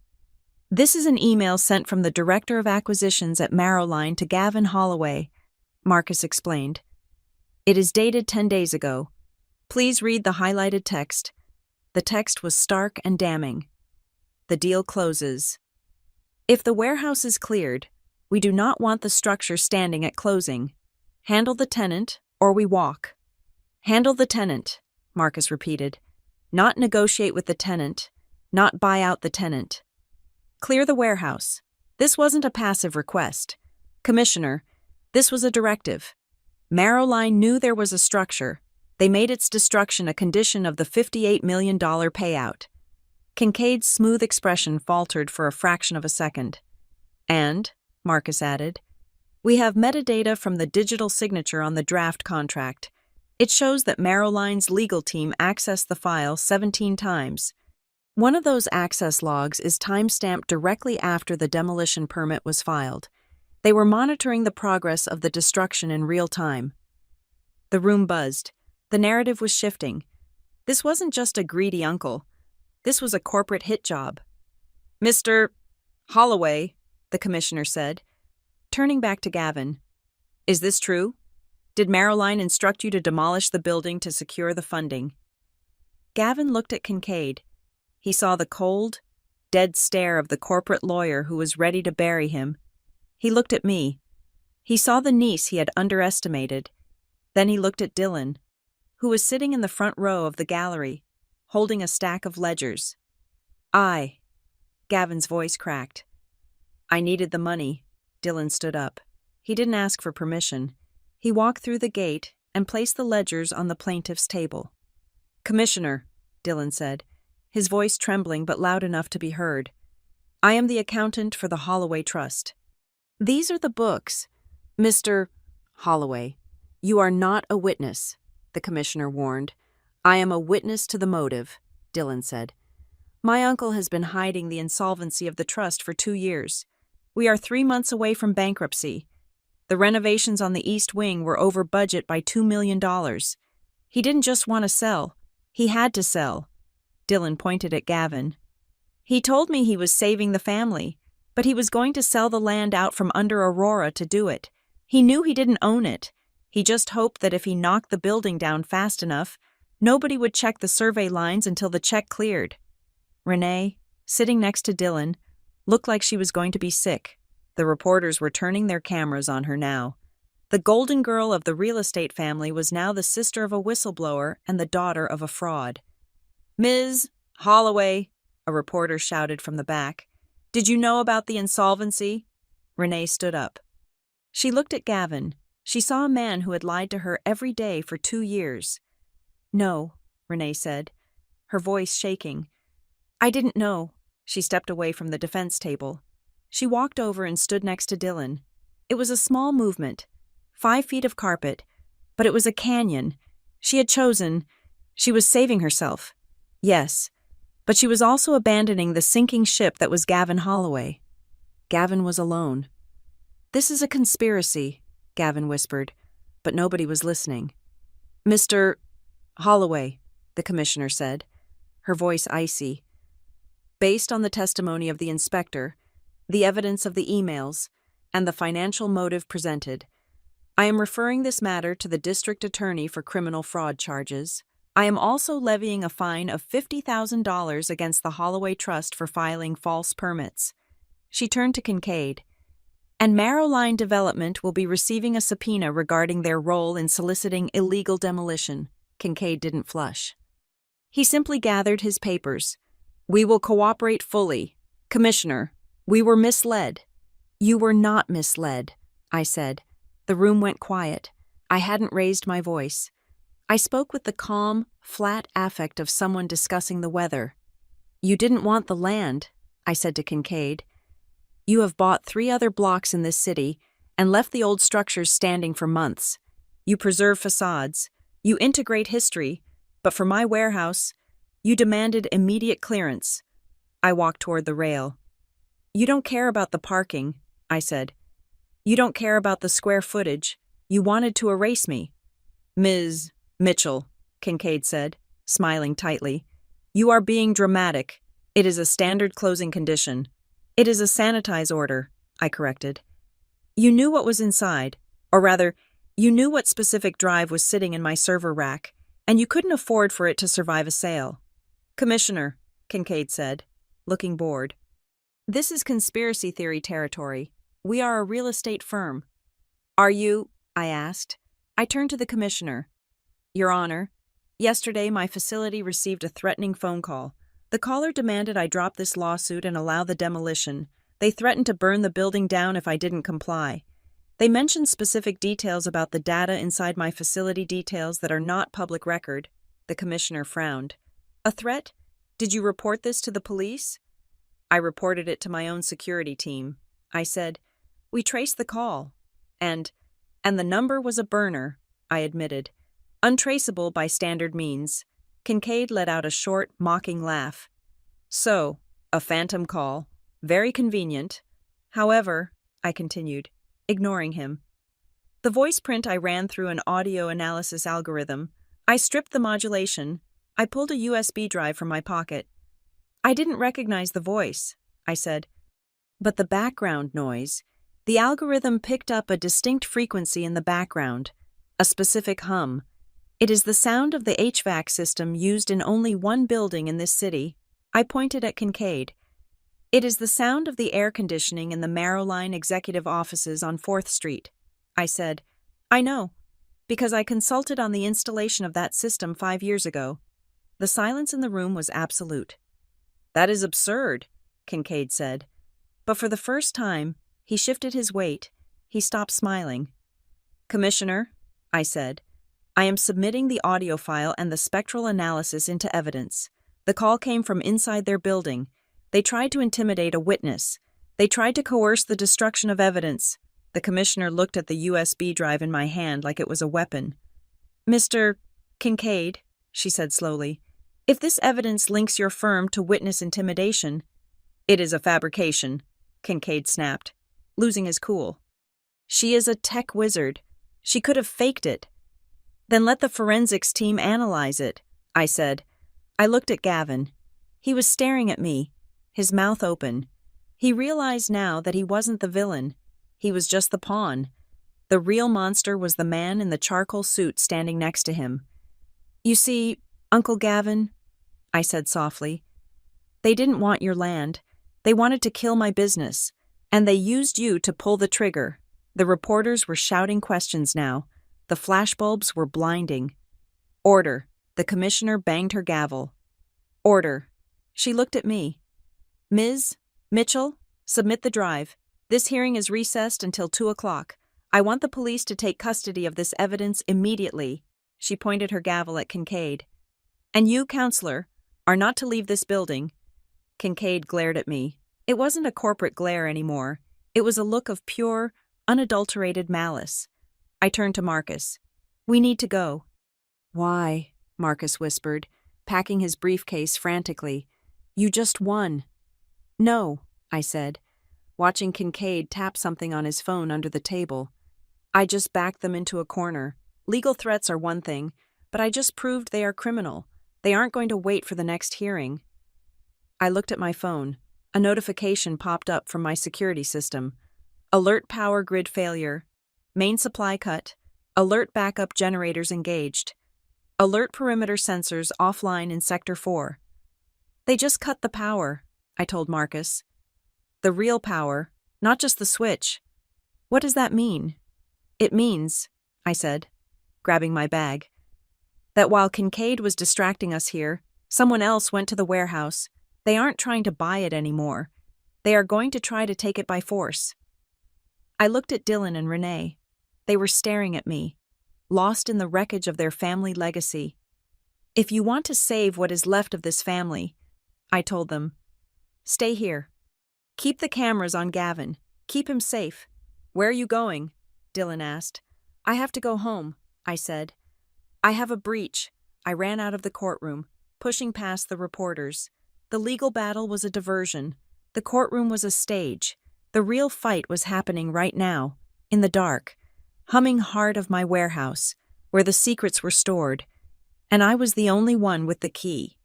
Speaker 1: This is an email sent from the Director of Acquisitions at Marrowline to Gavin Holloway, Marcus explained. It is dated 10 days ago. Please read the highlighted text. The text was stark and damning. The deal closes. If the warehouse is cleared, we do not want the structure standing at closing. Handle the tenant, or we walk. Handle the tenant, Marcus repeated. Not negotiate with the tenant, not buy out the tenant. Clear the warehouse. This wasn't a passive request. Commissioner, this was a directive. Marrowline knew there was a structure. They made its destruction a condition of the $58 million payout. Kincaid's smooth expression faltered for a fraction of a second. And, Marcus added, we have metadata from the digital signature on the draft contract. It shows that Marrowline's legal team accessed the file 17 times. One of those access logs is timestamped directly after the demolition permit was filed. They were monitoring the progress of the destruction in real time. The room buzzed. The narrative was shifting. This wasn't just a greedy uncle. This was a corporate hit job. Mr. Holloway, the commissioner said, turning back to Gavin. Is this true? Did Marrowline instruct you to demolish the building to secure the funding? Gavin looked at Kincaid. He saw the cold, dead stare of the corporate lawyer who was ready to bury him. He looked at me. He saw the niece he had underestimated. Then he looked at Dylan, who was sitting in the front row of the gallery, holding a stack of ledgers. Gavin's voice cracked. I needed the money. Dylan stood up. He didn't ask for permission. He walked through the gate and placed the ledgers on the plaintiff's table. Commissioner, Dylan said, his voice trembling but loud enough to be heard. I am the accountant for the Holloway Trust. These are the books. Mr. Holloway, you are not a witness, the commissioner warned. I am a witness to the motive, Dylan said. My uncle has been hiding the insolvency of the trust for 2 years. We are 3 months away from bankruptcy. The renovations on the East Wing were over budget by $2 million. He didn't just want to sell. He had to sell. Dylan pointed at Gavin. He told me he was saving the family, but he was going to sell the land out from under Aurora to do it. He knew he didn't own it. He just hoped that if he knocked the building down fast enough, nobody would check the survey lines until the check cleared. Renee, sitting next to Dylan, looked like she was going to be sick. The reporters were turning their cameras on her now. The golden girl of the real estate family was now the sister of a whistleblower and the daughter of a fraud. Ms. Holloway, a reporter shouted from the back. Did you know about the insolvency? Renee stood up. She looked at Gavin. She saw a man who had lied to her every day for 2 years. No, Renee said, her voice shaking. I didn't know. She stepped away from the defense table. She walked over and stood next to Dylan. It was a small movement, 5 feet of carpet, but it was a canyon. She had chosen. She was saving herself. Yes, but she was also abandoning the sinking ship that was Gavin Holloway. Gavin was alone. This is a conspiracy, Gavin whispered, but nobody was listening. Mr. Holloway, the commissioner said, her voice icy. Based on the testimony of the inspector, the evidence of the emails, and the financial motive presented, I am referring this matter to the district attorney for criminal fraud charges. I am also levying a fine of $50,000 against the Holloway Trust for filing false permits. She turned to Kincaid. And Marrowline Development will be receiving a subpoena regarding their role in soliciting illegal demolition. Kincaid didn't flush. He simply gathered his papers. We will cooperate fully. Commissioner, we were misled. You were not misled, I said. The room went quiet. I hadn't raised my voice. I spoke with the calm, flat affect of someone discussing the weather. You didn't want the land, I said to Kincaid. You have bought 3 other blocks in this city, and left the old structures standing for months. You preserve facades. You integrate history. But for my warehouse, you demanded immediate clearance. I walked toward the rail. You don't care about the parking, I said. You don't care about the square footage. You wanted to erase me. Ms. Mitchell, Kincaid said, smiling tightly. You are being dramatic. It is a standard closing condition. It is a sanitize order, I corrected. You knew what was inside, or rather, you knew what specific drive was sitting in my server rack, and you couldn't afford for it to survive a sale. Commissioner, Kincaid said, looking bored. This is conspiracy theory territory. We are a real estate firm. Are you? I asked. I turned to the commissioner. Your Honor, yesterday my facility received a threatening phone call. The caller demanded I drop this lawsuit and allow the demolition. They threatened to burn the building down if I didn't comply. They mentioned specific details about the data inside my facility details that are not public record. The commissioner frowned. A threat? Did you report this to the police? I reported it to my own security team. I said, we traced the call. And the number was a burner, I admitted. Untraceable by standard means. Kincaid let out a short, mocking laugh. So, a phantom call. Very convenient. However, I continued, ignoring him. The voice print I ran through an audio analysis algorithm. I stripped the modulation. I pulled a USB drive from my pocket. I didn't recognize the voice, I said. But the background noise. The algorithm picked up a distinct frequency in the background, a specific hum. It is the sound of the HVAC system used in only one building in this city. I pointed at Kincaid. It is the sound of the air conditioning in the Marrowline executive offices on 4th Street. I said, I know, because I consulted on the installation of that system 5 years ago. The silence in the room was absolute. That is absurd, Kincaid said. But for the first time, he shifted his weight. He stopped smiling. Commissioner, I said, I am submitting the audio file and the spectral analysis into evidence. The call came from inside their building. They tried to intimidate a witness. They tried to coerce the destruction of evidence. The commissioner looked at the USB drive in my hand like it was a weapon. Mr. Kincaid, she said slowly, if this evidence links your firm to witness intimidation, it is a fabrication, Kincaid snapped, losing his cool. She is a tech wizard. She could have faked it. Then let the forensics team analyze it, I said. I looked at Gavin. He was staring at me, his mouth open. He realized now that he wasn't the villain. He was just the pawn. The real monster was the man in the charcoal suit standing next to him. You see, Uncle Gavin, I said softly, they didn't want your land. They wanted to kill my business, and they used you to pull the trigger. The reporters were shouting questions now. The flashbulbs were blinding. Order. The commissioner banged her gavel. Order. She looked at me. Ms. Mitchell, submit the drive. This hearing is recessed until 2 o'clock. I want the police to take custody of this evidence immediately. She pointed her gavel at Kincaid. And you, counselor, are not to leave this building. Kincaid glared at me. It wasn't a corporate glare anymore. It was a look of pure, unadulterated malice. I turned to Marcus. We need to go. Why? Marcus whispered, packing his briefcase frantically. You just won. No, I said, watching Kincaid tap something on his phone under the table. I just backed them into a corner. Legal threats are one thing, but I just proved they are criminal. They aren't going to wait for the next hearing. I looked at my phone. A notification popped up from my security system. Alert power grid failure. Main supply cut. Alert backup generators engaged. Alert perimeter sensors offline in Sector 4. They just cut the power, I told Marcus. The real power, not just the switch. What does that mean? It means, I said, grabbing my bag, that while Kincaid was distracting us here, someone else went to the warehouse. They aren't trying to buy it anymore. They are going to try to take it by force. I looked at Dylan and Renee. They were staring at me, lost in the wreckage of their family legacy. If you want to save what is left of this family, I told them, stay here. Keep the cameras on Gavin. Keep him safe. "Where are you going?" Dylan asked. "I have to go home," I said. "I have a breach." I ran out of the courtroom, pushing past the reporters. The legal battle was a diversion. The courtroom was a stage. The real fight was happening right now, in the dark, humming heart of my warehouse, where the secrets were stored, and I was the only one with the key.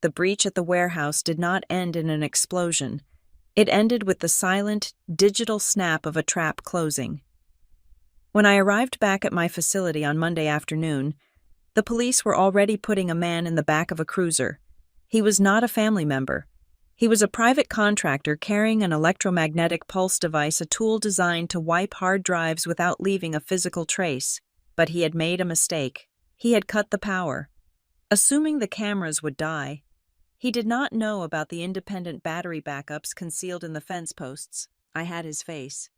Speaker 1: The breach at the warehouse did not end in an explosion. It ended with the silent, digital snap of a trap closing. When I arrived back at my facility on Monday afternoon, the police were already putting a man in the back of a cruiser. He was not a family member. He was a private contractor carrying an electromagnetic pulse device, a tool designed to wipe hard drives without leaving a physical trace. But he had made a mistake. He had cut the power, assuming the cameras would die. He did not know about the independent battery backups concealed in the fence posts. I had his face.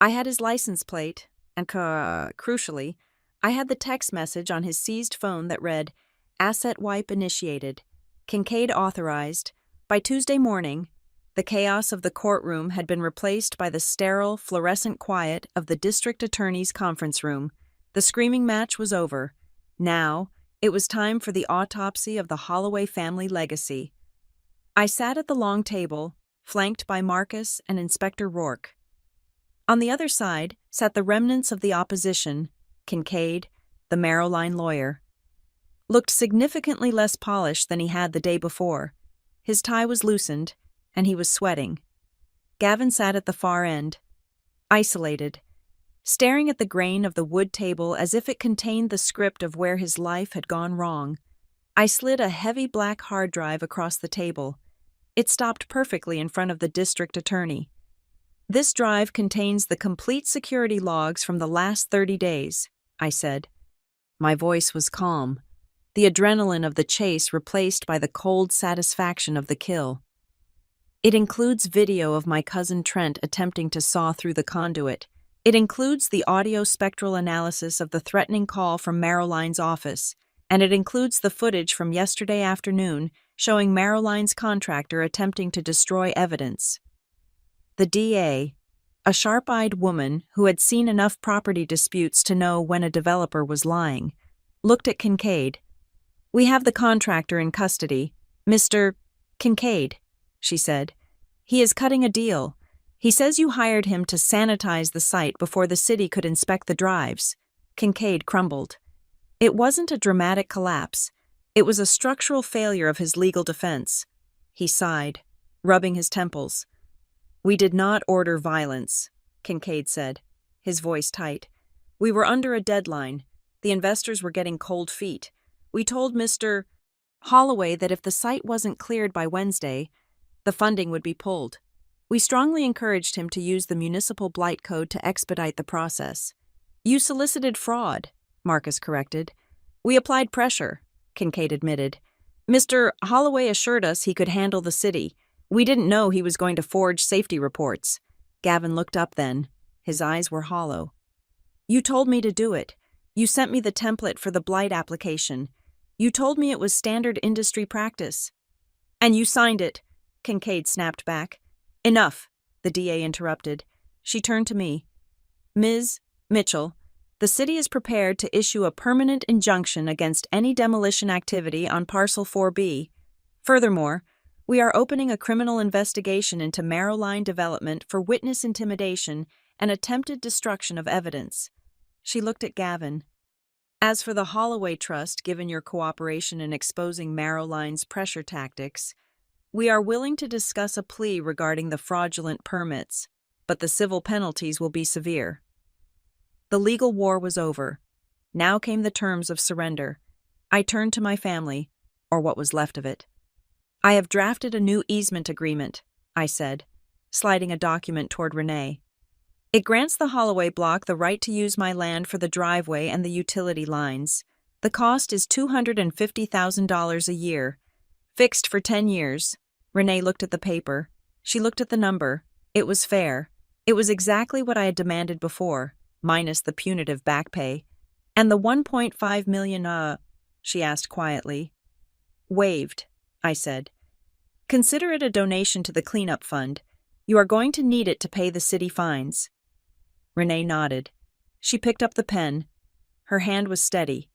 Speaker 1: I had his license plate, and crucially, I had the text message on his seized phone that read, "Asset wipe initiated. Kincaid authorized." By Tuesday morning, the chaos of the courtroom had been replaced by the sterile, fluorescent quiet of the district attorney's conference room. The screaming match was over. Now, it was time for the autopsy of the Holloway family legacy. I sat at the long table, flanked by Marcus and Inspector Rourke. On the other side sat the remnants of the opposition. Kincaid, the Marrowline lawyer, looked significantly less polished than he had the day before. His tie was loosened, and he was sweating. Gavin sat at the far end, isolated, staring at the grain of the wood table as if it contained the script of where his life had gone wrong. I slid a heavy black hard drive across the table. It stopped perfectly in front of the district attorney. "This drive contains the complete security logs from the last 30 days, I said. My voice was calm, the adrenaline of the chase replaced by the cold satisfaction of the kill. "It includes video of my cousin Trent attempting to saw through the conduit. It includes the audio spectral analysis of the threatening call from Marrowline's office, and it includes the footage from yesterday afternoon showing Marrowline's contractor attempting to destroy evidence." The DA, a sharp-eyed woman who had seen enough property disputes to know when a developer was lying, looked at Kincaid. "We have the contractor in custody, Mr. Kincaid," she said. "He is cutting a deal. He says you hired him to sanitize the site before the city could inspect the drives." Kincaid crumbled. It wasn't a dramatic collapse. It was a structural failure of his legal defense. He sighed, rubbing his temples. "We did not order violence," Kincaid said, his voice tight. "We were under a deadline. The investors were getting cold feet. We told Mr. Holloway that if the site wasn't cleared by Wednesday, the funding would be pulled. We strongly encouraged him to use the municipal blight code to expedite the process." "You solicited fraud," Marcus corrected. "We applied pressure," Kincaid admitted. "Mr. Holloway assured us he could handle the city. We didn't know he was going to forge safety reports." Gavin looked up then. His eyes were hollow. "You told me to do it. You sent me the template for the blight application. You told me it was standard industry practice." "And you signed it," Kincaid snapped back. "Enough," the DA interrupted. She turned to me. "Ms. Mitchell, the city is prepared to issue a permanent injunction against any demolition activity on Parcel 4B. Furthermore, we are opening a criminal investigation into Marrowline development for witness intimidation and attempted destruction of evidence." She looked at Gavin. "As for the Holloway Trust, given your cooperation in exposing Marrowline's pressure tactics, we are willing to discuss a plea regarding the fraudulent permits, but the civil penalties will be severe." The legal war was over. Now came the terms of surrender. I turned to my family, or what was left of it. "I have drafted a new easement agreement," I said, sliding a document toward Renee. "It grants the Holloway block the right to use my land for the driveway and the utility lines. The cost is $250,000 a year, fixed for 10 years. Renee looked at the paper. She looked at the number. It was fair. It was exactly what I had demanded before, minus the punitive back pay. "And the $1.5 million, she asked quietly. "Waived," I said. "Consider it a donation to the cleanup fund. You are going to need it to pay the city fines." Renee nodded. She picked up the pen. Her hand was steady.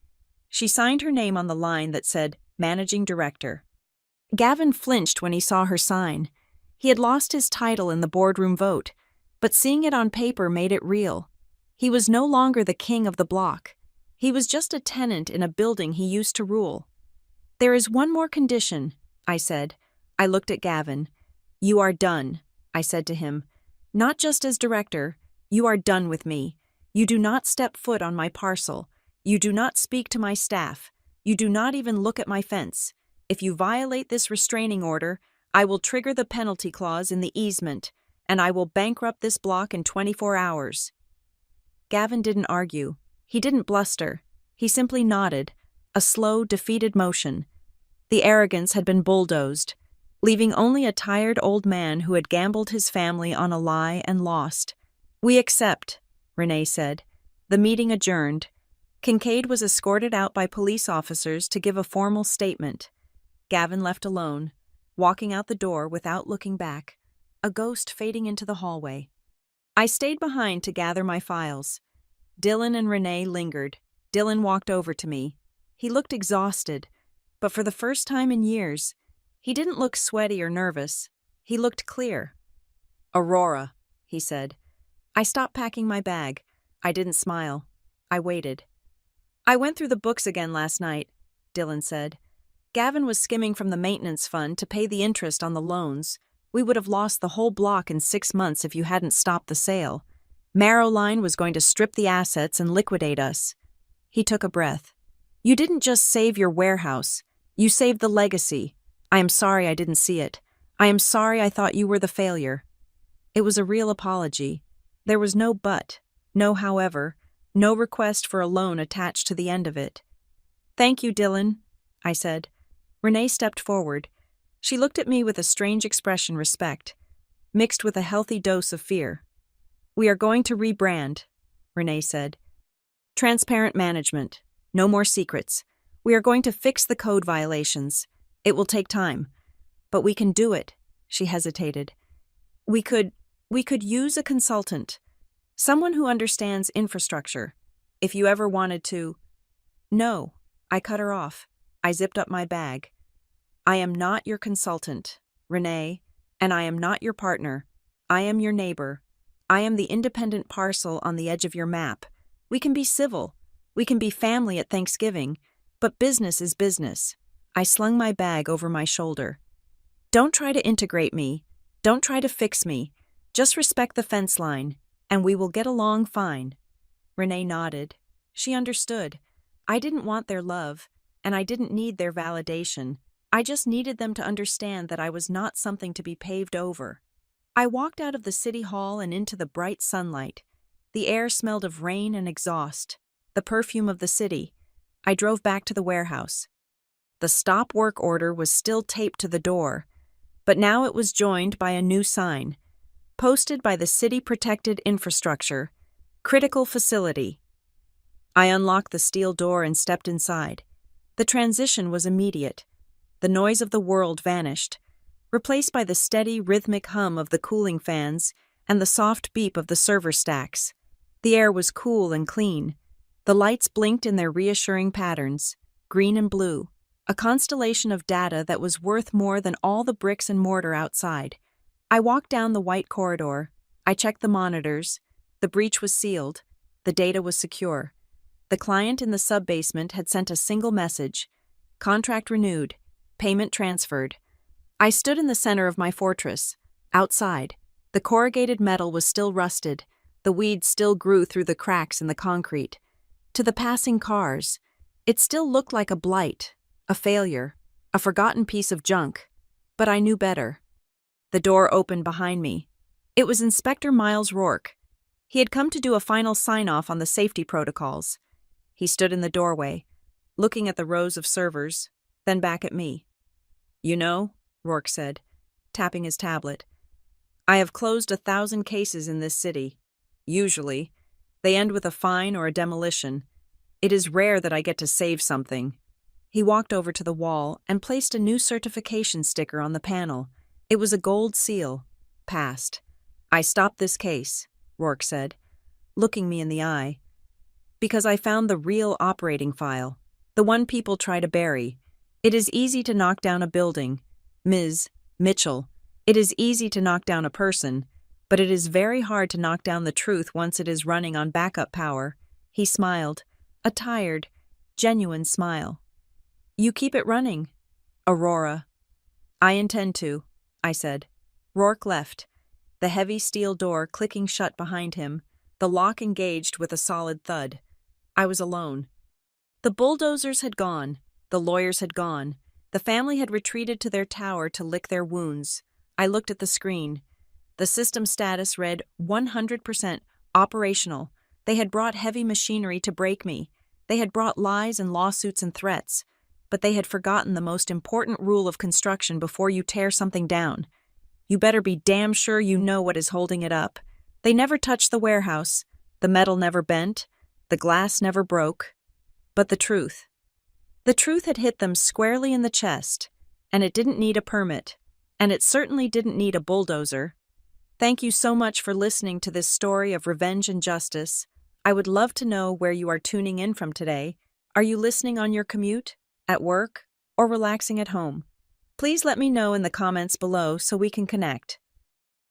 Speaker 1: She signed her name on the line that said, Managing Director. Gavin flinched when he saw her sign. He had lost his title in the boardroom vote, but seeing it on paper made it real. He was no longer the king of the block. He was just a tenant in a building he used to rule. There is one more condition, I said. I looked at Gavin. You are done, I said to him. Not just as director, you are done with me. You do not step foot on my parcel. You do not speak to my staff. You do not even look at my fence. If you violate this restraining order, I will trigger the penalty clause in the easement, and I will bankrupt this block in 24 hours. Gavin didn't argue. He didn't bluster. He simply nodded, a slow, defeated motion. The arrogance had been bulldozed, leaving only a tired old man who had gambled his family on a lie and lost. We accept, Renee said. The meeting adjourned. Kincaid was escorted out by police officers to give a formal statement. Gavin left alone, walking out the door without looking back, a ghost fading into the hallway. I stayed behind to gather my files. Dylan and Renee lingered. Dylan walked over to me. He looked exhausted, but for the first time in years, he didn't look sweaty or nervous. He looked clear. Aurora, he said. I stopped packing my bag. I didn't smile. I waited. I went through the books again last night, Dylan said. Gavin was skimming from the maintenance fund to pay the interest on the loans. We would have lost the whole block in 6 months if you hadn't stopped the sale. Marrowline was going to strip the assets and liquidate us. He took a breath. You didn't just save your warehouse. You saved the legacy. I am sorry I didn't see it. I am sorry I thought you were the failure. It was a real apology. There was no but, no however, no request for a loan attached to the end of it. Thank you, Dylan, I said. Renee stepped forward. She looked at me with a strange expression respect, mixed with a healthy dose of fear. We are going to rebrand, Renee said. Transparent management. No more secrets. We are going to fix the code violations. It will take time. But we can do it, she hesitated. We could use a consultant. Someone who understands infrastructure. If you ever wanted to... No, I cut her off. I zipped up my bag. I am not your consultant, Renee, and I am not your partner. I am your neighbor. I am the independent parcel on the edge of your map. We can be civil. We can be family at Thanksgiving, but business is business. I slung my bag over my shoulder. Don't try to integrate me. Don't try to fix me. Just respect the fence line, and we will get along fine. Renee nodded. She understood. I didn't want their love, and I didn't need their validation. I just needed them to understand that I was not something to be paved over. I walked out of the city hall and into the bright sunlight. The air smelled of rain and exhaust, the perfume of the city. I drove back to the warehouse. The stop work order was still taped to the door, but now it was joined by a new sign, posted by the City Protected Infrastructure, Critical Facility. I unlocked the steel door and stepped inside. The transition was immediate. The noise of the world vanished, replaced by the steady, rhythmic hum of the cooling fans and the soft beep of the server stacks. The air was cool and clean. The lights blinked in their reassuring patterns, green and blue, a constellation of data that was worth more than all the bricks and mortar outside. I walked down the white corridor. I checked the monitors. The breach was sealed. The data was secure. The client in the sub-basement had sent a single message. Contract renewed. Payment transferred. I stood in the center of my fortress. Outside, the corrugated metal was still rusted. The weeds still grew through the cracks in the concrete. To the passing cars, it still looked like a blight, a failure, a forgotten piece of junk. But I knew better. The door opened behind me. It was Inspector Miles Rourke. He had come to do a final sign-off on the safety protocols. He stood in the doorway, looking at the rows of servers, then back at me. You know, Rourke said, tapping his tablet, I have closed 1,000 cases in this city. Usually, they end with a fine or a demolition. It is rare that I get to save something. He walked over to the wall and placed a new certification sticker on the panel. It was a gold seal. Passed. I stopped this case, Rourke said. looking me in the eye. Because I found the real operating file, the one people try to bury. It is easy to knock down a building, Ms. Mitchell. It is easy to knock down a person, but it is very hard to knock down the truth once it is running on backup power. He smiled, a tired, genuine smile. You keep it running, Aurora. I intend to, I said. Rourke left, the heavy steel door clicking shut behind him, the lock engaged with a solid thud. I was alone. The bulldozers had gone, the lawyers had gone, the family had retreated to their tower to lick their wounds. I looked at the screen. The system status read 100% operational. They had brought heavy machinery to break me. They had brought lies and lawsuits and threats. But they had forgotten the most important rule of construction before you tear something down. You better be damn sure you know what is holding it up. They never touched the warehouse. The metal never bent. The glass never broke. But the truth. The truth had hit them squarely in the chest, and it didn't need a permit, and it certainly didn't need a bulldozer. Thank you so much for listening to this story of revenge and justice. I would love to know where you are tuning in from today. Are you listening on your commute, at work, or relaxing at home? Please let me know in the comments below so we can connect.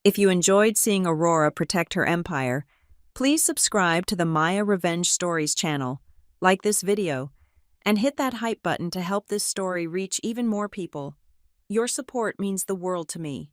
Speaker 1: If you enjoyed seeing Aurora protect her empire, please subscribe to the Maya Revenge Stories channel, like this video, and hit that hype button to help this story reach even more people. Your support means the world to me.